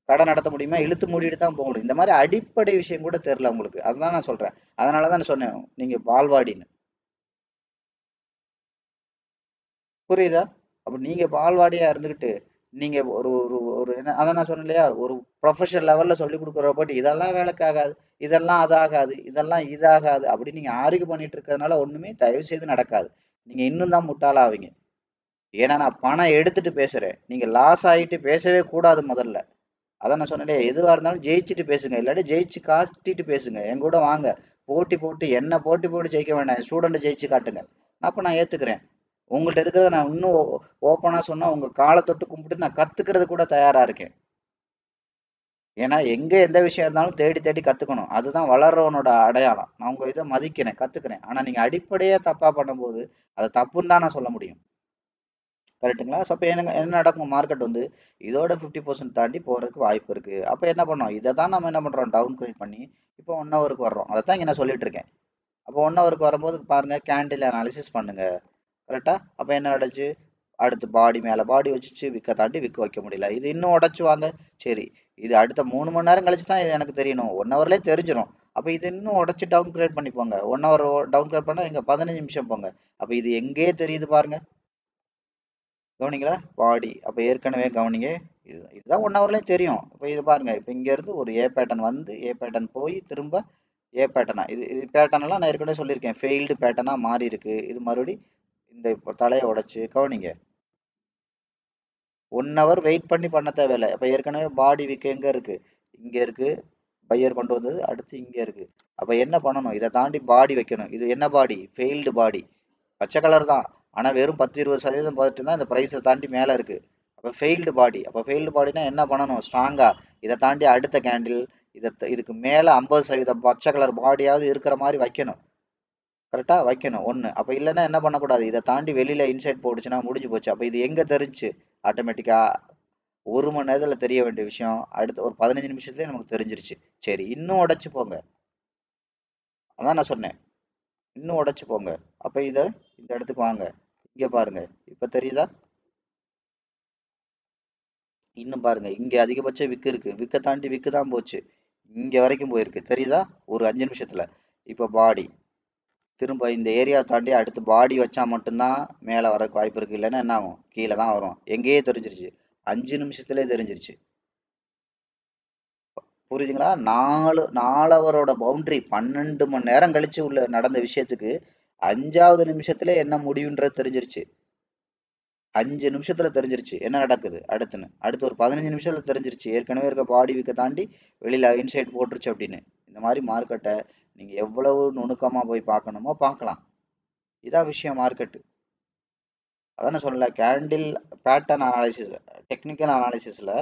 கடை நடத்த முடியுமா? இழுத்து மூடிட்டு தான் போக முடியும். இந்த மாதிரி அடிப்படை விஷயம் கூட தெரியல உங்களுக்கு. அதுதான் நான் சொல்றேன். அதனாலதான் நான் சொன்னேன் நீங்க பால்வாடின்னு. புரியுதா? அப்ப நீங்க பால்வாடியா இருந்துகிட்டு நீங்க ஒரு ஒரு ஒரு என்ன, அதான் நான் சொன்னேன் இல்லையா, ஒரு ப்ரொஃபஷனல் லெவல்ல சொல்லி கொடுக்குற போட்டு இதெல்லாம் வேலைக்கு ஆகாது, இதெல்லாம் அதாகாது, இதெல்லாம் இதாகாது அப்படி நீங்க ஆர்கியூ பண்ணிட்டு இருக்கிறதுனால ஒண்ணுமே தயவு செய்து நடக்காது. நீங்க இன்னும் தான் முட்டாளாவீங்க. ஏன்னா நான் பணம் எடுத்துட்டு பேசுறேன், நீங்க லாஸ் ஆகிட்டு பேசவே கூடாது முதல்ல. அதான் நான் சொன்னேன், எதுவா இருந்தாலும் ஜெயிச்சுட்டு பேசுங்க, இல்லாட்டி ஜெயிச்சு காட்டிட்டு பேசுங்க. என் கூட வாங்க, போட்டி போட்டு என்ன போட்டி போட்டு ஜெயிக்க வேண்டாம், ஸ்டூடெண்ட் ஜெயிச்சு காட்டுங்க. அப்ப நான் ஏத்துக்கிறேன். உங்கள்ட்ட இருக்கிறத நான் இன்னும் ஓப்பனா சொன்னா உங்க காலை தொட்டு கும்பிட்டு நான் கத்துக்கிறது கூட தயாரா இருக்கேன். ஏன்னா எங்க எந்த விஷயம் இருந்தாலும் தேடி தேடி கத்துக்கணும், அதுதான் வளர்றவனோட அடையாளம். நான் உங்க இதை மதிக்கிறேன், கத்துக்கிறேன். ஆனா நீங்க அடிப்படையே தப்பா பண்ணும்போது அது தப்புன்னு தான் நான் சொல்ல முடியும். கரெக்ட்டுங்களா? ஸோ அப்ப என்ன நடக்கும்? மார்க்கெட் வந்து இதோட 50% தாண்டி போறதுக்கு வாய்ப்பு இருக்கு. அப்ப என்ன பண்ணோம்? இத தான் நம்ம என்ன பண்றோம்? டவுன் கிரேட் பண்ணி இப்போ 1 ஹவருக்கு வர்றோம். அதத்தான் இங்க நான் சொல்லிட்டு இருக்கேன். அப்போ 1 ஹவருக்கு வரும்போது பாருங்க, கேண்டில் அனாலிசிஸ் பண்ணுங்க. கரெக்ட்டா? அப்ப என்ன நடந்துச்சு? அடுத்து பாடி மேல பாடி வச்சுச்சு, விக்க தாண்டி விக்க வைக்க முடியல. இது இன்னும் உடைச்சு வாங்க. சரி, இது அடுத்த 3 மணி நேரம் கழிச்சு தான் இது எனக்கு தெரியணும். 1 ஹவர்லயே தெரிஞ்சிரும். அப்ப இது இன்னும் உடைச்சு டவுன் கிரேட் பண்ணி போங்க. 1 ஹவர் டவுன் கிரேட் பண்ணா இங்க 15 நிமிஷம் போங்க. அப்ப இது எங்கேயே தெரியுது பாருங்க. கவனிங்களா? பாடி. அப்ப ஏற்கனவே கவனிங்க. இதுதான் 1 ஹவர்லயே தெரியும். இப்ப இது பாருங்க. இப்ப இங்க இருந்து ஒரு ஏ பேட்டர்ன் வந்து, ஏ பேட்டர்ன் போய் திரும்ப ஏ பேட்டர்னா, இது இது பேட்டர்ன் எல்லாம் நான் ஏற்கனவே சொல்லியிருக்கேன். ஃபெயில்டு பேட்டர்னா மாறி இருக்கு. இது மறுபடி இந்த இப்போ தலையை உடைச்சு கவனிங்க. 1 ஹவர் வெயிட் பண்ணி பண்ண தேவையில்ல. இப்ப ஏற்கனவே பாடி விக் எங்க இருக்கு? இங்க இருக்கு. பையர் கொண்டு வந்தது அடுத்து இங்க இருக்கு. அப்ப என்ன பண்ணணும்? இதை தாண்டி பாடி வைக்கணும். இது என்ன பாடி? ஃபெயில்டு பாடி. பச்சை கலர் தான். ஆனா வெறும் 10-20% பார்த்துட்டு தான் இந்த ப்ரைஸை தாண்டி மேல இருக்கு. அப்ப ஃபெயில்டு பாடி. அப்ப ஃபெயில்டு பாடினா என்ன பண்ணணும்? ஸ்ட்ராங்கா இதை தாண்டி அடுத்த கேண்டில் இதுக்கு மேல 50% பச்சை கலர் பாடியாவது இருக்கிற மாதிரி வைக்கணும். கரெக்டா வைக்கணும் ஒண்ணு. அப்ப இல்லைன்னா என்ன பண்ணக்கூடாது? இதை தாண்டி வெளியில இன்சைட் போடுச்சுன்னா முடிஞ்சு போச்சு. அப்ப இது எங்க தெரிஞ்சு? ஆட்டோமேட்டிக்கா 1 மணி நேரத்துல தெரிய வேண்டிய விஷயம் அடுத்த ஒரு 15 நிமிஷத்துலயே நமக்கு தெரிஞ்சிருச்சு. சரி, இன்னும் உடைச்சு போங்க. அதான் நான் சொன்னேன், இன்னும் உடைச்சு போங்க. அப்ப இந்த இடத்துக்கு வாங்க. இங்க பாருங்க. இப்ப தெரியுதா? இன்னும் பாருங்க, இங்க அதிகபட்ச விக்கு இருக்கு. விக்க தாண்டி விக்கு தான் போச்சு. இங்க வரைக்கும் போயிருக்கு. தெரியுதா? ஒரு 5 நிமிஷத்துல. இப்ப பாடி திரும்ப இந்த ஏரியா தாண்டி அடுத்து பாடி வச்சா மட்டும்தான் மேல வரக்கு வாய்ப்பு இருக்கு. இல்லைன்னா என்ன ஆகும்? கீழே தான் வரும். எங்கேயே தெரிஞ்சிருச்சு. 5 நிமிஷத்துலயே தெரிஞ்சிருச்சு. புரியுதுங்களா? 4 ஹவரோட பவுண்டரி 12 மணி நேரம் கழிச்சு உள்ள நடந்த விஷயத்துக்கு 5வது நிமிஷத்துல என்ன முடிவுன்றது தெரிஞ்சிருச்சு. 5 நிமிஷத்துல தெரிஞ்சிருச்சு என்ன நடக்குது அடுத்துன்னு. அடுத்து ஒரு 15 நிமிஷத்துல தெரிஞ்சிருச்சு ஏற்கனவே இருக்க பாடி வீக்கை தாண்டி வெளியில இன்சைட் போட்டுருச்சு அப்படின்னு. இந்த மாதிரி மார்க்கெட்டை நீங்க எவ்வளவு நுணுக்கமா போய் பார்க்கணுமோ பார்க்கலாம். இதான் விஷயம் மார்க்கெட்டு. அதான் நான் சொல்லல, கேண்டில் பேட்டர்ன் அனாலிசிஸ், டெக்னிக்கல் அனாலிசிஸ்ல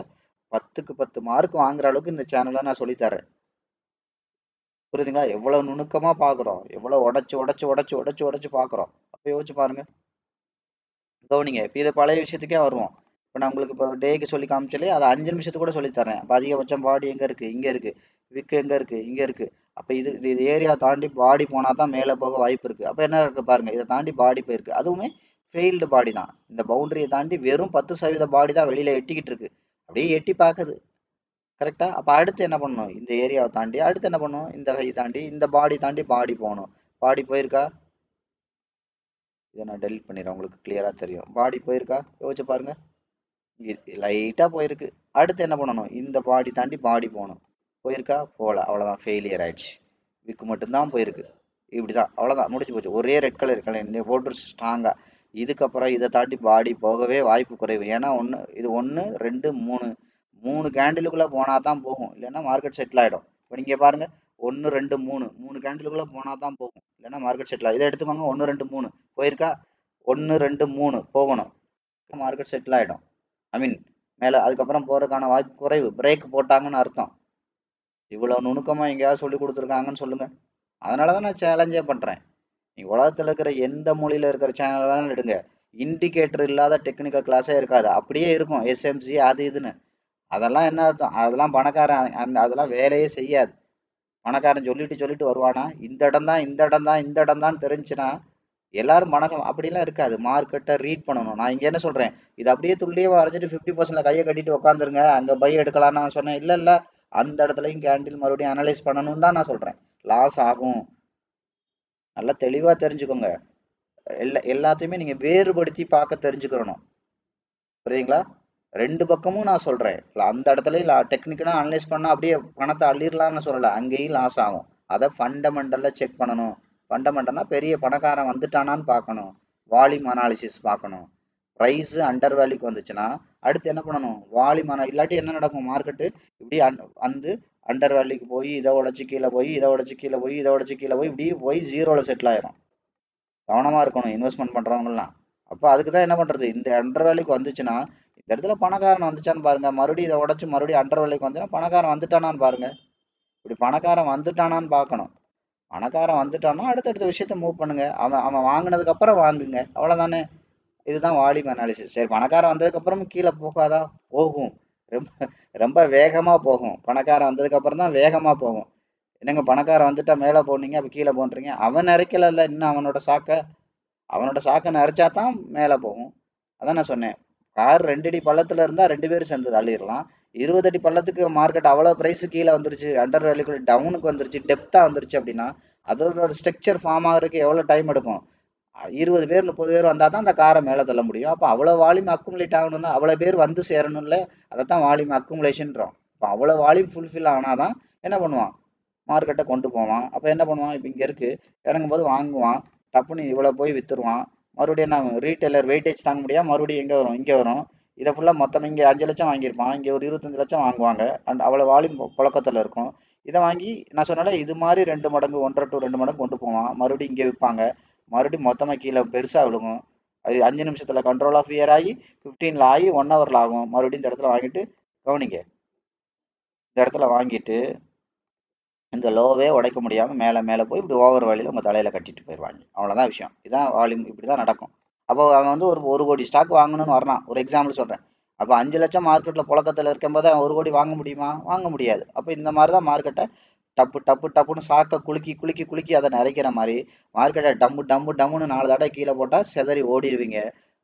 10க்கு 10 மார்க் வாங்குற அளவுக்கு இந்த சேனலை நான் சொல்லித்தரேன். புரியுதுங்களா? எவ்வளவு நுணுக்கமா பாக்குறோம், எவ்வளவு உடைச்சு உடைச்சு உடைச்சு உடைச்சு உடைச்சு பாக்குறோம். அப்ப யோசிச்சு பாருங்க. கவனிங்க. இப்ப இது பழைய விஷயத்துக்கே வருவோம். இப்ப நான் உங்களுக்கு இப்போ டேக்கு சொல்லி காமிச்சாலே அதை 5 நிமிஷத்துக்கு கூட சொல்லி தரேன். அப்ப அதிகபட்சம் பாடி எங்க இருக்கு? இங்க இருக்கு. விக்கு எங்க இருக்கு? இங்க இருக்கு. அப்ப இது ஏரியா தாண்டி பாடி போனா தான் மேல போக வாய்ப்பு இருக்கு. அப்ப என்ன இருக்கு பாருங்க, இதை தாண்டி பாடி போயிருக்கு. அதுவுமே ஃபெயில்டு பாடி தான். இந்த பவுண்டரியை தாண்டி வெறும் 10% பாடி தான் வெளியில எட்டிக்கிட்டு இருக்கு. அப்படியே எட்டி பாக்குது. கரெக்டா? அப்ப அடுத்து என்ன பண்ணணும்? இந்த ஏரியாவை தாண்டி அடுத்து என்ன பண்ணணும்? இந்த ஹை தாண்டி இந்த பாடி தாண்டி பாடி போகணும். பாடி போயிருக்கா? இதை நான் டெலிட் பண்ணிடுறேன், உங்களுக்கு கிளியரா தெரியும். பாடி போயிருக்கா? யோசிச்சு பாருங்க. லைட்டா போயிருக்கு. அடுத்து என்ன பண்ணணும்? இந்த பாடி தாண்டி பாடி போகணும். போயிருக்கா? போகல. அவ்வளவுதான், ஃபெயிலியர் ஆயிடுச்சு. விக்கு மட்டும்தான் போயிருக்கு. இப்படிதான், அவ்வளவுதான், முடிஞ்சு போச்சு. ஒரே ரெட் கலர் போட்டு ஸ்ட்ராங்கா. இதுக்கப்புறம் இதை தாண்டி பாடி போகவே வாய்ப்பு குறைவு. ஏன்னா இது 1 2 3 கேண்டிலுக்குள்ள போனா தான் போகும். இல்லைன்னா மார்க்கெட் செட்டில் ஆயிடும். இப்போ நீங்க பாருங்க, 1 2 3 கேண்டிலுக்குள்ள போனா தான் போகும். இல்லைன்னா மார்க்கெட் செட்டில் ஆகும். இதை எடுத்துக்கோங்க. 1 2 3 போயிருக்கா? 1 2 3 போகணும். மார்க்கெட் செட்டில் ஆயிடும். ஐ மீன் மேல அதுக்கப்புறம் போறதுக்கான வாய்ப்பு குறைவு. பிரேக் போட்டாங்கன்னு அர்த்தம். இவ்வளவு நுணுக்கமா எங்கேயாவது சொல்லி கொடுத்துருக்காங்கன்னு சொல்லுங்க. அதனாலதான் நான் சேலஞ்சே பண்றேன். நீ உலகத்துல இருக்கிற எந்த மொழியில இருக்கிற சேனல் வேணாலும் எடுங்க, இண்டிகேட்டர் இல்லாத டெக்னிக்கல் கிளாஸே இருக்காது. அப்படியே இருக்கும் எஸ்எம்சி அது இதுன்னு. அதெல்லாம் என்ன அர்த்தம்? அதெல்லாம் பணக்காரன் அதெல்லாம் வேலையே செய்யாது. பணக்காரன் சொல்லிட்டு சொல்லிட்டு வருவானா? இந்த இடம் தான், இந்த இடம் தான், இந்த இடம் தான் தெரிஞ்சுன்னா எல்லாரும் மனசம் அப்படிலாம் இருக்காது. மார்க்கெட்டை ரீட் பண்ணணும். நான் இங்க என்ன சொல்றேன்? இது அப்படியே துல்லியமா வரைஞ்சிட்டு 50% கையை கட்டிட்டு உட்காந்துருங்க, அங்க பை எடுக்கலாம்னு நான் சொன்னேன். இல்ல இல்ல, அந்த இடத்துலயும் கேண்டில் மறுபடியும் அனலைஸ் பண்ணணும்னு தான் நான் சொல்றேன். லாஸ் ஆகும். நல்லா தெளிவா தெரிஞ்சுக்கோங்க. எல்லாத்தையுமே நீங்க வேறுபடுத்தி பார்க்க தெரிஞ்சுக்கணும். புரியுதுங்களா? 2 பக்கமும் நான் சொல்றேன். அந்த இடத்துலயும் டெக்னிக்கலா அனலைஸ் பண்ணா அப்படியே பணத்தை அள்ளிடலாம்னு சொல்லல. அங்கேயும் லாஸ் ஆகும். அதை ஃபண்டமெண்டல்ல செக் பண்ணணும். ஃபண்டமெண்டல்னா பெரிய பணக்காரன் வந்துட்டானான்னு பார்க்கணும். வால்யூம் அனாலிசிஸ் பார்க்கணும். ப்ரைஸ் அண்டர் வேல்யூக்கு வந்துச்சுன்னா அடுத்து என்ன பண்ணணும்? வால்யூம். இல்லாட்டி என்ன நடக்கும்? மார்க்கெட்டு இப்படி வந்து அண்டர் வேல்யூக்கு போய் இதை உடச்சி கீழே போய் இதை உடச்சி கீழே போய் இதை உடச்சி கீழே போய் இப்படி போய் ஜீரோவில் செட்டில் ஆயிரும். கவனமாக இருக்கணும் இன்வெஸ்ட்மெண்ட் பண்ணுறவங்கலாம். அப்போ அதுக்கு தான் என்ன பண்ணுறது? இந்த அண்டர் வேல்யூக்கு வந்துச்சுன்னா இந்த இடத்துல பணக்காரன் வந்துச்சான்னு பாருங்க, மறுபடியும் இதை உடச்சி மறுபடியும் அண்டர் வேல்யூக்கு வந்துச்சுன்னா பணக்காரன் வந்துட்டானான்னு பாருங்க. இப்படி பணக்காரன் வந்துட்டானான்னு பார்க்கணும். பணக்காரன் வந்துட்டான்னா அடுத்தடுத்த விஷயத்த மூவ் பண்ணுங்க. அவன் அவன் வாங்கினதுக்கு அப்புறம் வாங்குங்க, அவ்வளோதானே. இதுதான் வால்யூம் அனாலிசிஸ். சரி, பணக்காரன் வந்ததுக்கு அப்புறம் கீழே போகாதா? போகும். ரொம்ப ரொம்ப வேகமா போகும். பணக்காரன் வந்ததுக்கு அப்புறம் தான் வேகமா போகும். என்னங்க, பணக்காரன் வந்துட்டா மேலே போனீங்க, அப்ப கீழே போன்றீங்க? அவன் நிறைக்கல, இன்னும் அவனோட சாக்கை நிறைச்சா தான் மேலே போகும். அதான் நான் சொன்னேன், கார் 2 அடி பள்ளத்துல இருந்தா 2 பேரும் சேர்ந்து தள்ளிடலாம். 20 அடி பள்ளத்துக்கு மார்க்கெட் அவ்வளோ பிரைஸ் கீழே வந்துருச்சு, அண்டர் வேல்யூக்கு டவுனுக்கு வந்துருச்சு, டெப்தா வந்துருச்சு அப்படின்னா அதோட ஸ்ட்ரக்சர் ஃபார்ம் ஆகிறதுக்கு எவ்வளோ டைம் எடுக்கும்? 20 பேர் 30 பேர் வந்தால் தான் அந்த காரை மேலே தள்ள முடியும். அப்போ அவ்வளோ வால்யூம் அக்குமுலேட் ஆகணும்னா அவ்வளோ பேர் வந்து சேரணும்ல. அதைத்தான் வால்யூம் அக்குமுலேஷன்றோம். இப்போ அவ்வளோ வால்யூம் ஃபுல்ஃபில் ஆனால் தான் என்ன பண்ணுவான்? மார்க்கெட்டை கொண்டு போவான். அப்போ என்ன பண்ணுவான்? இப்போ இங்கே இருக்குது, இறங்கும்போது வாங்குவான், டப்புன்னு இவ்வளோ போய் விற்றுருவான். மறுபடியும் என்ன ஆகும்? ரீட்டைலர் வெயிட்டேஜ் தாங்க முடியாது, மறுபடியும் எங்கே வரும்? இங்கே வரும். இதை ஃபுல்லாக மொத்தம் இங்கே 5 லட்சம் வாங்கியிருப்பான், இங்கே ஒரு 25 லட்சம் வாங்குவாங்க. அண்ட் அவ்வளோ வால்யூம் புழக்கத்தில் இருக்கும். இதை வாங்கி நான் சொன்னால இது மாதிரி 2 மடங்கு 1.5 to 2 மடங்கு கொண்டு போவான். மறுபடியும் இங்கே விற்பாங்க, மறுபடியும் மொத்தமாக கீழே பெருசாக விழுகும். அது 5 நிமிஷத்தில் கண்ட்ரோல் ஆஃப் இயர் ஆகி 15ல் ஆகி 1 ஹவரில் ஆகும். மறுபடியும் இந்த இடத்துல வாங்கிட்டு கவனிங்க, இந்த இடத்துல வாங்கிட்டு இந்த லோவே உடைக்க முடியாமல் மேலே மேலே போய் இப்படி ஓவர் வேல்யூல உங்கள் தலையில் கட்டிட்டு போயிடுவாங்க. அவ்வளோதான் விஷயம். இதுதான் வால்யூம். இப்படி தான் நடக்கும். அப்போ அவன் வந்து ஒரு கோடி ஸ்டாக் வாங்கணும்னு வரான், ஒரு எக்ஸாம்பிள் சொல்கிறேன். அப்போ 5 லட்சம் மார்க்கெட்டில் புழக்கத்தில் இருக்கும்போது அவன் 1 கோடி வாங்க முடியுமா? வாங்க முடியாது. அப்போ இந்த மாதிரி தான் மார்க்கெட்டை டப்பு டப்பு டப்புன்னு சாக்கை குலுக்கி குலுக்கி குலுக்கி அதை நிறைக்கிற மாதிரி மார்க்கெட்டை டம்மு டம்மு டம்முன்னு 4 தடவை கீழே போட்டால் செதறி ஓடிடுவீங்க.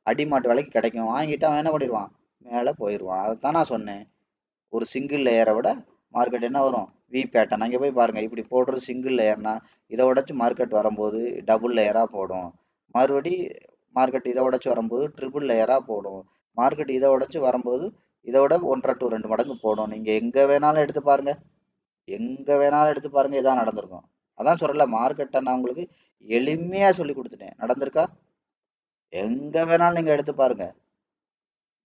அடிமாட்டு விலைக்கு கிடைக்கும். வாங்கிட்டு அவன் என்ன பண்ணிடுவான்? மேலே போயிடுவான். அதை தான் நான் சொன்னேன். ஒரு சிங்கிள் லேயரை விட மார்க்கெட் என்ன வரும்? V pattern. அங்கே போய் பாருங்க, இப்படி போடுறது சிங்கிள் லேயர்னா இதை உடச்சி மார்க்கெட் வரும்போது டபுள் லேயராக போடும். மறுபடி மார்க்கெட் இதை உடச்சி வரும்போது ட்ரிபிள் லேயராக போடும். மார்க்கெட் இதை உடச்சி வரும்போது இதை விட 1.5 to 2 மடங்கு போடும். நீங்கள் எங்கே வேணாலும் எடுத்து பாருங்க, எங்கே வேணாலும் எடுத்து பாருங்க, இதான் நடந்திருக்கும். அதான் சொல்லல, மார்க்கெட்டை நான் உங்களுக்கு எளிமையாக சொல்லி கொடுத்துட்டேன். நடந்திருக்கா? எங்கே வேணாலும் நீங்கள் எடுத்து பாருங்க.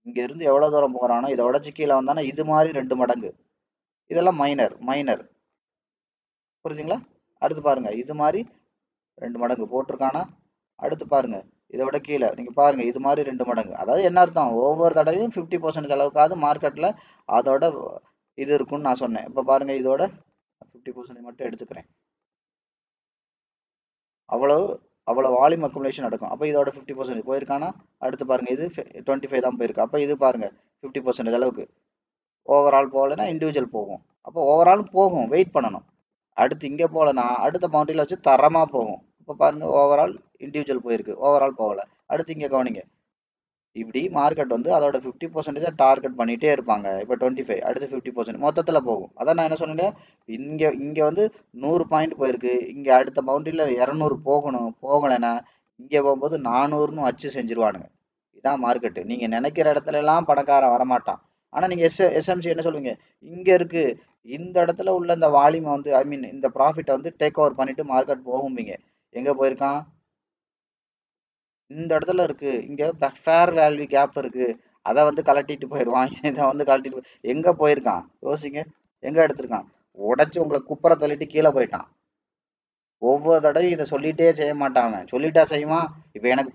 இங்கே இருந்து எவ்வளோ தூரம் போகிறானோ இதை உடச்சி கீழே வந்தானா இது மாதிரி 2 மடங்கு. இதெல்லாம் மைனர். புரியுதுங்களா? அடுத்து பாருங்க, இது மாதிரி 2 மடங்கு போட்டிருக்கானா? அடுத்து பாருங்க, இதை விட கீழே நீங்க பாருங்க, இது மாதிரி 2 மடங்கு. அதாவது என்ன அர்த்தம்? ஒவ்வொரு தடவையும் 50% அளவுக்காவது மார்க்கெட்ல அதோட இது இருக்கும்னு நான் சொன்னேன். இப்ப பாருங்க, இதோட 50% மட்டும் எடுத்துக்கிறேன். அவ்வளவு அவ்வளவு வால்யூம் அக்குமுலேஷன் நடக்கும். அப்போ இதோட 50% போயிருக்கானா? அடுத்து பாருங்க, இது 25 தான் போயிருக்கு. அப்போ இது பாருங்க 50% அளவுக்கு. ஓவரால் போகலைன்னா இண்டிவிஜுவல் போகும். அப்போ ஓவரால் போகும், வெயிட் பண்ணணும். அடுத்து இங்கே போகலன்னா அடுத்த பவுண்டரியில் வச்சு தரமாக போகும். இப்போ பாருங்க, ஓவரால் இண்டிவிஜுவல் போயிருக்கு, ஓவரால் போகலை. அடுத்து இங்கே கவனிங்க, இப்படி மார்க்கெட் வந்து அதோட 50% டார்கெட் பண்ணிகிட்டே இருப்பாங்க. இப்போ 25, அடுத்து 50% மொத்தத்தில் போகும். அதான் நான் என்ன சொன்னேன், இங்கே வந்து 100 பாயிண்ட் போயிருக்கு, இங்கே அடுத்த பவுண்டரியில் 200 போகணும். போகலைன்னா இங்கே போகும்போது 400ன்னு வச்சு செஞ்சுருவானுங்க. இதான் மார்க்கெட்டு. நீங்கள் நினைக்கிற இடத்துல எல்லாம் பணக்காரன் வரமாட்டான். ஆனால் நீங்கள் எஸ்எம்சி என்ன சொல்லுவீங்க? இங்கே இருக்கு, இந்த இடத்துல உள்ள இந்த வால்யூமை வந்து ஐ மீன் இந்த ப்ராஃபிட்டை வந்து டேக் ஓவர் பண்ணிட்டு மார்க்கெட் போகும்பீங்க. எங்கே போயிருக்கான்? இந்த இடத்துல இருக்கு, இங்கே ஃபேர் வேல்யூ கேப் இருக்கு, அதை வந்து கலட்டிட்டு போயிடுவான். இதை வந்து கலட்டிட்டு எங்கே போயிருக்கான்? யோசிங்க. எங்கே எடுத்திருக்கான்? உடச்சி உங்களை குப்பரை தள்ளிட்டு கீழே போயிட்டான். ஒவ்வொரு தடவையும் இதை சொல்லிட்டே செய்ய மாட்டாங்க, சொல்லிட்டா செய்வான். இப்போ எனக்கு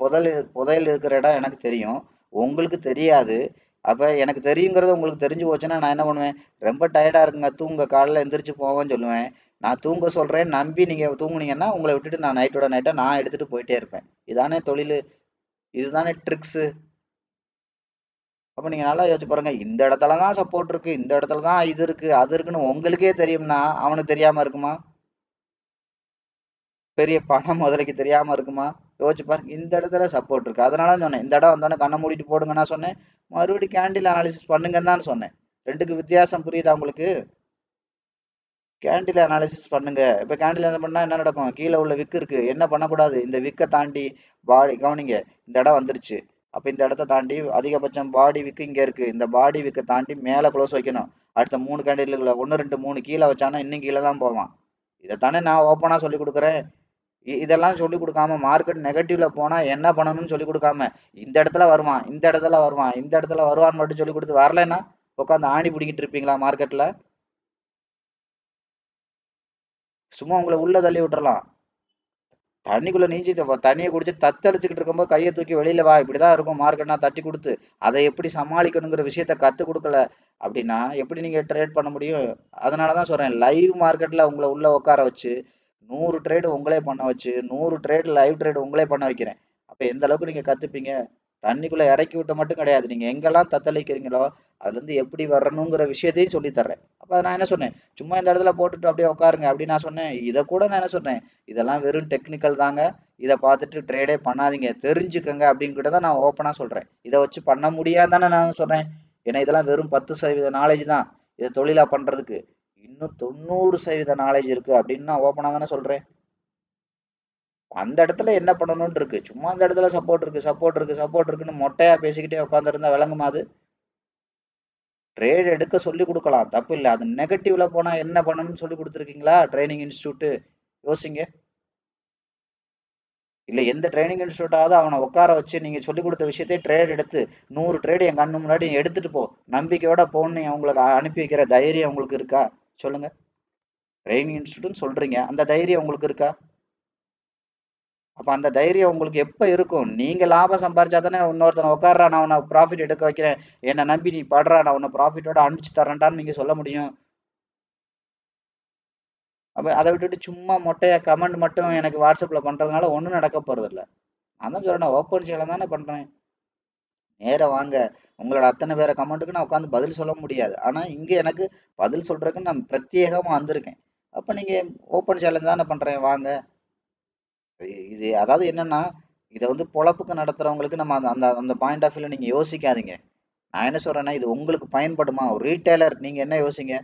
புதையல் இருக்கிற இடம் எனக்கு தெரியும், உங்களுக்கு தெரியாது. அப்போ எனக்கு தெரியுங்கிறது உங்களுக்கு தெரிஞ்சு போச்சுன்னா நான் என்ன பண்ணுவேன்? ரொம்ப டயர்டாக இருக்குங்க, தூங்க, காலையில் எந்திரிச்சு போவேன்னு சொல்லுவேன். நான் தூங்க சொல்கிறேன், நம்பி நீங்கள் தூங்குனீங்கன்னா உங்களை விட்டுட்டு நான் நைட்டோட நைட்டாக நான் எடுத்துகிட்டு போயிட்டே இருப்பேன். இதானே தொழில், இதுதானே ட்ரிக்ஸு. அப்போ நீங்கள் நல்லா யோசிச்சு பாருங்க, இந்த இடத்துல தான் சப்போர்ட் இருக்கு, இந்த இடத்துல தான் இது இருக்கு அது இருக்குன்னு உங்களுக்கே தெரியும்னா அவனுக்கு தெரியாமல் இருக்குமா? பெரிய பணம் முதலைக்கு தெரியாம இருக்குமா? யோசிச்சு பாருங்க. இந்த இடத்துல சப்போர்ட் இருக்கு, அதனால சொன்னேன் இந்த இடம் வந்தோடனே கண்ணை மூடிட்டு போடுங்க நான் சொன்னேன். மறுபடியும் கேண்டில் அனாலிசிஸ் பண்ணுங்கன்னு தான் சொன்னேன். ரெண்டுக்கு வித்தியாசம் புரியுதா உங்களுக்கு? கேண்டில் அனாலிசிஸ் பண்ணுங்க. இப்போ கேண்டில் என்ன பண்ணா என்ன நடக்கும்? கீழே உள்ள விக்கு இருக்கு, என்ன பண்ணக்கூடாது? இந்த விக்கை தாண்டி பாடி கவனிங்க, இந்த இடம் வந்துருச்சு. அப்போ இந்த இடத்த தாண்டி அதிகபட்சம் பாடி விக்கு இங்கே இருக்கு, இந்த பாடி விக்கை தாண்டி மேலே க்ளோஸ் வைக்கணும். அடுத்த 3 கேண்டில் 1 2 3 கீழே வச்சானா இன்னும் கீழே தான் போவான். இதைத்தானே நான் ஓப்பனாக சொல்லி கொடுக்குறேன். இதெல்லாம் சொல்லிக் கொடுக்காம மார்க்கெட் நெகட்டிவ்ல போனா என்ன பண்ணணும்னு சொல்லிக் கொடுக்காம இந்த இடத்துல வருவான், இந்த இடத்துல வருவான், இந்த இடத்துல வருவான்னு மட்டும் சொல்லிக் கொடுத்து வரலைன்னா உட்காந்து ஆணி பிடிக்கிட்டு இருப்பீங்களா மார்க்கெட்ல? சும்மா உங்களை உள்ள தள்ளி விட்டுறலாம். தண்ணிக்குள்ள நீஞ்சி தண்ணியை குடிச்சு தத்தளிச்சுக்கிட்டு இருக்கும்போது கையை தூக்கி வெளியில வா, இப்படிதான் இருக்கும் மார்க்கெட்னா தட்டி கொடுத்து அதை எப்படி சமாளிக்கணுங்கிற விஷயத்த கத்து கொடுக்கல அப்படின்னா எப்படி நீங்க ட்ரேட் பண்ண முடியும்? அதனாலதான் சொல்றேன், லைவ் மார்க்கெட்ல உங்களை உள்ள உட்கார வச்சு 100 ட்ரேடு உங்களே பண்ண வச்சு 100 ட்ரேடு லைவ் ட்ரேடு உங்களே பண்ண வைக்கிறேன். அப்ப எந்த அளவுக்கு நீங்க கத்துப்பீங்க? தண்ணிக்குள்ள இறக்கி விட்ட மட்டும் கிடையாது, நீங்க எங்கெல்லாம் தத்தளிக்கிறீங்களோ அதுல இருந்து எப்படி வரணுங்கிற விஷயத்தையும் சொல்லி தர்றேன். அப்ப நான் என்ன சொன்னேன், சும்மா இந்த இடத்துல போட்டுட்டு அப்படியே உட்காருங்க அப்படின்னு நான் சொன்னேன்? இதை கூட நான் என்ன சொன்னேன், இதெல்லாம் வெறும் டெக்னிக்கல் தாங்க, இதை பார்த்துட்டு ட்ரேடே பண்ணாதீங்க, தெரிஞ்சுக்கங்க அப்படின்னு கூட தான் நான் ஓப்பனா சொல்றேன். இதை வச்சு பண்ண முடியாதானே நான் சொல்றேன். ஏன்னா இதெல்லாம் வெறும் 10% நாலேஜ் தான் இதை தொழிலா பண்றதுக்கு. இன்னும் 90% நாலேஜ் இருக்கு அப்படின்னு நான் ஓப்பனா தானே சொல்றேன். அந்த இடத்துல என்ன பண்ணணும்னு இருக்கு. சும்மா அந்த இடத்துல சப்போர்ட் இருக்கு, சப்போர்ட் இருக்கு, சப்போர்ட் இருக்குன்னு மொட்டையா பேசிக்கிட்டே உட்காந்துருந்தா விளங்குமா அது? ட்ரேட் எடுக்க சொல்லி கொடுக்கலாம், தப்பு இல்லை. அது நெகட்டிவ்ல போனா என்ன பண்ணணும்னு சொல்லி கொடுத்துருக்கீங்களா ட்ரைனிங் இன்ஸ்டியூட்? யோசிங்க. இல்ல எந்த ட்ரைனிங் இன்ஸ்டியூட்டாவது அவனை உட்கார வச்சு நீங்க சொல்லி கொடுத்த விஷயத்தை ட்ரேட் எடுத்து 100 ட்ரேடு என் கண்ணு முன்னாடி எடுத்துட்டு போ, நம்பிக்கையோட போன்னு உங்களுக்கு அனுப்பி வைக்கிற தைரியம் உங்களுக்கு இருக்கா? சொல்லுங்க. ட்ரைனிங் இன்ஸ்டியூட்னு சொல்றீங்க, அந்த தைரியம் உங்களுக்கு இருக்கா? அப்ப அந்த தைரியம் உங்களுக்கு எப்ப இருக்கும்? நீங்க லாபம் சம்பாரிச்சா தானே இன்னொருத்தனை உட்கார்றா நான் உன்னை ப்ராஃபிட் எடுக்க வைக்கிறேன், என்னை நம்பி நீ படுறா, நான் உன்னை ப்ராஃபிட்டோட அனுப்பிச்சு தரேன்டான்னு நீங்க சொல்ல முடியும். அப்ப அதை விட்டுட்டு சும்மா மொட்டையா கமெண்ட் மட்டும் எனக்கு வாட்ஸ்அப்ல பண்றதுனால ஒண்ணும் நடக்க போறது இல்ல. நான் தான் சொல்றேன், ஓப்பன் சேனல் தானே பண்றேன். நேரா வாங்க. உங்களோட அத்தனை பேர கமெண்ட்டுக்கு நான் உட்காந்து பதில் சொல்ல முடியாது. ஆனா இங்க எனக்கு பதில் சொல்றதுக்கு நான் பிரத்யேகமா வந்திருக்கேன். அப்ப நீங்க ஓப்பன் சேலஞ்ச் தானே பண்றேன், வாங்க. இது அதாவது என்னன்னா, இத வந்து பொழப்புக்கு நடத்துறவங்களுக்கு நம்ம அந்த அந்த அந்த பாயிண்ட் ஆஃப் வியூல நீங்க யோசிக்காதீங்க. நான் என்ன சொல்றேன்னா, இது உங்களுக்கு பயன்படுமா? ஒரு ரீட்டெய்லர் நீங்க என்ன யோசிங்க?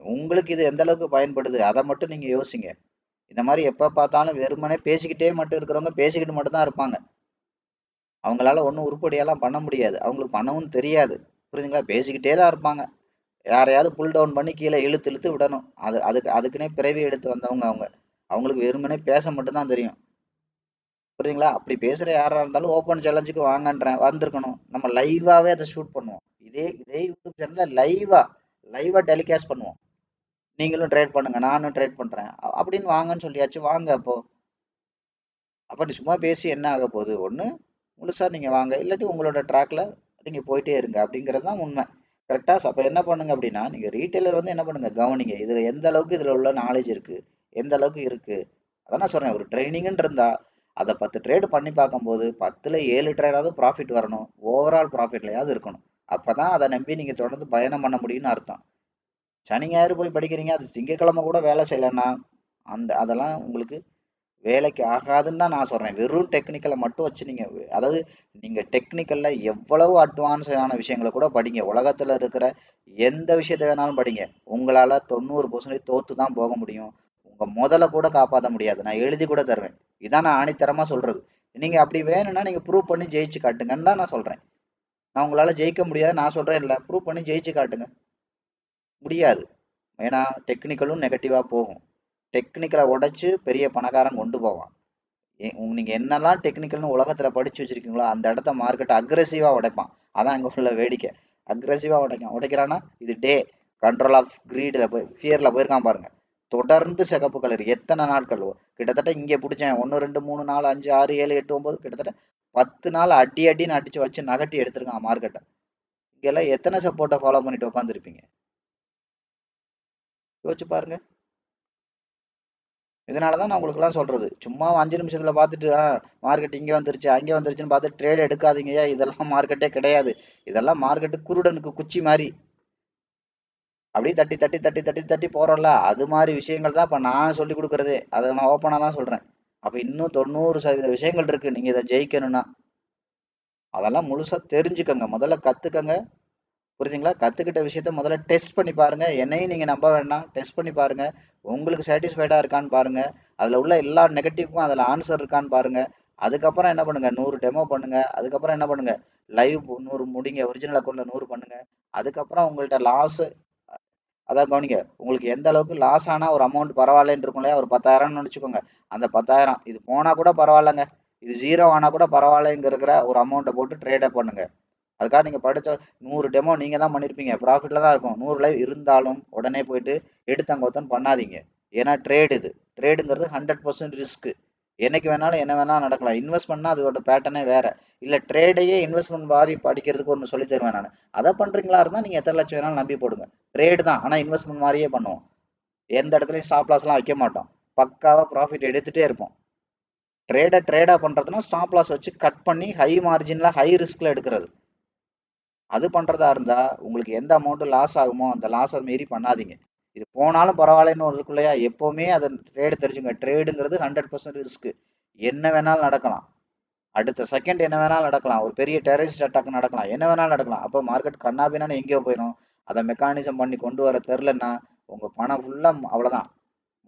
உங்களுக்கு இது எந்த அளவுக்கு பயன்படுது? அத மட்டும் நீங்க யோசிங்க. இந்த மாரி எப்ப பார்த்தாலும் வெறுமனே பேசிக்கிட்டே மட்டும் இருக்கிறவங்க பேசிக்கிட்டு மட்டும் தான் இருப்பாங்க. அவங்களால ஒண்ணும் உருப்படியாலாம் பண்ண முடியாது. அவங்களுக்கு பண்ணவும் தெரியாது. புரியுதுங்களா? பேசிக்கிட்டே தான் இருப்பாங்க. யாரையாவது புல் டவுன் பண்ணி கீழ இழுத்து இழுத்து விடணும். அதுக்குன்னே பிறவி எடுத்து வந்தவங்க அவங்க. அவங்களுக்கு வெறுமனே பேச மட்டும் தான் தெரியும். புரியுதுங்களா? அப்படி பேசுற யாரா இருந்தாலும் ஓப்பன் சேலஞ்சுக்கு வாங்கன்றேன். வந்திருக்கணும். நம்ம லைவாவே அத ஷூட் பண்ணுவோம். இதே இதே யூடியூப் சேனல்ல லைவா டெலிகாஸ்ட் பண்ணுவோம். நீங்களும் ட்ரேட் பண்ணுங்க, நானும் ட்ரேட் பண்றேன். அப்படின்னு வாங்கன்னு சொல்லியாச்சு. வாங்க அப்போ. அப்ப நீ சும்மா பேசி என்ன ஆக போகுது? ஒண்ணு முழுசா நீங்க வாங்க, இல்லாட்டி உங்களோட ட்ராக்ல நீங்க போயிட்டே இருங்க அப்படிங்கிறது தான் உண்மை. கரெக்டா? அப்ப என்ன பண்ணுங்க அப்படின்னா, நீங்க ரீட்டெய்லர் வந்து என்ன பண்ணுங்க, கவனிங்க. இதுல எந்த அளவுக்கு இதுல உள்ள நாலேஜ் இருக்கு, எந்த அளவுக்கு இருக்கு. அதான் நான் சொல்றேன், ஒரு ட்ரைனிங்னு இருந்தா அதை 10 ட்ரேடு பண்ணி பார்க்கும்போது 10ல 7 ட்ரேடாவது ப்ராஃபிட் வரணும். ஓவரால் ப்ராஃபிட்லயாவது இருக்கணும். அப்பதான் அதை நம்பி நீங்க தொடர்ந்து பயணம் பண்ண முடியும்னு அர்த்தம். சனி ஞாயிறு போய் படிக்கிறீங்க, அது திங்கட்கிழமை கூட வேலை செய்யலைன்னா அதெல்லாம் உங்களுக்கு வேலைக்கு ஆகாதுன்னு தான் நான் சொல்றேன். வெறும் டெக்னிக்கலை மட்டும் வச்சு நீங்க அதாவது நீங்க டெக்னிக்கல்ல எவ்வளவு அட்வான்ஸான விஷயங்களை கூட படிங்க. உலகத்துல இருக்கிற எந்த விஷயத்த வேணாலும் படிங்க. உங்களால 90% தோத்து தான் போக முடியும். உங்க முதல கூட காப்பாற்ற முடியாது. நான் எழுதி கூட தருவேன். இதான் நான் ஆணித்தரமா சொல்றது. நீங்க அப்படி வேணும்னா நீங்க ப்ரூவ் பண்ணி ஜெயிச்சு காட்டுங்கன்னு தான் நான் சொல்றேன். நான் உங்களால ஜெயிக்க முடியாது நான் சொல்றேன் இல்ல, ப்ரூவ் பண்ணி ஜெயிச்சு காட்டுங்க. முடியாது. ஏன்னா டெக்னிக்கலும் நெகட்டிவா போகும். டெக்னிக்கலை உடைச்சு பெரிய பணக்காரன் கொண்டு போவான். நீங்க என்னெல்லாம் டெக்னிக்கல்னு உலகத்துல படிச்சு வச்சிருக்கீங்களோ அந்த இடத்த மார்க்கெட் அக்ரெசிவா உடைப்பான். அதான் இங்க உள்ள வேடிக்கை. அக்ரெசிவா உடைக்கிறான்னா இது டே கண்ட்ரோல் ஆஃப் கிரீட்ல போய் ஃபியர்ல போயிருக்கான் பாருங்க. தொடர்ந்து சிகப்பு கலர் எத்தனை நாட்கள், கிட்டத்தட்ட இங்கே பிடிச்சேன் 1 2 3 4 5 6 7 8 9 கிட்டத்தட்ட 10 நாள் அடி அடின்னு அடிச்சு வச்சு நகட்டி எடுத்திருக்கான் மார்க்கெட்டை. இங்கெல்லாம் எத்தனை சப்போர்ட்டை ஃபாலோ பண்ணிட்டு உட்காந்துருப்பீங்க? யோசிச்சு பாருங்க. இதனால தான் நான் உங்களுக்குலாம் சொல்றது. சும்மா 5 நிமிஷத்துல பார்த்துட்டு, மார்க்கெட் இங்க வந்துருச்சு, அங்க வந்துருச்சுன்னு பார்த்து ட்ரேட் எடுக்காதீங்கய்யா. இதெல்லாம் மார்க்கெட்டே கிடையாது. இதெல்லாம் மார்க்கெட் குருடனுக்கு குச்சி மாரி. அப்படியே தட்டி தட்டி தட்டி தட்டி தட்டி போறோம்ல, அது மாதிரி விஷயங்கள் தான் இப்ப நான் சொல்லி கொடுக்கறதே. அதை நான் ஓப்பனா தான் சொல்றேன். அப்ப இன்னும் 90% விஷயங்கள் இருக்கு நீங்க இதை ஜெயிக்கணும்னா. அதெல்லாம் முழுசா தெரிஞ்சுக்கங்க. முதல்ல கத்துக்கங்க. புரியுதுங்களா? கத்துக்கிட்ட விஷயத்த முதல்ல டெஸ்ட் பண்ணி பாருங்க. என்னையும் நீங்க நம்ப வேண்டாம். டெஸ்ட் பண்ணி பாருங்க. உங்களுக்கு சாட்டிஸ்ஃபைடா இருக்கான்னு பாருங்க. அதுல உள்ள எல்லா நெகட்டிவ்க்கும் அதுல ஆன்சர் இருக்கான்னு பாருங்க. அதுக்கப்புறம் என்ன பண்ணுங்க, 100 டெமோ பண்ணுங்க. அதுக்கப்புறம் என்ன பண்ணுங்க, லைவ் 100 முடிங்க. ஒரிஜினல் அக்கௌண்ட்ல 100 பண்ணுங்க. அதுக்கப்புறம் உங்கள்ட்ட லாஸ் அதான் கவனிங்க. உங்களுக்கு எந்த அளவுக்கு லாஸ் ஆனா ஒரு அமௌண்ட் பரவாயில்லன்னு இருக்கும் இல்லையா? ஒரு 10,000ன்னு வச்சுக்கோங்க. அந்த 10,000 இது போனா கூட பரவாயில்லங்க. இது 0 ஆனா கூட பரவாயில்லங்கிற ஒரு அமௌண்ட்ட போட்டு ட்ரேடே பண்ணுங்க. அதுக்காக நீங்க படிச்ச 100 டெமோ நீங்க தான் பண்ணியிருப்பீங்க. ப்ராஃபிட்ல தான் இருக்கும். 100 லைவ் இருந்தாலும் உடனே போயிட்டு எடுத்தங்கொத்தன்னு பண்ணாதீங்க. ஏன்னா ட்ரேட் இது. ட்ரேடுங்கிறது 100% ரிஸ்க். என்னைக்கு வேணாலும் என்ன வேணாலும் நடக்கலாம். இன்வெஸ்ட்மெண்ட்னா அதோட பேட்டர்னே வேற. இல்ல ட்ரேடையே இன்வெஸ்ட்மெண்ட் மாதிரி படிக்கிறதுக்கு ஒன்று சொல்லி தருவேன் நான். அதை பண்றீங்களா இருந்தா நீங்க எத்தனை லட்சம் வேணாலும் நம்பி போடுங்க. ட்ரேடு தான், ஆனா இன்வெஸ்ட்மெண்ட் மாதிரியே பண்ணுவோம். எந்த இடத்துலயும் ஸ்டாப் லாஸ்லாம் வைக்க மாட்டோம். பக்காவா ப்ராஃபிட் எடுத்துட்டே இருப்போம். ட்ரேடா பண்றதுன்னா ஸ்டாப் லாஸ் வச்சு கட் பண்ணி ஹை மார்ஜின்ல ஹை ரிஸ்க்ல எடுக்கிறது. அது பண்றதா இருந்தா உங்களுக்கு எந்த அமௌண்ட் லாஸ் ஆகுமோ அந்த லாஸை மீறி பண்ணாதீங்க. இது போனாலும் பரவாயில்லன்னு ஒரு இருக்குல்லையா? எப்பவுமே அதை ட்ரேடு தெரிஞ்சுங்க. ட்ரேடுங்கிறது 100% ரிஸ்க். என்ன வேணாலும் நடக்கலாம். அடுத்த செகண்ட் என்ன வேணாலும் நடக்கலாம். ஒரு பெரிய டெரரிஸ்ட் அட்டாக் நடக்கலாம். என்ன வேணாலும் நடக்கலாம். அப்போ மார்க்கெட் கண்ணாபின்னு எங்கேயோ போயிடும். அதை மெக்கானிசம் பண்ணி கொண்டு வர தெரிலன்னா உங்க பணம் ஃபுல்லா அவ்வளவுதான்.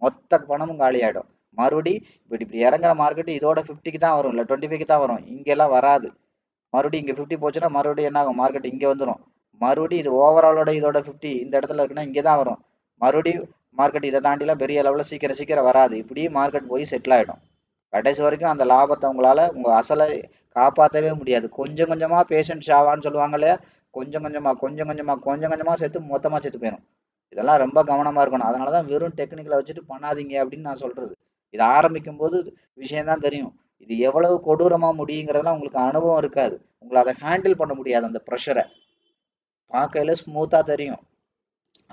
மொத்த பணமும் காலி ஆயிடும். மறுபடி இப்படி இறங்குற மார்க்கெட் இதோட 50க்கு தான் வரும், இல்லை 25க்கு தான் வரும். இங்கெல்லாம் வராது. மறுபடியும் இங்க 50 போச்சுன்னா மறுபடியும் என்ன ஆகும்? மார்க்கெட் இங்க வந்துடும். மறுபடியும் இது ஓவராலோட இதோட 50 இந்த இடத்துல இருக்குன்னா இங்கே தான் வரும். மறுபடியும் மார்க்கெட் இதை தாண்டிலாம் பெரிய லெவலில் சீக்கிரம் சீக்கிரம் வராது. இப்படி மார்க்கெட் போய் செட்டில் ஆகிடும். கடைசி வரைக்கும் அந்த லாபத்தை உங்களால உங்க அசலை காப்பாற்றவே முடியாது. கொஞ்சம் கொஞ்சமா பேஷண்ட் ஷாவான்னு சொல்லுவாங்க இல்லையா? கொஞ்சம் கொஞ்சமா கொஞ்சம் கொஞ்சமா கொஞ்சம் கொஞ்சமா சேர்த்து மொத்தமா சேர்த்து போயிடும். இதெல்லாம் ரொம்ப கவனமா இருக்கணும். அதனாலதான் வெறும் டெக்னிக்கலை வச்சுட்டு பண்ணாதீங்க அப்படின்னு நான் சொல்றது. இது ஆரம்பிக்கும் போது விஷயம் தான் தெரியும். இது எவ்வளவு கொடூரமா முடியுங்கிறதுலாம் உங்களுக்கு அனுபவம் இருக்காது. உங்களை அதை ஹேண்டில் பண்ண முடியாது. அந்த ப்ரெஷரை பார்க்கையில ஸ்மூத்தா தெரியும்.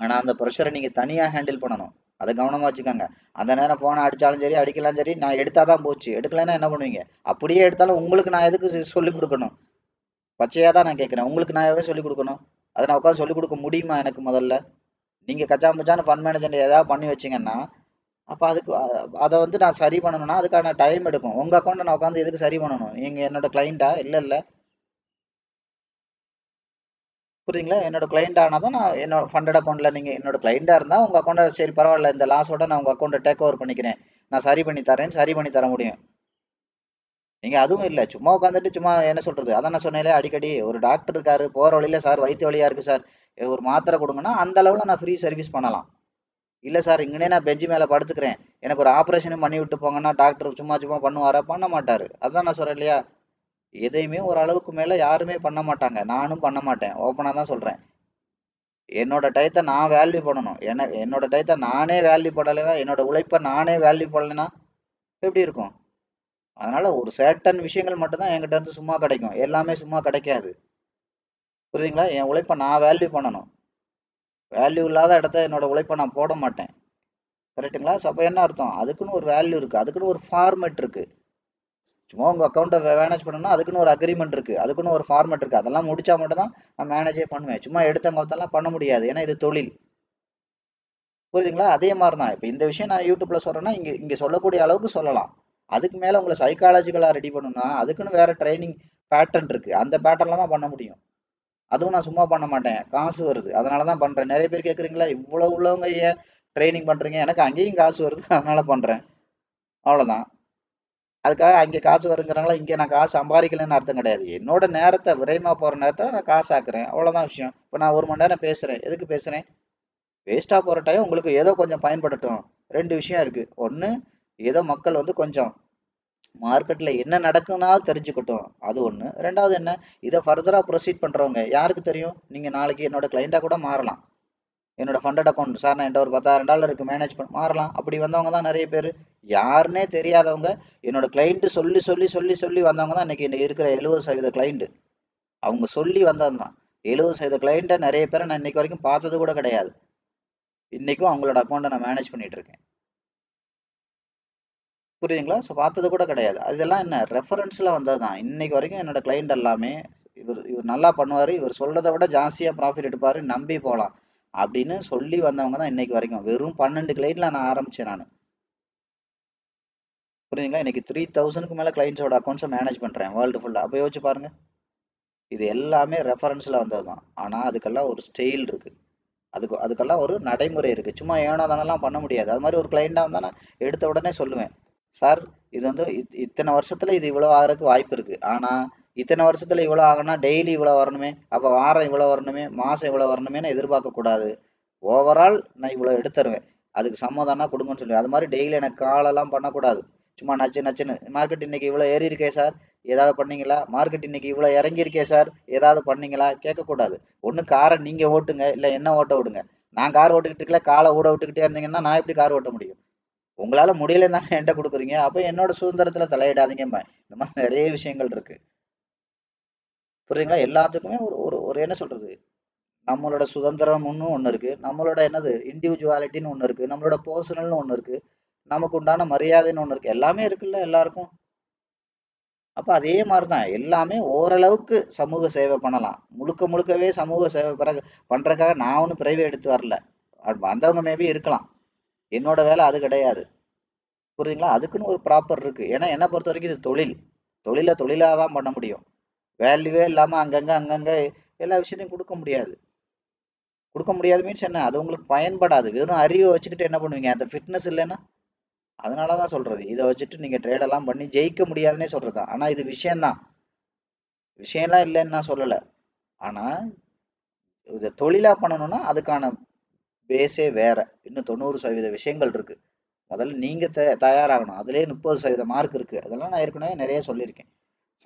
ஆனா அந்த ப்ரெஷரை நீங்க தனியா ஹேண்டில் பண்ணணும். அதை கவனமா வச்சுக்கோங்க. அந்த நேரம் போன அடிச்சாலும் சரி அடிக்கலாம் சரி, நான் எடுத்தாதான் போச்சு. எடுக்கலைன்னா என்ன பண்ணுவீங்க? அப்படியே எடுத்தாலும் உங்களுக்கு நான் எதுக்கு சொல்லிக் கொடுக்கணும்? பச்சையா தான் நான் கேட்கிறேன். உங்களுக்கு நான் எவ்வளவு சொல்லிக் கொடுக்கணும்? அதை நான் உட்காந்து சொல்லிக் கொடுக்க முடியுமா எனக்கு? முதல்ல நீங்க கச்சா முச்சான ஃபண்ட் மேனேஜர் ஏதாவது பண்ணி வச்சீங்கன்னா அப்ப அதுக்கு அதை வந்து நான் சரி பண்ணணும்னா அதுக்கான டைம் எடுக்கும். உங்க அக்கௌண்ட்டை நான் உட்காந்து எதுக்கு சரி பண்ணணும்? நீங்க என்னோட கிளைண்டா? இல்ல இல்ல. புரியுதுங்களா? என்னோட கிளைண்ட் ஆனாதான் நான் என்னோட ஃபண்டட் அக்கௌண்ட்ல நீங்க என்னோட கிளைண்டா இருந்தா உங்க அக்கௌண்ட்டை சரி பரவாயில்ல, இந்த லாஸோட நான் உங்க அக்கௌண்ட்டை டேக் ஓவர் பண்ணிக்கிறேன், நான் சரி பண்ணி தரேன்னு சரி பண்ணி தர முடியும். நீங்க அதுவும் இல்ல, சும்மா உட்காந்துட்டு சும்மா என்ன சொல்றது, அதான் நான் சொன்னேன்ல அடிக்கடி ஒரு டாக்டர் இருக்காரு, போற வழியில சார் வயிற்று வலியா இருக்கு சார், ஒரு மாத்திரை கொடுங்கன்னா அந்த அளவுல நான் ஃப்ரீ சர்வீஸ் பண்ணலாம். இல்ல சார் இங்கனே நான் பெஞ்சு மேல படுத்துக்கிறேன், எனக்கு ஒரு ஆபரேஷனும் பண்ணி விட்டு போங்கன்னா டாக்டர் சும்மா சும்மா பண்ணுவாரா? பண்ண மாட்டாரு. அதான் நான் சொல்றேன் இல்லையா? எதையுமே ஒரு அளவுக்கு மேல யாருமே பண்ண மாட்டாங்க. நானும் பண்ண மாட்டேன். ஓப்பனா தான் சொல்றேன். என்னோட டயத்தை நான் வேல்யூ பண்ணணும். என்னோட டயத்தை நானே வேல்யூ பண்ணலைன்னா, என்னோட உழைப்பை நானே வேல்யூ பண்ணலைன்னா எப்படி இருக்கும்? அதனால ஒரு சர்டன் விஷயங்கள் மட்டும்தான் என்கிட்ட இருந்து சும்மா கிடைக்கும். எல்லாமே சும்மா கிடைக்காது. புரியுதுங்களா? என் உழைப்பை நான் வேல்யூ பண்ணணும். வேல்யூ இல்லாத இடத்த என்னோட உழைப்பை நான் போட மாட்டேன். கரெக்ட்டுங்களா? ஸோ அப்போ என்ன அர்த்தம்? அதுக்குன்னு ஒரு வேல்யூ இருக்கு. அதுக்குன்னு ஒரு ஃபார்மேட் இருக்கு. சும்மா உங்க அக்கௌண்ட்டை மேனேஜ் பண்ணணும்னா அதுக்குன்னு ஒரு அக்ரிமெண்ட் இருக்கு. அதுக்குன்னு ஒரு ஃபார்மேட் இருக்கு. அதெல்லாம் முடிச்சா மட்டும் தான் நான் மேனேஜே பண்ணுவேன். சும்மா எடுத்தங்கவுத்தெல்லாம் பண்ண முடியாது. ஏன்னா இது தொழில். புரியுதுங்களா? அதே மாதிரி தான். இப்போ இந்த விஷயம் நான் யூடியூப்ல சொல்றேன்னா இங்க இங்க சொல்லக்கூடிய அளவுக்கு சொல்லலாம். அதுக்கு மேல உங்களை சைக்காலஜிக்கலா ரெடி பண்ணணும்னா அதுக்குன்னு வேற ட்ரைனிங் பேட்டர்ன் இருக்கு. அந்த பேட்டர்ன்ல தான் பண்ண முடியும். அதுவும் நான் சும்மா பண்ண மாட்டேன். காசு வருது. அதனால தான் பண்றேன். நிறைய பேர் கேட்குறீங்களா, இவ்வளவு உள்ளவங்க ஏன் ட்ரைனிங் பண்றீங்க? எனக்கு அங்கேயும் காசு வருது. அதனால பண்றேன். அவ்வளவுதான். அதுக்காக அங்கே காசு வருங்கிறனால இங்கே நான் காசு சம்பாதிக்கலன்னு அர்த்தம் கிடையாது. என்னோட நேரத்தை விரயமா போற நேரத்தை நான் காசு ஆக்குறேன். அவ்வளவுதான் விஷயம். இப்போ நான் 1 மணி நேரம் பேசுறேன். எதுக்கு பேசுறேன்? வேஸ்டா போற டைம் உங்களுக்கு ஏதோ கொஞ்சம் பயன்படட்டும். 2 விஷயம் இருக்கு. ஒண்ணு, ஏதோ மக்கள் வந்து கொஞ்சம் மார்க்கெட்ல என்ன நடக்குன்னா தெரிஞ்சுக்கட்டும். அது ஒண்ணு. 2வது என்ன, இதை ஃபர்தரா ப்ரொசீட் பண்றவங்க யாருக்கு தெரியும்? நீங்க நாளைக்கு என்னோட கிளைண்டா கூட மாறலாம். என்னோட ஃபண்டட் அக்கௌண்ட் சார் நான் என்கிட்ட ஒரு $10,000 இருக்கு மேனேஜ் பண்ண மாறலாம். அப்படி வந்தவங்க தான் நிறைய பேர். யாருன்னே தெரியாதவங்க என்னோட கிளைண்ட் சொல்லி சொல்லி சொல்லி சொல்லி வந்தவங்க தான் இன்னைக்கு இருக்கிற 70% கிளைண்ட். அவங்க சொல்லி வந்தது தான். 70% கிளைண்ட்டை நிறைய பேரை நான் இன்னைக்கு வரைக்கும் பார்த்தது கூட கிடையாது. இன்னைக்கும் அவங்களோட அக்கௌண்ட்டை நான் மேனேஜ் பண்ணிட்டு இருக்கேன். புரியுதுங்களா? ஸோ பார்த்தது கூட கிடையாது. அதெல்லாம் என்ன ரெஃபரன்ஸ்ல வந்தது தான். இன்னைக்கு வரைக்கும் என்னோட கிளைண்ட் எல்லாமே இவர் இவர் நல்லா பண்ணுவாரு, இவர் சொல்றதை விட ஜாஸ்தியா ப்ராஃபிட் எடுப்பாரு, நம்பி போகலாம் அப்படின்னு சொல்லி வந்தவங்க தான் இன்னைக்கு வரைக்கும். வெறும் 12 கிளைண்ட்ல நான் ஆரம்பிச்சேன் நான். புரியுதுங்களா? இன்னைக்கு 3000க்கு மேல கிளைண்ட்ஸோட அக்கௌண்ட்ஸை மேனேஜ் பண்றேன் வேர்ல்டு ஃபுல்லா. அப்போ யோசிச்சு பாருங்க. இது எல்லாமே ரெஃபரன்ஸ்ல வந்தது தான். ஆனா அதுக்கெல்லாம் ஒரு ஸ்டைல் இருக்கு. அதுக்கெல்லாம் ஒரு நடைமுறை இருக்கு. சும்மா ஏனோ தானெல்லாம் பண்ண முடியாது. அது மாதிரி ஒரு கிளைண்டா வந்தா நான் எடுத்த உடனே சொல்லுவேன், சார் இது வந்து இத்தனை வருஷத்துல இது இவ்வளவு ஆகிறதுக்கு வாய்ப்பு இருக்கு. ஆனா இத்தனை வருஷத்துல இவ்வளவு ஆகணும்னா டெய்லி இவ்வளவு வரணுமே, அப்ப வாரம் இவ்வளவு வரணுமே, மாசம் இவ்வளவு வரணுமேன்னு எதிர்பார்க்க கூடாது. ஓவரால் நான் இவ்வளோ எடுத்துருவேன், அதுக்கு சம்மதம்னா கொடுங்கன்னு சொல்லி. அது மாதிரி டெய்லி எனக்கு காலெல்லாம் பண்ணக்கூடாது. சும்மா நச்சு நச்சுன்னு மார்க்கெட் இன்னைக்கு இவ்வளோ ஏறி இருக்கே சார், ஏதாவது பண்ணீங்களா? மார்க்கெட் இன்னைக்கு இவ்வளோ இறங்கியிருக்கே சார், ஏதாவது பண்ணீங்களா? கேட்கக்கூடாது. ஒன்று காரை நீங்கள் ஓட்டுங்க, இல்லை என்ன ஓட்ட விடுங்க. நான் கார் ஓட்டிக்கிட்டு இருக்கல, காலை ஊட விட்டுக்கிட்டே இருந்தீங்கன்னா நான் எப்படி கார் ஓட்ட முடியும்? உங்களால முடியலன்னு தானே என்கிட்ட கொடுக்குறீங்க. அப்போ என்னோட சுதந்திரத்துல தலையிடாதீங்கம்மா. இந்த மாதிரி நிறைய விஷயங்கள் இருக்கு. புரியுதுங்களா? எல்லாத்துக்குமே ஒரு ஒரு ஒரு என்ன சொல்றது, நம்மளோட சுதந்திரம்னு ஒன்று இருக்கு, நம்மளோட என்னது இண்டிவிஜுவாலிட்டின்னு ஒன்று இருக்கு, நம்மளோட பர்சனல்னு ஒன்று இருக்கு, நமக்கு உண்டான மரியாதைன்னு ஒன்று இருக்கு. எல்லாமே இருக்குல்ல எல்லாருக்கும். அப்ப அதே மாதிரிதான் எல்லாமே ஓரளவுக்கு சமூக சேவை பண்ணலாம். முழுக்க முழுக்கவே சமூக சேவை பண்றதுக்காக நான் ஒன்றும் பிரைவேட் எடுத்து வரல. வந்தவங்க மேபி இருக்கலாம். என்னோட வேலை அது கிடையாது. புரியுதுங்களா? அதுக்குன்னு ஒரு ப்ராப்பர் இருக்கு. ஏன்னா என்னை பொறுத்த வரைக்கும் இது தொழில். தொழிலாக தான் பண்ண முடியும். வேல்யூவே இல்லாம அங்கங்க அங்கங்க எல்லா விஷயத்தையும் கொடுக்க முடியாது. கொடுக்க முடியாது மீன்ஸ் என்ன, அது உங்களுக்கு பயன்படாது. வெறும் அறிவை வச்சுக்கிட்டு என்ன பண்ணுவீங்க? அந்த ஃபிட்னஸ் இல்லைன்னா. அதனாலதான் சொல்றது, இதை வச்சுட்டு நீங்க ட்ரேட் எல்லாம் பண்ணி ஜெயிக்க முடியாதுன்னே சொல்றதுதான். ஆனா இது விஷயம்தான், விஷயம்லாம் இல்லைன்னு நான் சொல்லல. ஆனா இதை தொழிலா பண்ணணும்னா அதுக்கான பேஸே வேற. இன்னும் 90% விஷயங்கள் இருக்கு. முதல்ல நீங்க தயாராகணும். அதுலயே 30% மார்க் இருக்கு. அதெல்லாம் நான் ஏற்கனவே நிறைய சொல்லியிருக்கேன்.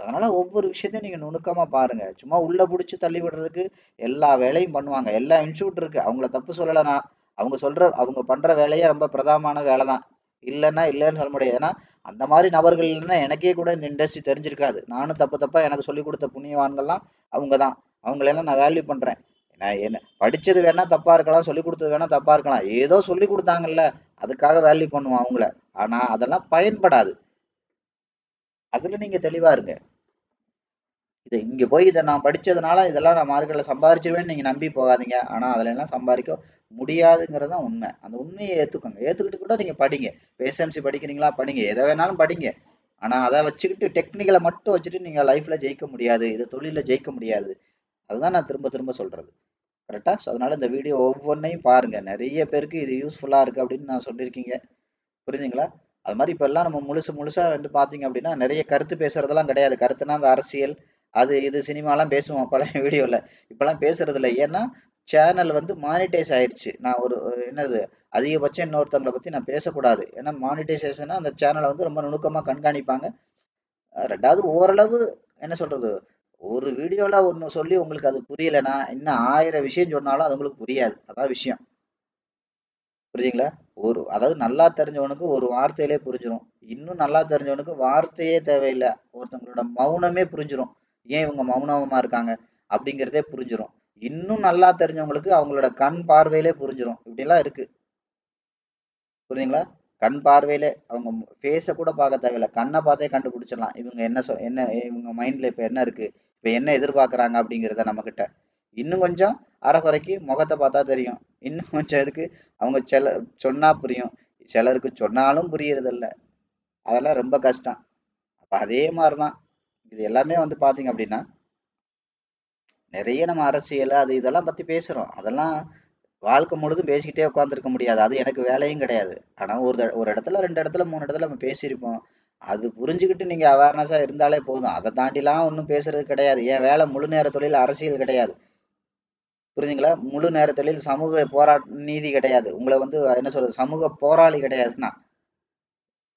அதனால ஒவ்வொரு விஷயத்தையும் நீங்க நுணுக்கமா பாருங்க. சும்மா உள்ள புடிச்சு தள்ளி விடுறதுக்கு எல்லா வேலையும் பண்ணுவாங்க. எல்லா இன்ஸ்டியூட் இருக்கு. அவங்கள தப்பு சொல்லல நான். அவங்க பண்ற வேலையே ரொம்ப பிரதானமான வேலை தான். இல்லைன்னா இல்லைன்னு சொல்ல முடியாது. ஏன்னா அந்த மாதிரி நபர்கள் இல்லைன்னா எனக்கே கூட இந்த இண்டஸ்ட்ரி தெரிஞ்சிருக்காது. நானும் தப்பா எனக்கு சொல்லி கொடுத்த புண்ணியவான்கள்லாம் அவங்க தான். அவங்களெல்லாம் நான் வேல்யூ பண்றேன். நான் என்ன படிச்சது வேணா தப்பா இருக்கலாம், சொல்லி கொடுத்தது வேணா தப்பா இருக்கலாம். ஏதோ சொல்லி கொடுத்தாங்கல்ல, அதுக்காக வேல்யூ பண்ணுவோம் அவங்கள. ஆனா அதெல்லாம் பயன்படாது. அதுல நீங்க தெளிவா இருங்க. இதை நான் படிச்சதுனால இதெல்லாம் நான் மார்க்கெட்ல சம்பாரிச்சிருவேன்னு நீங்க நம்பி போகாதீங்க. ஆனா அதுல எல்லாம் சம்பாதிக்க முடியாதுங்கிறது தான் உண்மை. அந்த உண்மையை ஏத்துக்கோங்க. ஏத்துக்கிட்டு கூட நீங்க படிங்க. எஸ்எம்சி படிக்கிறீங்களா, படிங்க. எதை வேணாலும் படிங்க. ஆனா அதை வச்சுக்கிட்டு டெக்னிக்கலை மட்டும் வச்சுட்டு நீங்க லைஃப்ல ஜெயிக்க முடியாது, இது தொழில ஜெயிக்க முடியாது. அதுதான் நான் திரும்ப திரும்ப சொல்றது. கரெக்டா? அதனால இந்த வீடியோ ஒவ்வொன்றையும் பாருங்க. நிறைய பேருக்கு இது யூஸ்ஃபுல்லா இருக்கு அப்படின்னு நான் சொல்லியிருக்கீங்க. புரியுதுங்களா? அது மாதிரி இப்ப எல்லாம் நம்ம முழுசா வந்து பாத்தீங்க அப்படின்னா நிறைய கருத்து பேசுறதெல்லாம் கிடையாது. கருத்துனா அந்த அரசியல், அது இது சினிமாலாம் பேசுவோம் பழைய வீடியோல. இப்பெல்லாம் பேசுறது இல்லை. ஏன்னா சேனல் வந்து மானிட்டைஸ் ஆயிடுச்சு. நான் என்னது, அதிகபட்சம் இன்னொருத்தவங்களை பத்தி நான் பேசக்கூடாது. ஏன்னா மானிட்டைசேஷனா அந்த சேனலை வந்து ரொம்ப நுணுக்கமா கண்காணிப்பாங்க. ரெண்டாவது ஓரளவு என்ன சொல்றது, ஒரு வீடியோல ஒண்ணு சொல்லி உங்களுக்கு அது புரியலைன்னா இன்னும் 1000 விஷயம் சொன்னாலும் அது உங்களுக்கு புரியாது. அதான் விஷயம். புரியுதுங்களா? அதாவது நல்லா தெரிஞ்சவனுக்கு ஒரு வார்த்தையிலே புரிஞ்சிரும். இன்னும் நல்லா தெரிஞ்சவனுக்கு வார்த்தையே தேவையில்லை, ஒருத்தவங்களோட மௌனமே புரிஞ்சிரும். ஏன் இவங்க மௌனமா இருக்காங்க அப்படிங்கிறதே புரிஞ்சிரும். இன்னும் நல்லா தெரிஞ்சவங்களுக்கு அவங்களோட கண் பார்வையிலே புரிஞ்சிரும். இப்படிலாம் இருக்கு. புரியுதுங்களா? கண் பார்வையிலே அவங்க ஃபேஸை கூட பார்க்க தேவையில்லை, கண்ணை பார்த்தே கண்டுபிடிச்சிடலாம். இவங்க என்ன இவங்க மைண்ட்ல இப்ப என்ன இருக்கு, இப்ப என்ன எதிர்பார்க்கறாங்க அப்படிங்கிறத நம்ம கிட்ட. இன்னும் கொஞ்சம் அரைகுறைக்கு முகத்தை பார்த்தா தெரியும். இன்னும் கொஞ்சம் இதுக்கு அவங்க சொன்னா புரியும். சிலருக்கு சொன்னாலும் புரியறது இல்ல. அதெல்லாம் ரொம்ப கஷ்டம். அப்ப அதே மாதிரிதான் இது எல்லாமே வந்து பாத்தீங்க அப்படின்னா, நிறைய நம்ம அரசியல் அது இதெல்லாம் பத்தி பேசுறோம். அதெல்லாம் வாழ்க்கை முழுதும் பேசிக்கிட்டே உட்காந்துருக்க முடியாது. அது எனக்கு வேலையும் கிடையாது. ஆனா ஒரு இடத்துல 2 இடத்துல 3 இடத்துல நம்ம பேசியிருப்போம். அது புரிஞ்சுக்கிட்டு நீங்க அவேர்னஸா இருந்தாலே போதும். அதை தாண்டிலாம் ஒன்றும் பேசுறது கிடையாது. என் வேலை முழு நேர தொழில் அரசியல் கிடையாது. புரியுதுங்களா? முழு நேர தொழில் சமூக நீதி கிடையாது. உங்களை வந்து என்ன சொல்றது, சமூக போராளி கிடையாது நான்.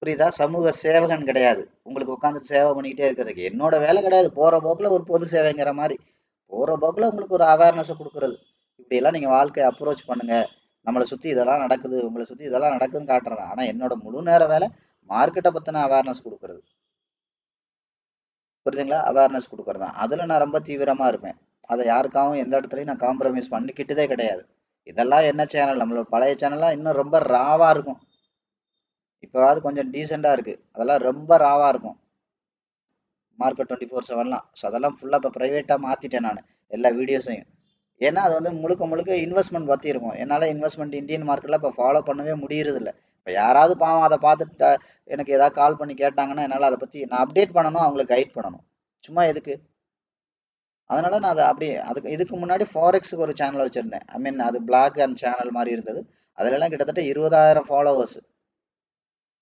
புரியுதா? சமூக சேவகன் கிடையாது. உங்களுக்கு உட்காந்து சேவை பண்ணிக்கிட்டே இருக்கிறதுக்கு என்னோட வேலை கிடையாது. போற போக்குல ஒரு பொது சேவைங்கிற மாதிரி போற போக்குல உங்களுக்கு ஒரு அவேர்னஸ் கொடுக்கறது. இப்படி எல்லாம் நீங்க வாழ்க்கையை அப்ரோச் பண்ணுங்க. நம்மளை சுத்தி இதெல்லாம் நடக்குது, உங்களை சுத்தி இதெல்லாம் நடக்குதுன்னு காட்டுறது. ஆனா என்னோட முழு நேர வேலை மார்க்கெட்டை பத்தின அவேர்னஸ் கொடுக்கறது. புரியுதுங்களா? அவேர்னஸ் கொடுக்கறது தான். அதுல நான் ரொம்ப தீவிரமா இருப்பேன். அதை யாருக்காகவும் எந்த இடத்துலயும் நான் காம்ப்ரமைஸ் பண்ணிக்கிட்டதே கிடையாது. இதெல்லாம் என்ன சேனல், நம்மளோட பழைய சேனல்லாம் இன்னும் ரொம்ப ராவா இருக்கும். இப்போவாது கொஞ்சம் டீசெண்டா இருக்கு. அதெல்லாம் ரொம்ப ராவா இருக்கும். மார்க்கெட் 24/7லாம். ஸோ அதெல்லாம் ஃபுல்லா இப்போ பிரைவேட்டா மாத்திட்டேன் நான், எல்லா வீடியோஸையும். ஏன்னா அது வந்து முழுக்க முழுக்க இன்வெஸ்ட்மெண்ட் பத்தி இருக்கும். என்னால இன்வெஸ்ட்மெண்ட் இந்தியன் மார்க்கெட்ல இப்போ ஃபாலோ பண்ணவே முடியறது இல்லை. இப்போ யாராவது பாவம் அதை பார்த்துட்டு எனக்கு ஏதாவது கால் பண்ணி கேட்டாங்கன்னா என்னால் அதை பத்தி நான் அப்டேட் பண்ணணும், அவங்களுக்கு கைட் பண்ணணும். சும்மா எதுக்கு? அதனால நான் அதை அப்படியே இதுக்கு முன்னாடி ஃபாரெக்ஸுக்கு ஒரு சேனல் வச்சிருந்தேன். ஐ மீன் அது பிளாக் அண்ட் சேனல் மாதிரி இருந்தது. அதுலலாம் கிட்டத்தட்ட 20,000 ஃபாலோவர்ஸ்.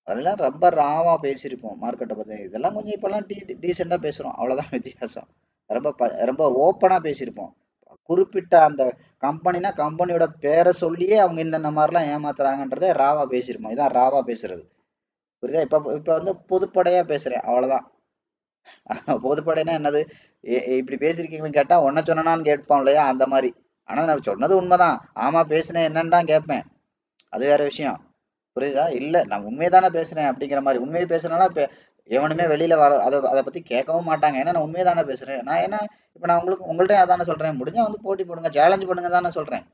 அதெல்லாம் ரொம்ப ராவா பேசியிருப்போம் மார்க்கெட்டை பத்தி. இதெல்லாம் கொஞ்சம் இப்பெல்லாம் டீசெண்டா பேசுறோம், அவ்வளவுதான் வித்தியாசம். ரொம்ப ரொம்ப ஓப்பனா பேசியிருப்போம். குறிப்பிட்ட அந்த கம்பெனினா கம்பெனியோட பேரை சொல்லியே அவங்க இந்த மாதிரிலாம் ஏமாத்துறாங்கன்றதை ராவா பேசியிருப்போம். இதான் ராவா பேசுறது. புரியுதா? இப்ப வந்து பொதுப்படையா பேசுறேன், அவ்வளவுதான். பொதுப்படைனா என்னது? இப்படி பேசியிருக்கீங்கன்னு கேட்டா உன்ன சொன்னான்னு கேட்போம் இல்லையா, அந்த மாதிரி. ஆனா நான் சொன்னது உண்மைதான், ஆமா பேசுனேன் என்னன்னு தான் கேட்பேன், அது வேற விஷயம். புரியுதா? இல்ல நான் உண்மையை தானே பேசுறேன் அப்படிங்கிற மாதிரி. உண்மையை பேசுறேன்னா இப்ப எவனுமே வெளியில வர அதை பத்தி கேட்கவும் மாட்டாங்க. ஏன்னா நான் உண்மையை தானே பேசுறேன். நான் என்ன இப்ப நான் உங்கள்கிட்ட அதானே சொல்றேன், முடிஞ்சா வந்து போட்டி போடுங்க, சேலஞ்ச் பண்ணுங்க தானே சொல்றேன்.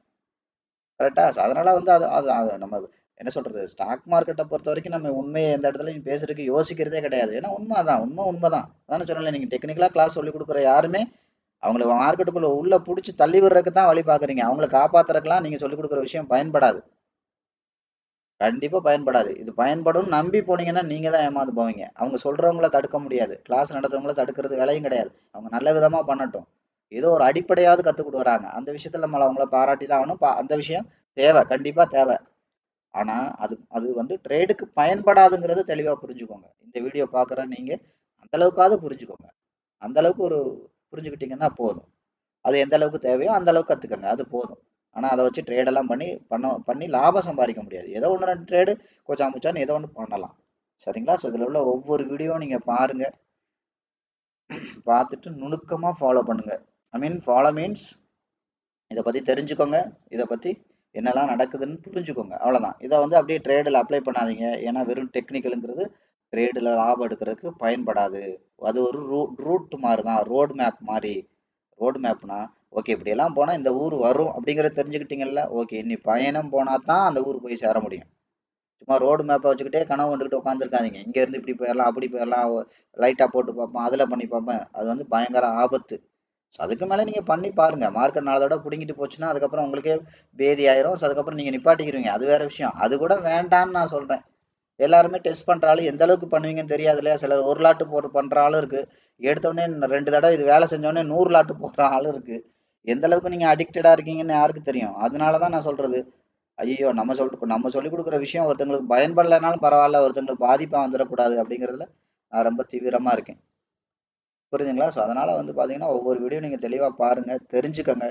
கரெக்டா? அதனால வந்து அது அது அது நம்ம என்ன சொல்றது, ஸ்டாக் மார்க்கெட்டை பொறுத்த வரைக்கும் நம்ம உண்மையை எந்த இடத்துலயும் பேசுறதுக்கு யோசிக்கிறதே கிடையாது. ஏன்னா உண்மைதான், உண்மைதான். அதானே சொன்னேன், நீங்க டெக்னிக்கலா கிளாஸ் சொல்லி கொடுக்குற யாருமே அவங்களை மார்க்கெட்டுக்குள்ள உள்ள புடிச்சு தள்ளி விடுறதுக்கு தான் வழி பாக்குறீங்க. அவங்களை காப்பாத்துறதுக்கெல்லாம் நீங்க சொல்லி கொடுக்குற விஷயம் பயன்படாது. கண்டிப்பா பயன்படாது. இது பயன்படும் நம்பி போனீங்கன்னா நீங்க தான் ஏமாந்து போவீங்க. அவங்க சொல்றவங்கள தடுக்க முடியாது, கிளாஸ் நடத்துறவங்கள தடுக்கிறது வேலையும் கிடையாது. அவங்க நல்ல விதமா பண்ணட்டும், ஏதோ ஒரு அடிப்படையாவது கத்துக் கொடுக்குறாங்க, அந்த விஷயத்துல நம்மள அவங்கள பாராட்டி தான் ஆகணும். அந்த விஷயம் தேவை, கண்டிப்பா தேவை. ஆனா அது அது வந்து ட்ரேடுக்கு பயன்படாதுங்கிறது தெளிவா புரிஞ்சுக்கோங்க. இந்த வீடியோ பாக்குற நீங்க அந்த அளவுக்காவது புரிஞ்சுக்கோங்க. அந்த அளவுக்கு ஒரு புரிஞ்சுக்கிட்டீங்கன்னா போதும். அது எந்த அளவுக்கு தேவையோ அந்த அளவுக்கு கத்துக்கங்க, அது போதும். ஆனா அதை வச்சு ட்ரேடெல்லாம் பண்ணி லாபம் சம்பாதிக்க முடியாது. ஏதோ ஒன்று ரெண்டு ட்ரேடு கொஞ்சம் அமைச்சான்னு ஏதோ ஒன்று பண்ணலாம். சரிங்களா? ஸோ இதில் உள்ள ஒவ்வொரு வீடியோ நீங்க பாருங்க, பார்த்துட்டு நுணுக்கமா ஃபாலோ பண்ணுங்க. ஐ மீன் ஃபாலோ மீன்ஸ் இதை பத்தி தெரிஞ்சுக்கோங்க, இதை பத்தி என்னெல்லாம் நடக்குதுன்னு புரிஞ்சுக்கோங்க, அவ்வளவுதான். இதை வந்து அப்படியே ட்ரேடில் அப்ளை பண்ணாதீங்க. ஏன்னா வெறும் டெக்னிக்கலுங்கிறது ட்ரேடில் லாபம் எடுக்கிறதுக்கு பயன்படாது. அது ஒரு ரூட் மாதிரி தான், ரோடு மேப் மாதிரி. ரோடு மேப்னா ஓகே, இப்படி எல்லாம் போனா இந்த ஊர் வரும் அப்படிங்கறத தெரிஞ்சுக்கிட்டீங்கல்ல, ஓகே இனி பயணம் போனா தான் அந்த ஊர் போய் சேர முடியும். சும்மா ரோடு மேப்பை வச்சுக்கிட்டே கனவு கொண்டுகிட்டு உட்காந்துருக்காதீங்க, இங்க இருந்து இப்படி போயிடலாம் அப்படி போயிடலாம், லைட்டா போட்டு பார்ப்போம் அதுல பண்ணி பார்ப்பேன், அது வந்து பயங்கர ஆபத்து. அதுக்கு மேல நீங்க பண்ணி பாருங்க. மார்க்கெட் நாளோட பிடிங்கிட்டு போச்சுன்னா அதுக்கப்புறம் உங்களுக்கே பேதி ஆயிரும். அதுக்கப்புறம் நீங்க நிப்பாட்டிக்கிறீங்க, அது வேற விஷயம். அது கூட வேண்டான்னு நான் சொல்றேன். எல்லாருமே டெஸ்ட் பண்ற ஆளு எந்த அளவுக்கு பண்ணுவீங்கன்னு தெரியாது இல்லையா? சிலர் ஒரு லாட்டு போட்டு பண்ற ஆளும் இருக்கு, எடுத்தோடனே 2 தடவை இது வேலை செஞ்சோடனே 100 லாட்டு போடுற ஆளும் இருக்கு. எந்த அளவுக்கு நீங்க அடிக்டடா இருக்கீங்கன்னு யாருக்கு தெரியும்? அதனாலதான் நான் சொல்றது, ஐயோ நம்ம சொல்லி கொடுக்குற விஷயம் ஒருத்தங்களுக்கு பயன்படலைனாலும் பரவாயில்ல, ஒருத்தங்களுக்கு பாதிப்பா வந்துடக்கூடாது அப்படிங்கிறதுல நான் ரொம்ப தீவிரமா இருக்கேன். புரியுதுங்களா? ஸோ அதனால வந்து பாத்தீங்கன்னா ஒவ்வொரு வீடியோ நீங்க தெளிவா பாருங்க, தெரிஞ்சுக்கங்க.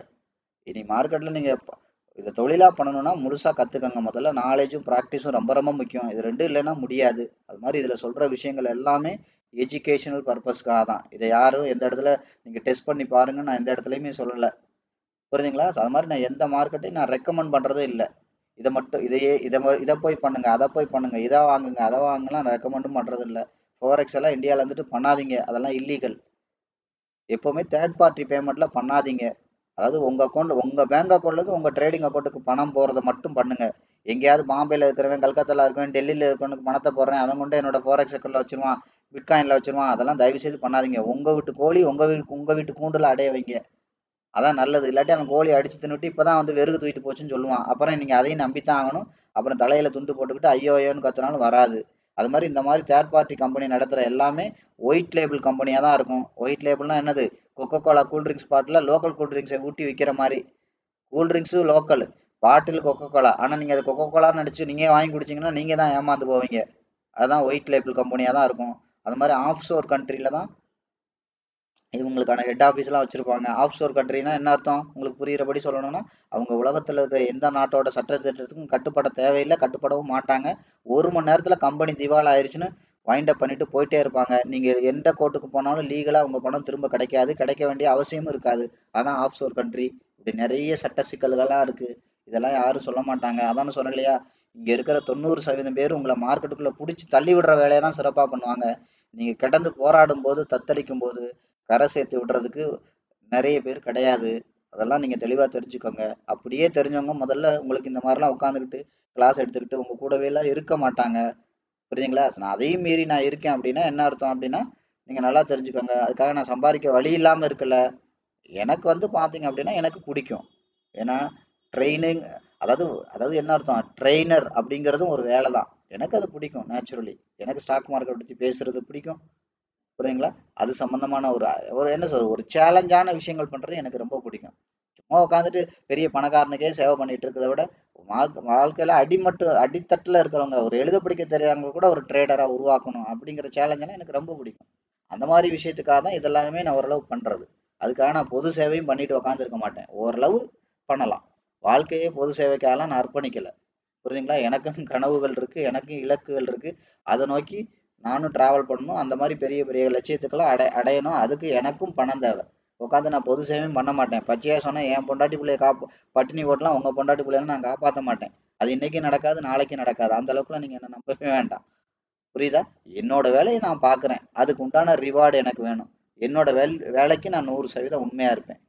இனி மார்க்கெட்ல நீங்க இதை தொழிலா பண்ணணும்னா முழுசா கத்துக்கங்க. முதல்ல நாலேஜும் ப்ராக்டிஸும் ரொம்ப ரொம்ப முக்கியம். இது ரெண்டும் இல்லைன்னா முடியாது. அது மாதிரி இதுல சொல்ற விஷயங்கள் எல்லாமே எஜுகேஷனல் பர்பஸ்க்காக தான். இதை யாரும் எந்த இடத்துல நீங்க டெஸ்ட் பண்ணி பாருங்க நான் எந்த இடத்துலயுமே சொல்லல. புரியுதுங்களா? அது மாதிரி நான் எந்த மார்க்கெட்டையும் நான் ரெக்கமெண்ட் பண்றதே இல்லை. இதை மட்டும் இதை போய் பண்ணுங்க, அதை போய் பண்ணுங்க, இதை வாங்குங்க அதை வாங்கலாம் ரெக்கமெண்டும் பண்றது இல்லை. ஃபோரெக்ஸ் எல்லாம் இந்தியாவில் இருந்துட்டு பண்ணாதீங்க, அதெல்லாம் இல்லீகல். எப்பவுமே தேர்ட் பார்ட்டி பேமெண்ட்ல பண்ணாதீங்க. அதாவது உங்க பேங்க் அக்கௌண்ட்ல இருந்து உங்க ட்ரேடிங் அக்கௌண்ட்டுக்கு பணம் போறதை மட்டும் பண்ணுங்க. எங்கேயாவது பாம்பேல இருக்கிறவன், கல்கத்தால இருக்கிறவன், டெல்லியில இருக்கிறவனுக்கு பணத்தை போடுறேன், அவன் கொண்டு என்னோட ஃபோரெக்ஸ் அக்கௌண்ட்ல வச்சிருவான், பிட்காயின்ல வச்சிருவான், அதெல்லாம் தயவு செய்து பண்ணாதீங்க. உங்க வீட்டு கோழி உங்க வீட்டு கூண்டுல அடைய வைங்க, அதான் நல்லது. இல்லாட்டி அவன் கோழி அடிச்சு தின்னுட்டு இப்பதான் வந்து வெறுகு தூக்கிட்டு போச்சுன்னு சொல்லுவான், அப்புறம் நீங்க அதையும் நம்பித்தான் ஆகணும். அப்புறம் தலையில துண்டு போட்டுக்கிட்டு ஐயோ ஐயோன்னு கத்துனாலும் வராது. அது மாதிரி இந்த மாதிரி தேர்ட் பார்ட்டி கம்பெனி நடத்துற எல்லாமே ஒயிட் லேபிள் கம்பெனியா தான் இருக்கும். ஒயிட் லேபிள்னா என்னது? கொக்கோ கோலா கூல்ட்ரிங்க்ஸ் பாட்டில லோக்கல் கூல்ட்ரிங்க்ஸை ஊட்டி விற்கிற மாதிரி. கூல்ட்ரிங்க்ஸு லோக்கல், பாட்டில் கொக்கோ கோலா, ஆனா நீங்க அதை கொக்கோ கோலான்னு நினைச்சு நீங்க வாங்கி குடிச்சீங்கன்னா நீங்க தான் ஏமாந்து போவீங்க. அதுதான் ஒயிட் லேபிள் கம்பெனியா தான் இருக்கும். அது மாதிரி ஆஃப் ஷோர் கண்ட்ரில தான் இவங்களுக்கான ஹெட் ஆஃபீஸ்லாம் வச்சிருப்பாங்க. ஆஃப் ஷோர் கண்ட்ரினா என்ன அர்த்தம் உங்களுக்கு புரியுறபடி சொல்லணும்னா, அவங்க உலகத்துல இருக்கிற எந்த நாட்டோட சட்டத்திட்டத்துக்கும் கட்டுப்பட தேவையில்லை, கட்டுப்படவும் மாட்டாங்க. 1 மணி நேரத்துல கம்பெனி திவால் ஆயிடுச்சுன்னு வைண்ட் அப் பண்ணிட்டு போயிட்டே இருப்பாங்க. நீங்க எந்த கோர்ட்டுக்கு போனாலும் லீகலா உங்க பணம் திரும்ப கிடைக்காது, கிடைக்க வேண்டிய அவசியமும் இருக்காது. அதான் ஆஃப் ஷோர் கண்ட்ரி. இப்படி நிறைய சட்ட சிக்கல்கள்லாம் இருக்கு, இதெல்லாம் யாரும் சொல்ல மாட்டாங்க. அதானே சொன்னேன் இல்லையா, இங்க இருக்கிற 90% பேர் உங்களை மார்க்கெட்டுக்குள்ள புடிச்சு தள்ளி விடுற வேலையை தான் சிறப்பா பண்ணுவாங்க. நீங்க கிடந்து போராடும் போது, தத்தளிக்கும் போது கரை சேர்த்து விடுறதுக்கு நிறைய பேர் கிடையாது. அதெல்லாம் நீங்க தெளிவா தெரிஞ்சுக்கோங்க. அப்படியே தெரிஞ்சவங்க முதல்ல உங்களுக்கு இந்த மாதிரிலாம் உட்காந்துக்கிட்டு கிளாஸ் எடுத்துக்கிட்டு உங்க கூடவே எல்லாம் இருக்க மாட்டாங்க. புரியுதுங்களா? நான் அதையும் மீறி நான் இருக்கேன் அப்படின்னா என்ன அர்த்தம் அப்படின்னா, நீங்க நல்லா தெரிஞ்சுக்கோங்க. அதுக்காக நான் சம்பாதிக்க வழி இல்லாம இருக்கல. எனக்கு வந்து பாத்தீங்க அப்படின்னா எனக்கு பிடிக்கும். ஏன்னா ட்ரைனிங், அதாவது அதாவது என்ன அர்த்தம், ட்ரெய்னர் அப்படிங்கிறதும் ஒரு வேலை தான். எனக்கு அது பிடிக்கும் நேச்சுரலி. எனக்கு ஸ்டாக் மார்க்கெட் பத்தி பேசுறது பிடிக்கும். புரியுங்களா? அது சம்பந்தமான ஒரு ஒரு என்ன சொல்றது, ஒரு சேலஞ்சான விஷயங்கள் பண்றது எனக்கு ரொம்ப பிடிக்கும். சும்மா உட்காந்துட்டு பெரிய பணக்காரனுக்கே சேவை பண்ணிட்டு இருக்கிறத விட வாழ்க்கையில அடித்தட்டுல இருக்கிறவங்க, ஒரு எழுத படிக்க தெரியாதவங்க கூட ஒரு ட்ரேடரா உருவாக்கணும் அப்படிங்கிற சேலஞ்ச் எல்லாம் எனக்கு ரொம்ப பிடிக்கும். அந்த மாதிரி விஷயத்துக்காக தான் இதெல்லாமே நான் ஓரளவு பண்றது. அதுக்காக நான் பொது சேவையும் பண்ணிட்டு உட்காந்துருக்க மாட்டேன். ஓரளவு பண்ணலாம். வாழ்க்கையே பொது சேவைக்காகலாம் நான் அர்ப்பணிக்கல. புரியுதுங்களா? எனக்குன்னு கனவுகள் இருக்கு, எனக்கும் இலக்குகள் இருக்கு. அதை நோக்கி நானும் டிராவல் பண்ணணும். அந்த மாதிரி பெரிய பெரிய லட்சியத்துக்கெல்லாம் அடையணும். அதுக்கு எனக்கும் பணம் தேவை. உட்காந்து நான் பொது சேவையும் பண்ண மாட்டேன். பச்சையா சொன்னா என் பொண்டாட்டி பிள்ளைய பட்டினி போட்டலாம் உங்க பொண்டாட்டி பிள்ளைய நான் காப்பாற்ற மாட்டேன். அது இன்னைக்கு நடக்காது, நாளைக்கு நடக்காது. அந்த அளவுக்குலாம் நீங்க என்ன நம்பவே வேண்டாம். புரியுதா? என்னோட வேலையை நான் பார்க்குறேன். அதுக்கு உண்டான ரிவார்டு எனக்கு வேணும். என்னோட வேலைக்கு நான் 100% உண்மையா இருப்பேன்.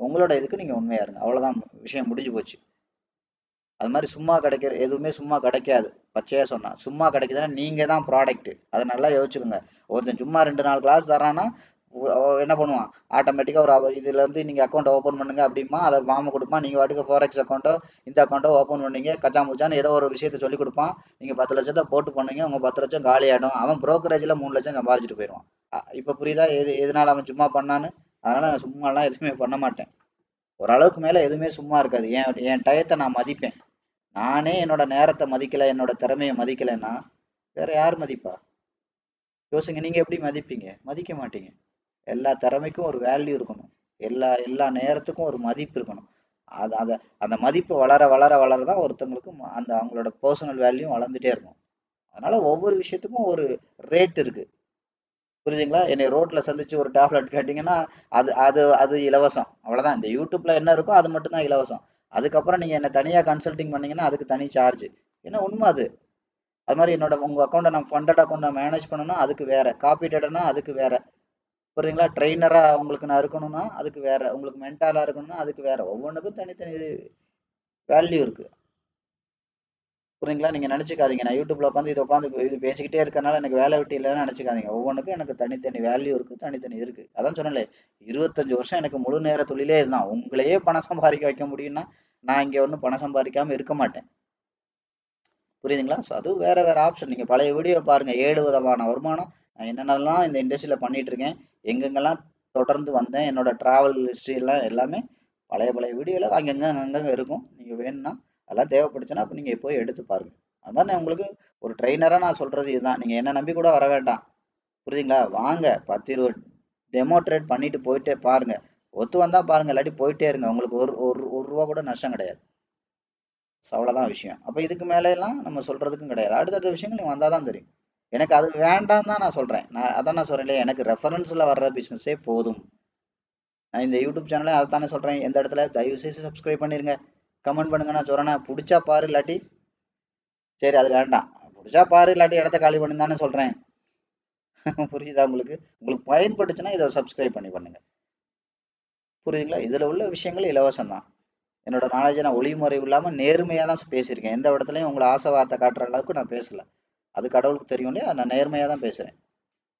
உங்களோட இதுக்கு நீங்க உண்மையா இருங்க. அவ்வளவுதான், விஷயம் முடிஞ்சு போச்சு. அது மாதிரி சும்மா கிடைக்கிற எதுவுமே சும்மா கிடைக்காது. பச்சையா சொன்னா சும்மா கிடைக்குதுன்னா நீங்க தான் ப்ராடக்ட். அதை நல்லா யோசிச்சுக்கோங்க. ஒருத்தன் சும்மா 2 நாள் கிளாஸ் தரான்னா என்ன பண்ணுவான்? ஆட்டோமேட்டிக்கா இதுல இருந்து நீங்க அக்கௌண்ட் ஓபன் பண்ணுங்க அப்படிமா அதை ஃபார்ம் கொடுப்பான். நீங்க வாட்டுக்கு ஃபாரெக்ஸ் அக்கௌண்ட்டோ இந்த அக்கௌண்ட்டோ ஓபன் பண்ணீங்க, கச்சா முச்சான்னு ஏதோ ஒரு விஷயத்த சொல்லி கொடுப்பான். நீங்க 10 லட்சத்தை போட்டு பண்ணீங்க, உங்க 10 லட்சம் காலி ஆயிடும். அவன் புரோக்கரேஜ்ல 3 லட்சம் சம்பாதிச்சுட்டு போயிடுவான். இப்ப புரியுதா எதனால அவன் சும்மா பண்ணான்னு? அதனால நான் சும்மாலாம் எதுவுமே பண்ண மாட்டேன். ஓரளவுக்கு மேல எதுவுமே சும்மா இருக்காது. என் டயத்தை நான் மதிப்பேன். நானே என்னோட நேரத்தை மதிக்கல, என்னோட திறமையை மதிக்கலைன்னா வேற யார் மதிப்பா? யோசிங்க. நீங்க எப்படி மதிப்பீங்க? மதிக்க மாட்டீங்க. எல்லா திறமைக்கும் ஒரு வேல்யூ இருக்கணும். எல்லா எல்லா நேரத்துக்கும் ஒரு மதிப்பு இருக்கணும். அது அந்த மதிப்பு வளர வளர வளரதான் ஒருத்தவங்களுக்கு அந்த அவங்களோட பர்சனல் வேல்யூ வளர்ந்துட்டே இருக்கும். அதனால ஒவ்வொரு விஷயத்துக்கும் ஒரு ரேட் இருக்கு. புரியுதுங்களா? என்னை ரோட்ல சந்திச்சு ஒரு டேப்லெட் கேட்டீங்கன்னா அது அது அது இலவசம். அவ்வளவுதான். இந்த யூடியூப்ல என்ன இருக்கோ அது மட்டும் தான் இலவசம். அதுக்கப்புறம் நீங்க என்ன தனியா கன்சல்டிங் பண்ணீங்கன்னா அதுக்கு தனி சார்ஜ். ஏன்னா உண்மை அது. அது மாதிரி உங்க அக்கௌண்ட்டை நான் ஃபண்டட் அக்கௌண்ட்டை மேனேஜ் பண்ணணும்னா அதுக்கு வேற, காப்பி டேட்டர்னா அதுக்கு வேற. புரியுதுங்களா? ட்ரெயினரா உங்களுக்கு நான் இருக்கணும்னா அதுக்கு வேற, உங்களுக்கு மென்டாலா இருக்கணும்னா அதுக்கு வேற. ஒவ்வொன்றுக்கும் தனித்தனி வேல்யூ இருக்கு. புரியுதுங்களா? நீங்க நினைச்சுக்காதீங்க நான் யூடியூப்ல உட்காந்து இது பேசிக்கிட்டே இருக்கறனால எனக்கு வேலை வெட்டி இல்லைன்னு நினைச்சுக்காதீங்க. ஒவ்வொன்றுக்கும் எனக்கு தனித்தனி வேல்யூ இருக்கு, தனித்தனி இருக்கு. அதான் சொன்னேன்ல, 25 வருஷம் எனக்கு முழு நேர தொழிலே இதுதான். உங்களையே பணம் சம்பாதிக்க வைக்க முடியும்னா நான் இங்க ஒன்றும் பணம் சம்பாதிக்காம இருக்க மாட்டேன். புரியுதுங்களா? ஸோ அது வேற வேற ஆப்ஷன். நீங்க பழைய வீடியோ பாருங்க. 7 விதமான வருமானம் நான் என்னென்னலாம் இந்த இண்டஸ்ட்ரியில பண்ணிட்டு இருக்கேன், எங்கெங்கெல்லாம் தொடர்ந்து வந்தேன், என்னோட டிராவல் ஹிஸ்டரி எல்லாம் எல்லாமே பழைய பழைய வீடியோல அங்கங்க இருக்கும். நீங்க வேணும்னா அதெல்லாம் தேவைப்படுச்சுன்னா அப்ப நீங்க போய் எடுத்து பாருங்க. அது மாதிரி நான் உங்களுக்கு ஒரு ட்ரெயினரா நான் சொல்றது இதுதான். நீங்க என்ன நம்பி கூட வர வேண்டாம். புரியுதுங்களா? வாங்க 10 20 டெமோ ட்ரேட் பண்ணிட்டு போயிட்டே பாருங்க. ஒத்து வந்தா பாருங்க, இல்லாட்டி போயிட்டே இருங்க. உங்களுக்கு ஒரு ஒரு ஒரு ரூபா கூட நஷ்டம் கிடையாது. ஸோ அவ்வளோதான் விஷயம். அப்போ இதுக்கு மேலே எல்லாம் நம்ம சொல்றதுக்கும் கிடையாது. அடுத்தடுத்த விஷயங்கள் நீங்க வந்தாதான் தெரியும். எனக்கு அது வேண்டாம் தான் நான் சொல்றேன். அதான் நான் சொல்றேன் இல்லையா, எனக்கு ரெஃபரன்ஸ்ல வர்ற பிசினஸே போதும். நான் இந்த யூடியூப் சேனலை அதை தானே சொல்றேன். எந்த இடத்துல தயவு செய்து சப்ஸ்கிரைப் பண்ணிருங்க, கமெண்ட் பண்ணுங்க. நான் சொல்றேன் பிடிச்சா பாரு, இல்லாட்டி சரி அது வேண்டாம். பிடிச்சா பாரு, இல்லாட்டி இடத்த காலி பண்ணு தானே சொல்றேன். புரியுதா உங்களுக்கு? உங்களுக்கு பயன்பட்டுச்சுன்னா இதை சப்ஸ்கிரைப் பண்ணுங்க. புரியுதுங்களா? இதுல உள்ள விஷயங்கள் இலவசம் தான். என்னோட நாலேஜை நான் ஒளிமுறைவு இல்லாம நேர்மையா தான் பேசியிருக்கேன். எந்த இடத்துலயும் உங்களை ஆசை வார்த்தை காட்டுற அளவுக்கு நான் பேசல. அது கடவுளுக்கு தெரியும் இல்லையா? நான் நேர்மையா தான் பேசுறேன்.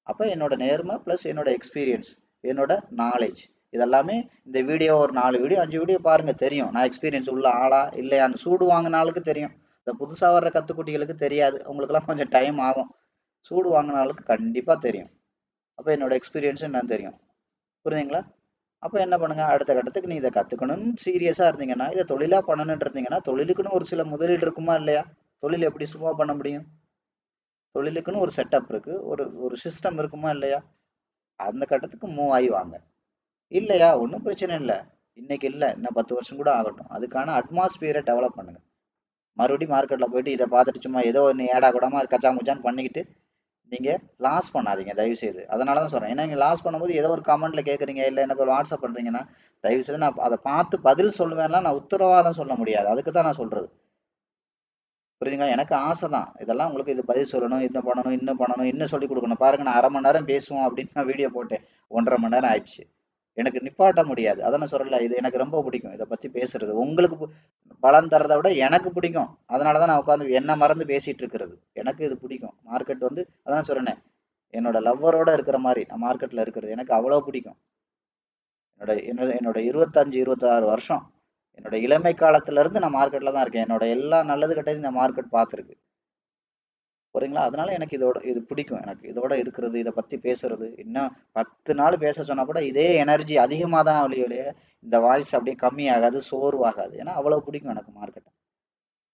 அப்ப என்னோட நேர்மை பிளஸ் என்னோட எக்ஸ்பீரியன்ஸ், என்னோட நாலேஜ், இதெல்லாமே இந்த வீடியோ ஒரு 4 வீடியோ 5 வீடியோ பாருங்க, தெரியும் நான் எக்ஸ்பீரியன்ஸ் உள்ள ஆளா இல்லையான்னு. சூடு வாங்கினாலுக்கு தெரியும். இந்த புதுசா வர்ற கத்துக்குட்டிகளுக்கு தெரியாது. உங்களுக்குலாம் கொஞ்சம் டைம் ஆகும். சூடு வாங்கினாலுக்கு கண்டிப்பா தெரியும். அப்ப என்னோட எக்ஸ்பீரியன்ஸ் என்னன்னு தெரியும். புரியுதுங்களா? அப்ப என்ன பண்ணுங்க, அடுத்த கட்டத்துக்கு நீ இதை கத்துக்கணும்னு சீரியஸா இருந்தீங்கன்னா, இதை தொழிலா பண்ணணும்னு இருந்தீங்கன்னா, தொழிலுக்குன்னு ஒரு சில முதலீடு இருக்குமா இல்லையா? தொழில் எப்படி சும்மா பண்ண முடியும்? தொழிலுக்குன்னு ஒரு செட்டப் இருக்கு, ஒரு ஒரு சிஸ்டம் இருக்குமா இல்லையா? அந்த கட்டத்துக்கு மூவ் ஆகி வாங்க. இல்லையா ஒன்றும் பிரச்சனை இல்லை. இன்னைக்கு இல்லை, இன்னும் 10 வருஷம் கூட ஆகட்டும். அதுக்கான அட்மாஸ்பியரை டெவலப் பண்ணுங்க. மறுபடியும் மார்க்கெட்ல போயிட்டு இதை பார்த்துட்டு சும்மா ஏதோ ஒன்று ஏடா கூடாம கச்சா முச்சான்னு பண்ணிக்கிட்டு நீங்க லாஸ் பண்ணாதீங்க தயவு செய்து. அதனாலதான் சொல்றேன். ஏன்னா நீங்க லாஸ் பண்ணும்போது ஏதோ ஒரு கமெண்ட்ல கேக்குறீங்க, இல்ல எனக்கு ஒரு வாட்ஸ்அப் பண்றீங்கன்னா தயவு செய்து நான் அதை பார்த்து பதில் சொல்லுவேன்லாம் நான் உத்தரவாதம் சொல்ல முடியாது. அதுக்கு தான் நான் சொல்றது. புரியுதுங்களா? எனக்கு ஆசை தான் இதெல்லாம் உங்களுக்கு இது பதில் சொல்லணும், இன்னும் பண்ணணும், இன்னும் பண்ணணும், இன்னும் சொல்லி கொடுக்கணும். பாருங்க, நான் 1/2 மணி நேரம் பேசுவோம் அப்படின்னு நான் வீடியோ போட்டேன். 1.5 மணி நேரம் ஆயிடுச்சு. எனக்கு நிப்பாட்ட முடியாது. அதான் நான் சொல்றேன்ல, இது எனக்கு ரொம்ப பிடிக்கும். இதை பத்தி பேசுறது உங்களுக்கு பலன் தரதை விட எனக்கு பிடிக்கும். அதனாலதான் நான் உட்காந்து என்ன மறந்து பேசிட்டு இருக்கிறது. எனக்கு இது பிடிக்கும். மார்க்கெட் வந்து அதான் சொல்றேனே, என்னோட லவ்வரோட இருக்கிற மாதிரி நான் மார்க்கெட்ல இருக்கிறது எனக்கு அவ்வளவு பிடிக்கும். என்னோட 25 26 வருஷம் என்னோட இளமை காலத்துல இருந்து நான் மார்க்கெட்ல தான் இருக்கேன். என்னோட எல்லா நல்லது கெட்டது இந்த மார்க்கெட் பார்த்துருக்கு. புரியுங்களா? அதனால எனக்கு இது பிடிக்கும். எனக்கு இதோட இருக்கிறது, இதை பத்தி பேசுறது. இன்னும் 10 நாள் பேச சொன்னா கூட இதே எனர்ஜி அதிகமா தான் ஒழிய இந்த வாய்ஸ் அப்படியே கம்மி ஆகாது, சோர்வாகாது. ஏன்னா அவ்வளவு பிடிக்கும் எனக்கு மார்க்கெட்.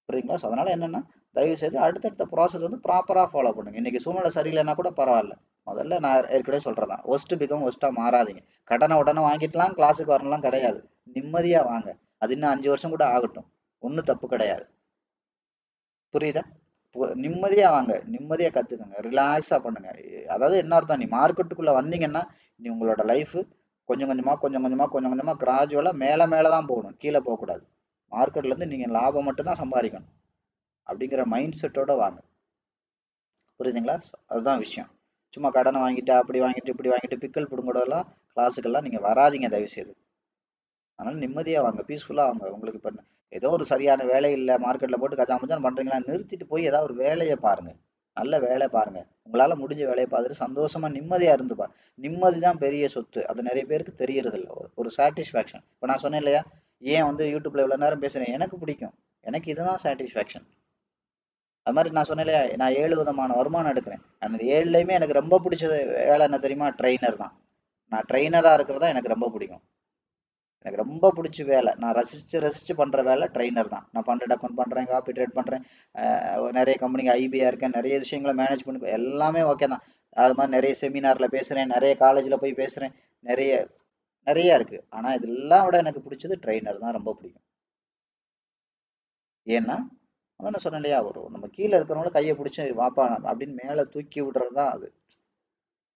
புரியுங்களா? ஸோ அதனால என்னன்னா, தயவு செய்து அடுத்தடுத்த ப்ராசஸ் வந்து ப்ராப்பரா ஃபாலோ பண்ணுங்க. இன்னைக்கு சூழ்நிலை சரியில்லைன்னா கூட பரவாயில்ல. முதல்ல நான் ஏற்கனவே சொல்றதான், ஒஸ்ட் பிகம் ஒஸ்ட்டா மாறாதீங்க. கடனை உடனே வாங்கிக்கலாம், கிளாஸுக்கு வரணும்லாம் கிடையாது. நிம்மதியா வாங்க. அது இன்னும் 5 வருஷம் கூட ஆகட்டும். ஒன்றும் தப்பு கிடையாது. புரியுதா? நிம்மதியா வாங்க, நிம்மதியா கத்துக்கங்க, ரிலாக்ஸா பண்ணுங்க. அதாவது என்ன அர்த்தம், நீ மார்க்கெட்டுக்குள்ள வந்தீங்கன்னா நீ உங்களோட லைஃப் கொஞ்சம் கொஞ்சமா கொஞ்சம் கொஞ்சமா கொஞ்சம் கொஞ்சமா கிராஜுவலா மேல மேல தான் போகணும், கீழே போகக்கூடாது. மார்க்கெட்ல இருந்து நீங்க லாபம் மட்டும் தான் சம்பாதிக்கணும் அப்படிங்கிற மைண்ட் செட்டோட வாங்க. புரியுதுங்களா? அதுதான் விஷயம். சும்மா கடனை வாங்கிட்டு அப்படி வாங்கிட்டு இப்படி வாங்கிட்டு பிக்கல் பிடுங்கோடலாம் கிளாஸுக்கெல்லாம் நீங்க வராதீங்க தயவு செய்து. அதனால நிம்மதியா வாங்க, பீஸ்ஃபுல்லா வாங்க. உங்களுக்கு இப்ப ஏதோ ஒரு சரியான வேலை இல்ல, மார்க்கெட்ல போட்டு கச்சாமுச்சான்னு பண்றீங்களா, நிறுத்திட்டு போய் ஏதாவது ஒரு வேலையை பாருங்க. நல்ல வேலை பாருங்க. உங்களால முடிஞ்ச வேலையை பார்த்துட்டு சந்தோஷமா நிம்மதியா இருந்து நிம்மதி தான் பெரிய சொத்து. அது நிறைய பேருக்கு தெரியறது இல்ல. ஒரு சாட்டிஸ்ஃபேக்ஷன். இப்ப நான் சொன்னேன் இல்லையா, ஏன் வந்து யூடியூப்ல இவ்வளவு நேரம் பேசுறேன், எனக்கு பிடிக்கும். எனக்கு இதுதான் சாட்டிஸ்ஃபேக்ஷன். அது மாதிரி நான் சொன்னேன் இல்லையா, நான் 7 விதமான வருமானம் எடுக்கிறேன். அந்த 7லயுமே எனக்கு ரொம்ப பிடிச்ச வேலை என்ன தெரியுமா? ட்ரெயினர் தான். நான் ட்ரெயினரா இருக்கிறது தான் எனக்கு ரொம்ப பிடிக்கும். எனக்கு ரொம்ப பிடிச்ச வேலை, நான் ரசிச்சு ரசிச்சு பண்ற வேலை ட்ரெயினர் தான். நான் பண்டட் அக்கௌண்ட் பண்றேன், காப்பி ட்ரேட் பண்றேன், நிறைய கம்பெனிக்கு ஐபியா இருக்கேன், நிறைய விஷயங்களை மேனேஜ் பண்ணி எல்லாமே ஓகே தான். அது மாதிரி நிறைய செமினார்ல பேசுறேன், நிறைய காலேஜ்ல போய் பேசுறேன், நிறைய நிறைய இருக்கு. ஆனா இதெல்லாம் விட எனக்கு பிடிச்சது ட்ரெயினர் தான் ரொம்ப பிடிக்கும். ஏன்னா அதான் நான் சொன்னேன் இல்லையா, ஒரு நம்ம கீழே இருக்கிறவங்கள கையை பிடிச்சி வாப்பா அப்படின்னு மேல தூக்கி விடுறது தான் அது.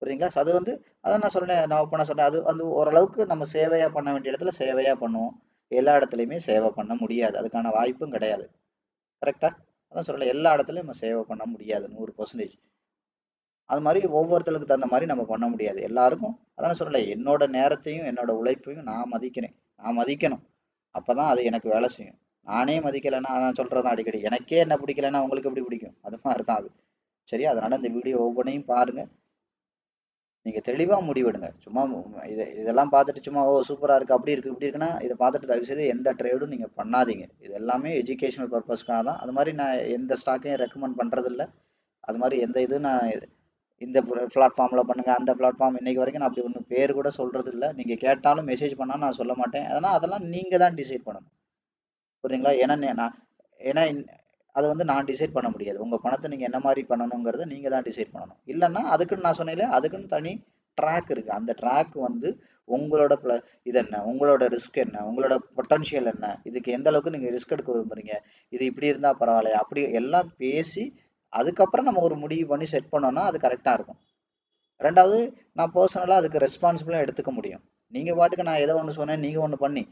புரியுதுங்களா? So அது வந்து அதான் நான் சொன்னேன், நான் இப்ப நான் சொன்னேன், அது வந்து ஓரளவுக்கு நம்ம சேவையா பண்ண வேண்டிய இடத்துல சேவையா பண்ணுவோம். எல்லா இடத்துலையுமே சேவை பண்ண முடியாது, அதுக்கான வாய்ப்பும் கிடையாது. கரெக்டா? அதான் சொல்லல, எல்லா இடத்துலயும் நம்ம சேவை பண்ண முடியாது 100%. அது மாதிரி ஒவ்வொருத்தருக்கு தகுந்த மாதிரி நம்ம பண்ண முடியாது எல்லாருக்கும். அதான் சொல்லல, என்னோட நேரத்தையும் என்னோட உழைப்பையும் நான் மதிக்கிறேன், நான் மதிக்கணும். அப்பதான் அது எனக்கு வேலை செய்யும். நானே மதிக்கலைன்னா, அதான் சொல்றதான் அடிக்கடி, எனக்கே என்ன பிடிக்கலைன்னா உங்களுக்கு எப்படி பிடிக்கும்? அது மாதிரி தான் அது. சரியா? அதனால இந்த வீடியோ ஒவ்வொன்றையும் பாருங்க. நீங்க தெளிவா முடிவெடுங்க. சும்மா இதெல்லாம் பார்த்துட்டு சும்மா ஓ சூப்பரா இருக்கு, அப்படி இருக்கு, இப்படி இருக்குன்னா இதை பார்த்துட்டு தயவு செய்து எந்த ட்ரேடும் நீங்க பண்ணாதீங்க. இது எல்லாமே எஜுகேஷனல் பர்பஸ்க்காக தான். அது மாதிரி நான் எந்த ஸ்டாக்கையும் ரெக்கமெண்ட் பண்றது இல்ல. அது மாதிரி எந்த இது நான் இந்த பிளாட்ஃபார்ம்ல பண்ணுங்க, அந்த பிளாட்ஃபார்ம், இன்னைக்கு வரைக்கும் நான் அப்படி ஒன்றும் பேர் கூட சொல்றது இல்ல. நீங்க கேட்டாலும் மெசேஜ் பண்ணாலும் நான் சொல்ல மாட்டேன். அதெல்லாம் நீங்க தான் டிசைட் பண்ணணும். புரியுங்களா? ஏன்னா நான் ஏன்னா அதை வந்து நான் டிசைட் பண்ண முடியாது. உங்க பணத்தை நீங்க என்ன மாதிரி பண்ணணுங்கிறத நீங்க தான் டிசைட் பண்ணணும். இல்லைன்னா அதுக்குன்னு நான் சொன்னேன், அதுக்குன்னு தனி ட்ராக் இருக்கு. அந்த ட்ராக் வந்து உங்களோட இது என்ன, உங்களோட ரிஸ்க் என்ன, உங்களோட பொட்டன்ஷியல் என்ன, இதுக்கு எந்த அளவுக்கு நீங்க ரிஸ்க் எடுக்க விரும்புறீங்க, இது இப்படி இருந்தா பரவாயில்லையா, அப்படி எல்லாம் பேசி அதுக்கப்புறம் நம்ம ஒரு முடிவு பண்ணி செட் பண்ணோம்னா அது கரெக்டா இருக்கும். ரெண்டாவது, நான் பர்சனலா அதுக்கு ரெஸ்பான்சிபிளா எடுத்துக்க முடியும். நீங்க பாட்டுக்கு நான் ஏதோ ஒன்று சொன்னேன், நீங்க ஒன்று பண்ணி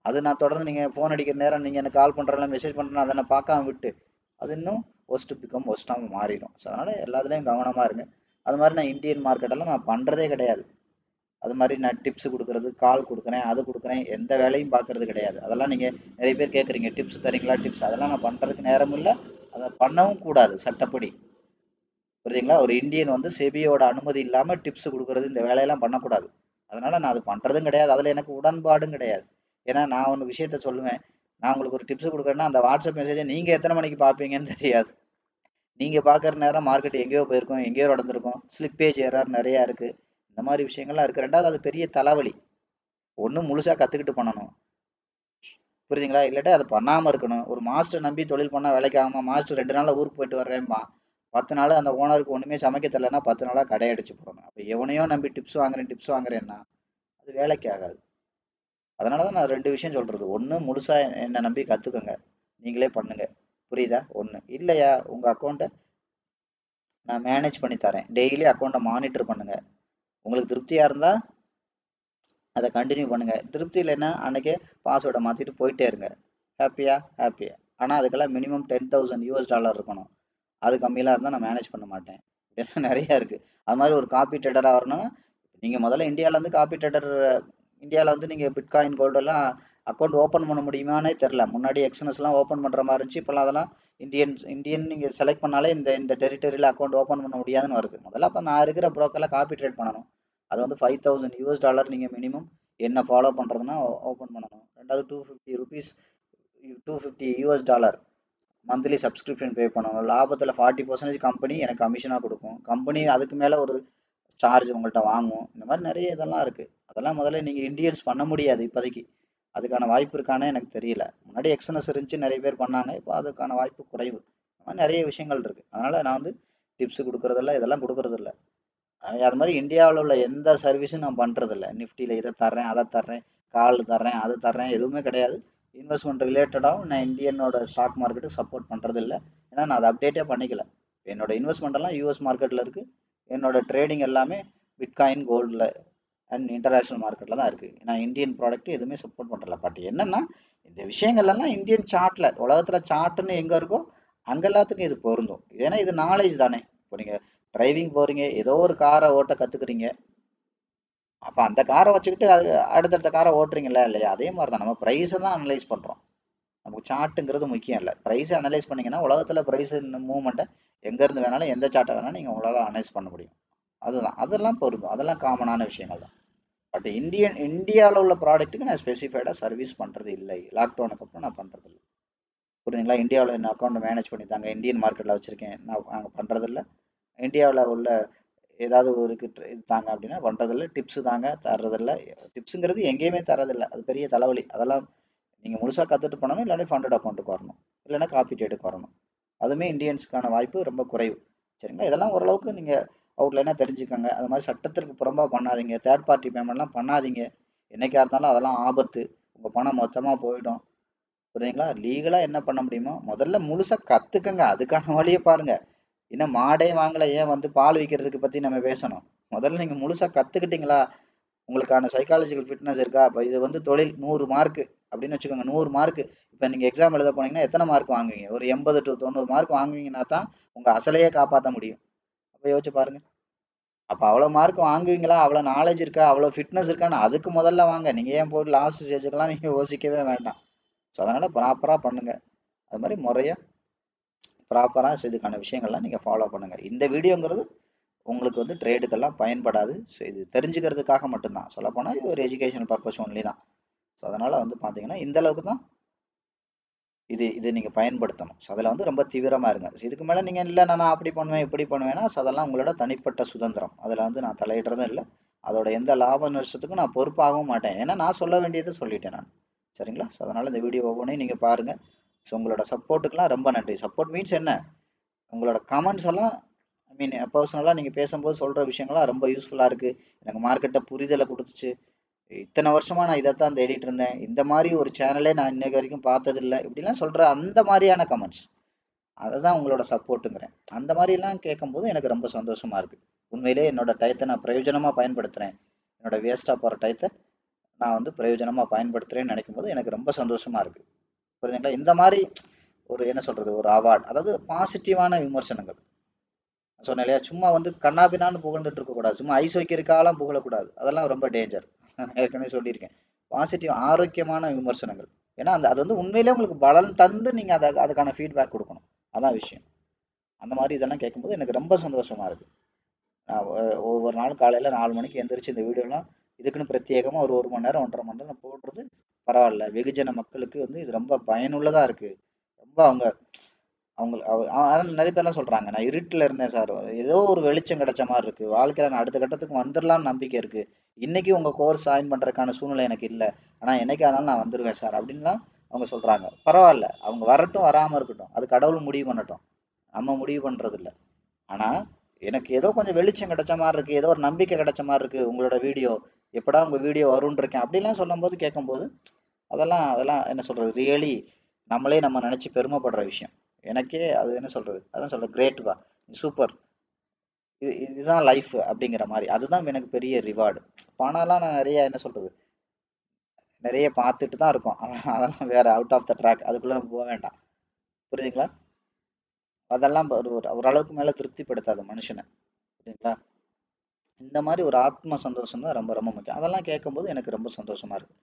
அது நான் தொடர்ந்து நீங்க ஃபோன் அடிக்கிற நேரம் நீங்க எனக்கு கால் பண்றேன், மெசேஜ் பண்றேன், அதை நான் பார்க்காம விட்டு அது இன்னும் ஒஸ்ட் பிகம் ஒஸ்ட்டாக மாறிடும். ஸோ அதனால எல்லாத்துலேயும் கவனமா இருங்க. அது மாதிரி நான் இந்தியன் மார்க்கெட்டெல்லாம் நான் பண்றதே கிடையாது. அது மாதிரி நான் டிப்ஸ் கொடுக்கறது, கால் கொடுக்குறேன், அது கொடுக்குறேன், எந்த வேலையும் பார்க்கறது கிடையாது. அதெல்லாம் நீங்க நிறைய பேர் கேட்குறீங்க, டிப்ஸ் தரீங்களா டிப்ஸ், அதெல்லாம் நான் பண்றதுக்கு நேரம் இல்லை. அதை பண்ணவும் கூடாது சட்டப்படி. புரியுதுங்களா? ஒரு இந்தியன் வந்து செபியோட அனுமதி இல்லாம டிப்ஸ் கொடுக்கறது, இந்த வேலையெல்லாம் பண்ணக்கூடாது. அதனால நான் அது பண்றதும் கிடையாது, அதுல எனக்கு உடன்பாடும் கிடையாது. ஏன்னா நான் ஒன்று விஷயத்த சொல்லுவேன், நான் உங்களுக்கு ஒரு டிப்ஸ் கொடுக்குறேன்னா அந்த வாட்ஸ்அப் மெசேஜை நீங்க எத்தனை மணிக்கு பார்ப்பீங்கன்னு தெரியாது. நீங்க பார்க்குற நேரம் மார்க்கெட் எங்கேயோ போயிருக்கும், எங்கேயோ நடந்திருக்கும், ஸ்லிப்பேஜ் எரர் நிறைய இருக்கு, இந்த மாதிரி விஷயங்கள்லாம் இருக்கு. ரெண்டாவது, அது பெரிய தலைவலி. ஒன்றும் முழுசா கத்துக்கிட்டு பண்ணணும். புரியுதுங்களா? இல்லாட்டி அதை பண்ணாம இருக்கணும். ஒரு மாஸ்டர் நம்பி தொழில் பண்ணா வேலைக்கு ஆகாம, மாஸ்டர் 2 நாள்ல ஊருக்கு போயிட்டு வர்றேன்பா, 10 நாள் அந்த ஓனருக்கு ஒண்ணுமே சமைக்க தெரியலன்னா 10 நாளா கடை அடிச்சு போடணும். அப்ப எவனையோ நம்பி டிப்ஸ் வாங்குறேன்னா அது வேலைக்கு ஆகாது. அதனாலதான் நான் 2 விஷயம் சொல்றது. ஒண்ணு, முழுசா என்ன நம்பி கத்துக்கோங்க, நீங்களே பண்ணுங்க. புரியுதா? ஒண்ணு. இல்லையா, உங்க அக்கௌண்ட்டை நான் மேனேஜ் பண்ணி தரேன், டெய்லி அக்கௌண்ட்டை மானிட்டர் பண்ணுங்க. உங்களுக்கு திருப்தியா இருந்தா அதை கண்டினியூ பண்ணுங்க. திருப்தி இல்லைன்னா அன்னைக்கே பாஸ்வேர்டை மாத்திட்டு போயிட்டே இருங்க. ஹாப்பியா? ஹாப்பியா. ஆனா அதுக்கெல்லாம் மினிமம் $10,000 இருக்கணும். அது கம்மியெல்லாம் இருந்தால் நான் மேனேஜ் பண்ண மாட்டேன். இதெல்லாம் நிறைய இருக்கு. அது மாதிரி ஒரு காப்பி ட்ரேடராக வரணும்னா நீங்க முதல்ல இந்தியாவில் வந்து காப்பி ட்ரேடர், இந்தியாவில் வந்து நீங்க பிட்காயின் கோல்டெல்லாம் அக்கௌண்ட் ஓப்பன் பண்ண முடியுமானே தெரில. முன்னாடி எக்ஸ்என்எஸ்லாம் ஓப்பன் பண்ற மாதிரி இருந்துச்சு. இப்போல்லாம் அதெல்லாம் இந்தியன் நீங்க செலக்ட் பண்ணாலே இந்த இந்த டெரிட்டரியில் அக்கௌண்ட் ஓப்பன் பண்ண முடியாதுன்னு வருது. முதல்ல அப்போ நான் இருக்கிற ப்ரோக்கரில் காப்பி ட்ரேட் பண்ணணும். அது வந்து $5,000 நீங்க மினிமம் என்ன ஃபாலோ பண்றதுன்னா ஓப்பன் பண்ணணும். ரெண்டாவது, $250, $250 மந்த்லி சப்ஸ்கிரிப்ஷன் பே பண்ணணும். லாபத்தில் 40% கம்பெனி எனக்கு கமிஷனாக கொடுக்கும். கம்பெனி அதுக்கு மேலே ஒரு சார்ஜ் உங்கள்கிட்ட வாங்கும். இந்த மாதிரி நிறைய இதெல்லாம் இருக்கு. அதெல்லாம் முதல்ல நீங்க இந்தியன்ஸ் பண்ண முடியாது இப்போதைக்கு. அதுக்கான வாய்ப்பு இருக்கானே எனக்கு தெரியல. முன்னாடி எக்ஸ்என்எஸ் இருந்துச்சு, நிறைய பேர் பண்ணாங்க. இப்போ அதுக்கான வாய்ப்பு குறைவு. அந்த மாதிரி நிறைய விஷயங்கள் இருக்கு. அதனால நான் வந்து டிப்ஸ் கொடுக்கறதில்ல, இதெல்லாம் கொடுக்கறதில்ல. அது மாதிரி இந்தியாவில் உள்ள எந்த சர்வீஸும் நான் பண்றதில்ல. நிஃப்டியில் இதை தர்றேன், அதை தர்றேன், கால் தர்றேன், அது தர்றேன், எதுவுமே கிடையாது. இன்வெஸ்ட்மெண்ட் ரிலேட்டடாகவும் நான் இந்தியனோட ஸ்டாக் மார்க்கெட்டுக்கு சப்போர்ட் பண்றதில்ல. ஏன்னா நான் அதை அப்டேட்டே பண்ணிக்கல. என்னோட இன்வெஸ்ட்மெண்ட் எல்லாம் யூஎஸ் மார்க்கெட்டில் இருக்கு. என்னோட ட்ரேடிங் எல்லாமே பிட்காயின், கோல்டில் அண்ட் இன்டர்நேஷனல் மார்க்கெட்டில் தான் இருக்குது. நான் இந்தியன் ப்ராடக்ட் எதுவுமே சப்போர்ட் பண்ணுறல. பட் என்னன்னா இந்த விஷயங்கள்லாம் இந்தியன் சார்ட்டில், உலகத்தில் சார்ட்டுன்னு எங்கே இருக்கோ அங்கே எல்லாத்துக்கும் இது பொருந்தும். ஏன்னா இது நாலேஜ் தானே. இப்போ நீங்கள் டிரைவிங் போகிறீங்க, ஏதோ ஒரு காரை ஓட்ட கற்றுக்குறீங்க, அப்போ அந்த காரை வச்சுக்கிட்டு அது அடுத்தடுத்த காரை ஓட்டுறீங்களா இல்லையா? அதே மாதிரி தான் நம்ம ப்ரைஸை தான் அனலைஸ் பண்ணுறோம். நமக்கு சார்ட்டுங்கிறது முக்கியம் இல்லை. ப்ரைஸை அனலைஸ் பண்ணிங்கன்னா உலகத்தில் ப்ரைஸ் மூவ்மெண்ட்டை எங்கேருந்து வேணாலும் எந்த சார்ட்டை வேணாலும் நீங்கள் உங்களால் அனலைஸ் பண்ண முடியும். அதுதான், அதெல்லாம் பொருந்தும், அதெல்லாம் காமனான விஷயங்கள் தான். பட் இந்தியாவில் உள்ள ப்ராடக்ட்டுக்கு நான் ஸ்பெசிஃபைடாக சர்வீஸ் பண்ணுறது இல்லை. லாக்டவுனுக்கு அப்புறம் நான் பண்ணுறது இல்லை. புரியுதுங்களா? இந்தியாவில் என்ன அக்கௌண்ட் மேனேஜ் பண்ணி தாங்க, இந்தியன் மார்க்கெட்டில் வச்சுருக்கேன், நாங்கள் பண்ணுறதில்ல. இந்தியாவில் உள்ள ஏதாவது ஒரு இது தாங்க அப்படின்னா பண்ணுறதில்ல. டிப்ஸு தாங்க தர்றதில்ல. டிப்ஸுங்கிறது எங்கேயுமே தரதில்லை. அது பெரிய தலைவலி. அதெல்லாம் நீங்கள் முழுசாக கற்றுட்டு போனாலும், இல்லைன்னா ஃபண்டட் அக்கௌண்ட்டுக்கு வரணும், இல்லைன்னா காப்பி டேட்டுக்கு வரணும். அதுவுமே இந்தியன்ஸுக்கான வாய்ப்பு ரொம்ப குறைவு. சரிங்களா? இதெல்லாம் ஓரளவுக்கு நீங்கள் அவுட்லைனாக தெரிஞ்சுக்கோங்க. அது மாதிரி சட்டத்திற்கு புறம்பாக பண்ணாதீங்க. தேர்ட் பார்ட்டி பேமெண்ட்லாம் பண்ணாதீங்க. என்னைக்கா இருந்தாலும் அதெல்லாம் ஆபத்து. உங்கள் பணம் மொத்தமாக போயிடும். புரியுதுங்களா? லீகலாக என்ன பண்ண முடியுமோ முதல்ல முழுசாக கற்றுக்கங்க. அதுக்கான வழியை பாருங்க. இன்னும் மாடே வாங்கலை, ஏன் வந்து பால் விற்கிறதுக்கு பற்றி நம்ம பேசணும்? முதல்ல நீங்கள் முழுசாக கற்றுக்கிட்டீங்களா? உங்களுக்கான சைக்காலஜிக்கல் ஃபிட்னஸ் இருக்கா? இப்போ இது வந்து தொழில் 100 மார்க்கு அப்படின்னு வச்சுக்கோங்க. 100 மார்க்கு. இப்போ நீங்கள் எக்ஸாம் எழுத போனீங்கன்னா எத்தனை மார்க் வாங்குவீங்க? ஒரு 80 to 90 மார்க் வாங்குவீங்கன்னா தான் உங்கள் அசலையே காப்பாற்ற முடியும். அப்போ யோசிச்சு பாருங்க. அப்போ அவ்வளோ மார்க் வாங்குவீங்களா? அவ்வளோ நாலேஜ் இருக்கா? அவ்வளோ ஃபிட்னஸ் இருக்கான்னு அதுக்கு முதல்ல வாங்க. நீங்கள் ஏன் போட்டு லாஸ்ட் ஸ்டேஜுக்கெல்லாம் நீங்கள் யோசிக்கவே வேண்டாம். ஸோ அதனால் ப்ராப்பராக பண்ணுங்கள். அது மாதிரி முறையாக ப்ராப்பராக இதுக்கான விஷயங்கள்லாம் நீங்கள் ஃபாலோ பண்ணுங்கள். இந்த வீடியோங்கிறது உங்களுக்கு வந்து ட்ரேடுக்கெல்லாம் பயன்படாது. ஸோ இது தெரிஞ்சுக்கிறதுக்காக மட்டும்தான். சொல்லப்போனால் இது ஒரு எஜுகேஷனல் பர்பஸ் ஒன்லி தான். ஸோ அதனால் வந்து பார்த்தீங்கன்னா இந்த அளவுக்கு தான் இது நீங்கள் பயன்படுத்தணும். ஸோ அதில் வந்து ரொம்ப தீவிரமாக இருங்க. ஸோ இதுக்கு மேலே நீங்கள் இல்லை நான் அப்படி பண்ணுவேன் இப்படி பண்ணுவேன்னா, ஸோ அதெல்லாம் உங்களோட தனிப்பட்ட சுதந்திரம். அதில் வந்து நான் தலையிடுறதும் இல்லை. அதோட எந்த லாப நஷ்டத்துக்கும் நான் பொறுப்பாகவும் மாட்டேன். ஏன்னா நான் சொல்ல வேண்டியதை சொல்லிட்டேன் நான். சரிங்களா? ஸோ அதனால் இந்த வீடியோ ஒவ்வொன்றையும் நீங்கள் பாருங்கள். ஸோ உங்களோட சப்போர்ட்டுக்கெலாம் ரொம்ப நன்றி. சப்போர்ட் மீன்ஸ் என்ன? உங்களோட கமெண்ட்ஸ் எல்லாம் ஐ மீன் பர்சனலாக நீங்கள் பேசும்போது சொல்கிற விஷயங்கள்லாம் ரொம்ப யூஸ்ஃபுல்லாக இருக்குது. எனக்கு மார்க்கெட்டை புரிதலை கொடுத்துச்சு. இத்தனை வருஷமா நான் இதைத்தான் தேடிட்டு இருந்தேன். இந்த மாதிரி ஒரு சேனலே நான் இன்னைக்கு வரைக்கும் பார்த்ததில்லை. இப்படிலாம் சொல்கிற அந்த மாதிரியான கமெண்ட்ஸ். அதை தான் உங்களோட சப்போர்ட்டுங்கிறேன். அந்த மாதிரிலாம் கேட்கும்போது எனக்கு ரொம்ப சந்தோஷமா இருக்குது. உண்மையிலே என்னோட டயத்தை நான் பிரயோஜனமாக பயன்படுத்துகிறேன். என்னோட வேஸ்ட்டாக போகிற டயத்தை நான் வந்து பிரயோஜனமாக பயன்படுத்துகிறேன்னு நினைக்கும் போது எனக்கு ரொம்ப சந்தோஷமாக இருக்குது. புரியுதுங்களா? இந்த மாதிரி ஒரு என்ன சொல்கிறது, ஒரு அவார்ட், அதாவது பாசிட்டிவான விமர்சனங்கள். சொன்னேன் இல்லையா? சும்மா வந்து கண்ணாபின்னான்னு புகழ்ந்துட்டு இருக்கக்கூடாது. சும்மா ஐஸ் வைக்கிறதுக்காகலாம் புகழக்கூடாது. அதெல்லாம் ரொம்ப டேஞ்சர். நான் ஏற்கனவே சொல்லியிருக்கேன். பாசிட்டிவ் ஆரோக்கியமான விமர்சனங்கள். ஏன்னா அது வந்து உண்மையிலே உங்களுக்கு பலன் தந்து நீங்கள் அதுக்கான ஃபீட்பேக் கொடுக்கணும். அதான் விஷயம். அந்த மாதிரி இதெல்லாம் கேட்கும்போது எனக்கு ரொம்ப சந்தோஷமா இருக்கு. நான் ஒவ்வொரு நாளும் காலையில் 4 மணிக்கு எந்திரிச்சு இந்த வீடியோலாம் இதுக்குன்னு பிரத்யேகமாக ஒரு 1 மணி நேரம் 1.5 மணி நேரம் போடுறது பரவாயில்ல. வெகுஜன மக்களுக்கு வந்து இது ரொம்ப பயனுள்ளதாக இருக்குது. ரொம்ப அவங்க அதான் நிறைய பேர்லாம் சொல்றாங்க, நான் இருட்டில் இருந்தேன் சார், ஏதோ ஒரு வெளிச்சம் கிடைச்ச மாதிரி இருக்கு, வாழ்க்கையில நான் அடுத்த கட்டத்துக்கு வந்துடலாம்னு நம்பிக்கை இருக்கு, இன்னைக்கு உங்க கோர்ஸ் ஜாயின் பண்றதுக்கான சூழ்நிலை எனக்கு இல்லை, ஆனா என்னைக்கு ஆனாலும் நான் வந்துருவேன் சார் அப்படின்லாம் அவங்க சொல்றாங்க. பரவாயில்ல, அவங்க வரட்டும் வராம இருக்கட்டும், அது கடவுள் முடிவு பண்ணட்டும், நம்ம முடிவு பண்றது இல்லை. ஆனா எனக்கு ஏதோ கொஞ்சம் வெளிச்சம் கிடைச்ச மாதிரி இருக்கு, ஏதோ ஒரு நம்பிக்கை கிடைச்ச மாதிரி இருக்கு, உங்களோட வீடியோ எப்படா உங்க வீடியோ வரும்னு இருக்கேன் அப்படிலாம் சொல்லும் போது கேட்கும்போது அதெல்லாம் அதெல்லாம் என்ன சொல்றது, ரியலி நம்மளே நம்ம நினைச்சு பெருமைப்படுற விஷயம். எனக்கே அது என்ன சொல்றது, அதான் சொல்றேன், கிரேட்பா, சூப்பர், இதுதான் லைஃப் அப்படிங்கிற மாதிரி. அதுதான் எனக்கு பெரிய ரிவார்டு. பணம்லாம் நான் நிறைய என்ன சொல்றது, நிறைய பார்த்துட்டு தான் இருக்கோம். அதெல்லாம் வேற, அவுட் ஆஃப் த ட்ராக், அதுக்குள்ள நம்ம போக வேண்டாம். புரியுதுங்களா? அதெல்லாம் ஓரளவுக்கு மேல திருப்திப்படுத்தாது மனுஷனை. புரியுதுங்களா? இந்த மாதிரி ஒரு ஆத்ம சந்தோஷம் தான் ரொம்ப ரொம்ப முக்கியம். அதெல்லாம் கேட்கும்போது எனக்கு ரொம்ப சந்தோஷமா இருக்கு.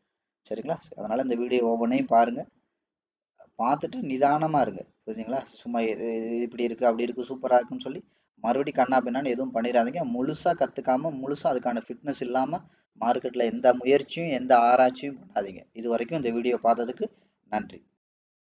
சரிங்களா? அதனால இந்த வீடியோ ஒவ்வொன்றையும் பாருங்க, பார்த்துட்டு நிதானமா இருங்க. புரியுதுங்களா? சும்மா இப்படி இருக்கு அப்படி இருக்கு சூப்பரா இருக்குன்னு சொல்லி மறுபடியும் கண்ணா பின்னான்னு எதுவும் பண்ணிடாதீங்க. முழுசா கத்துக்காம, முழுசா அதுக்கான ஃபிட்னஸ் இல்லாம மார்க்கெட்ல எந்த முயற்சியும் எந்த ஆராய்ச்சியும் பண்ணாதீங்க. இது வரைக்கும் இந்த வீடியோ பார்த்ததுக்கு நன்றி.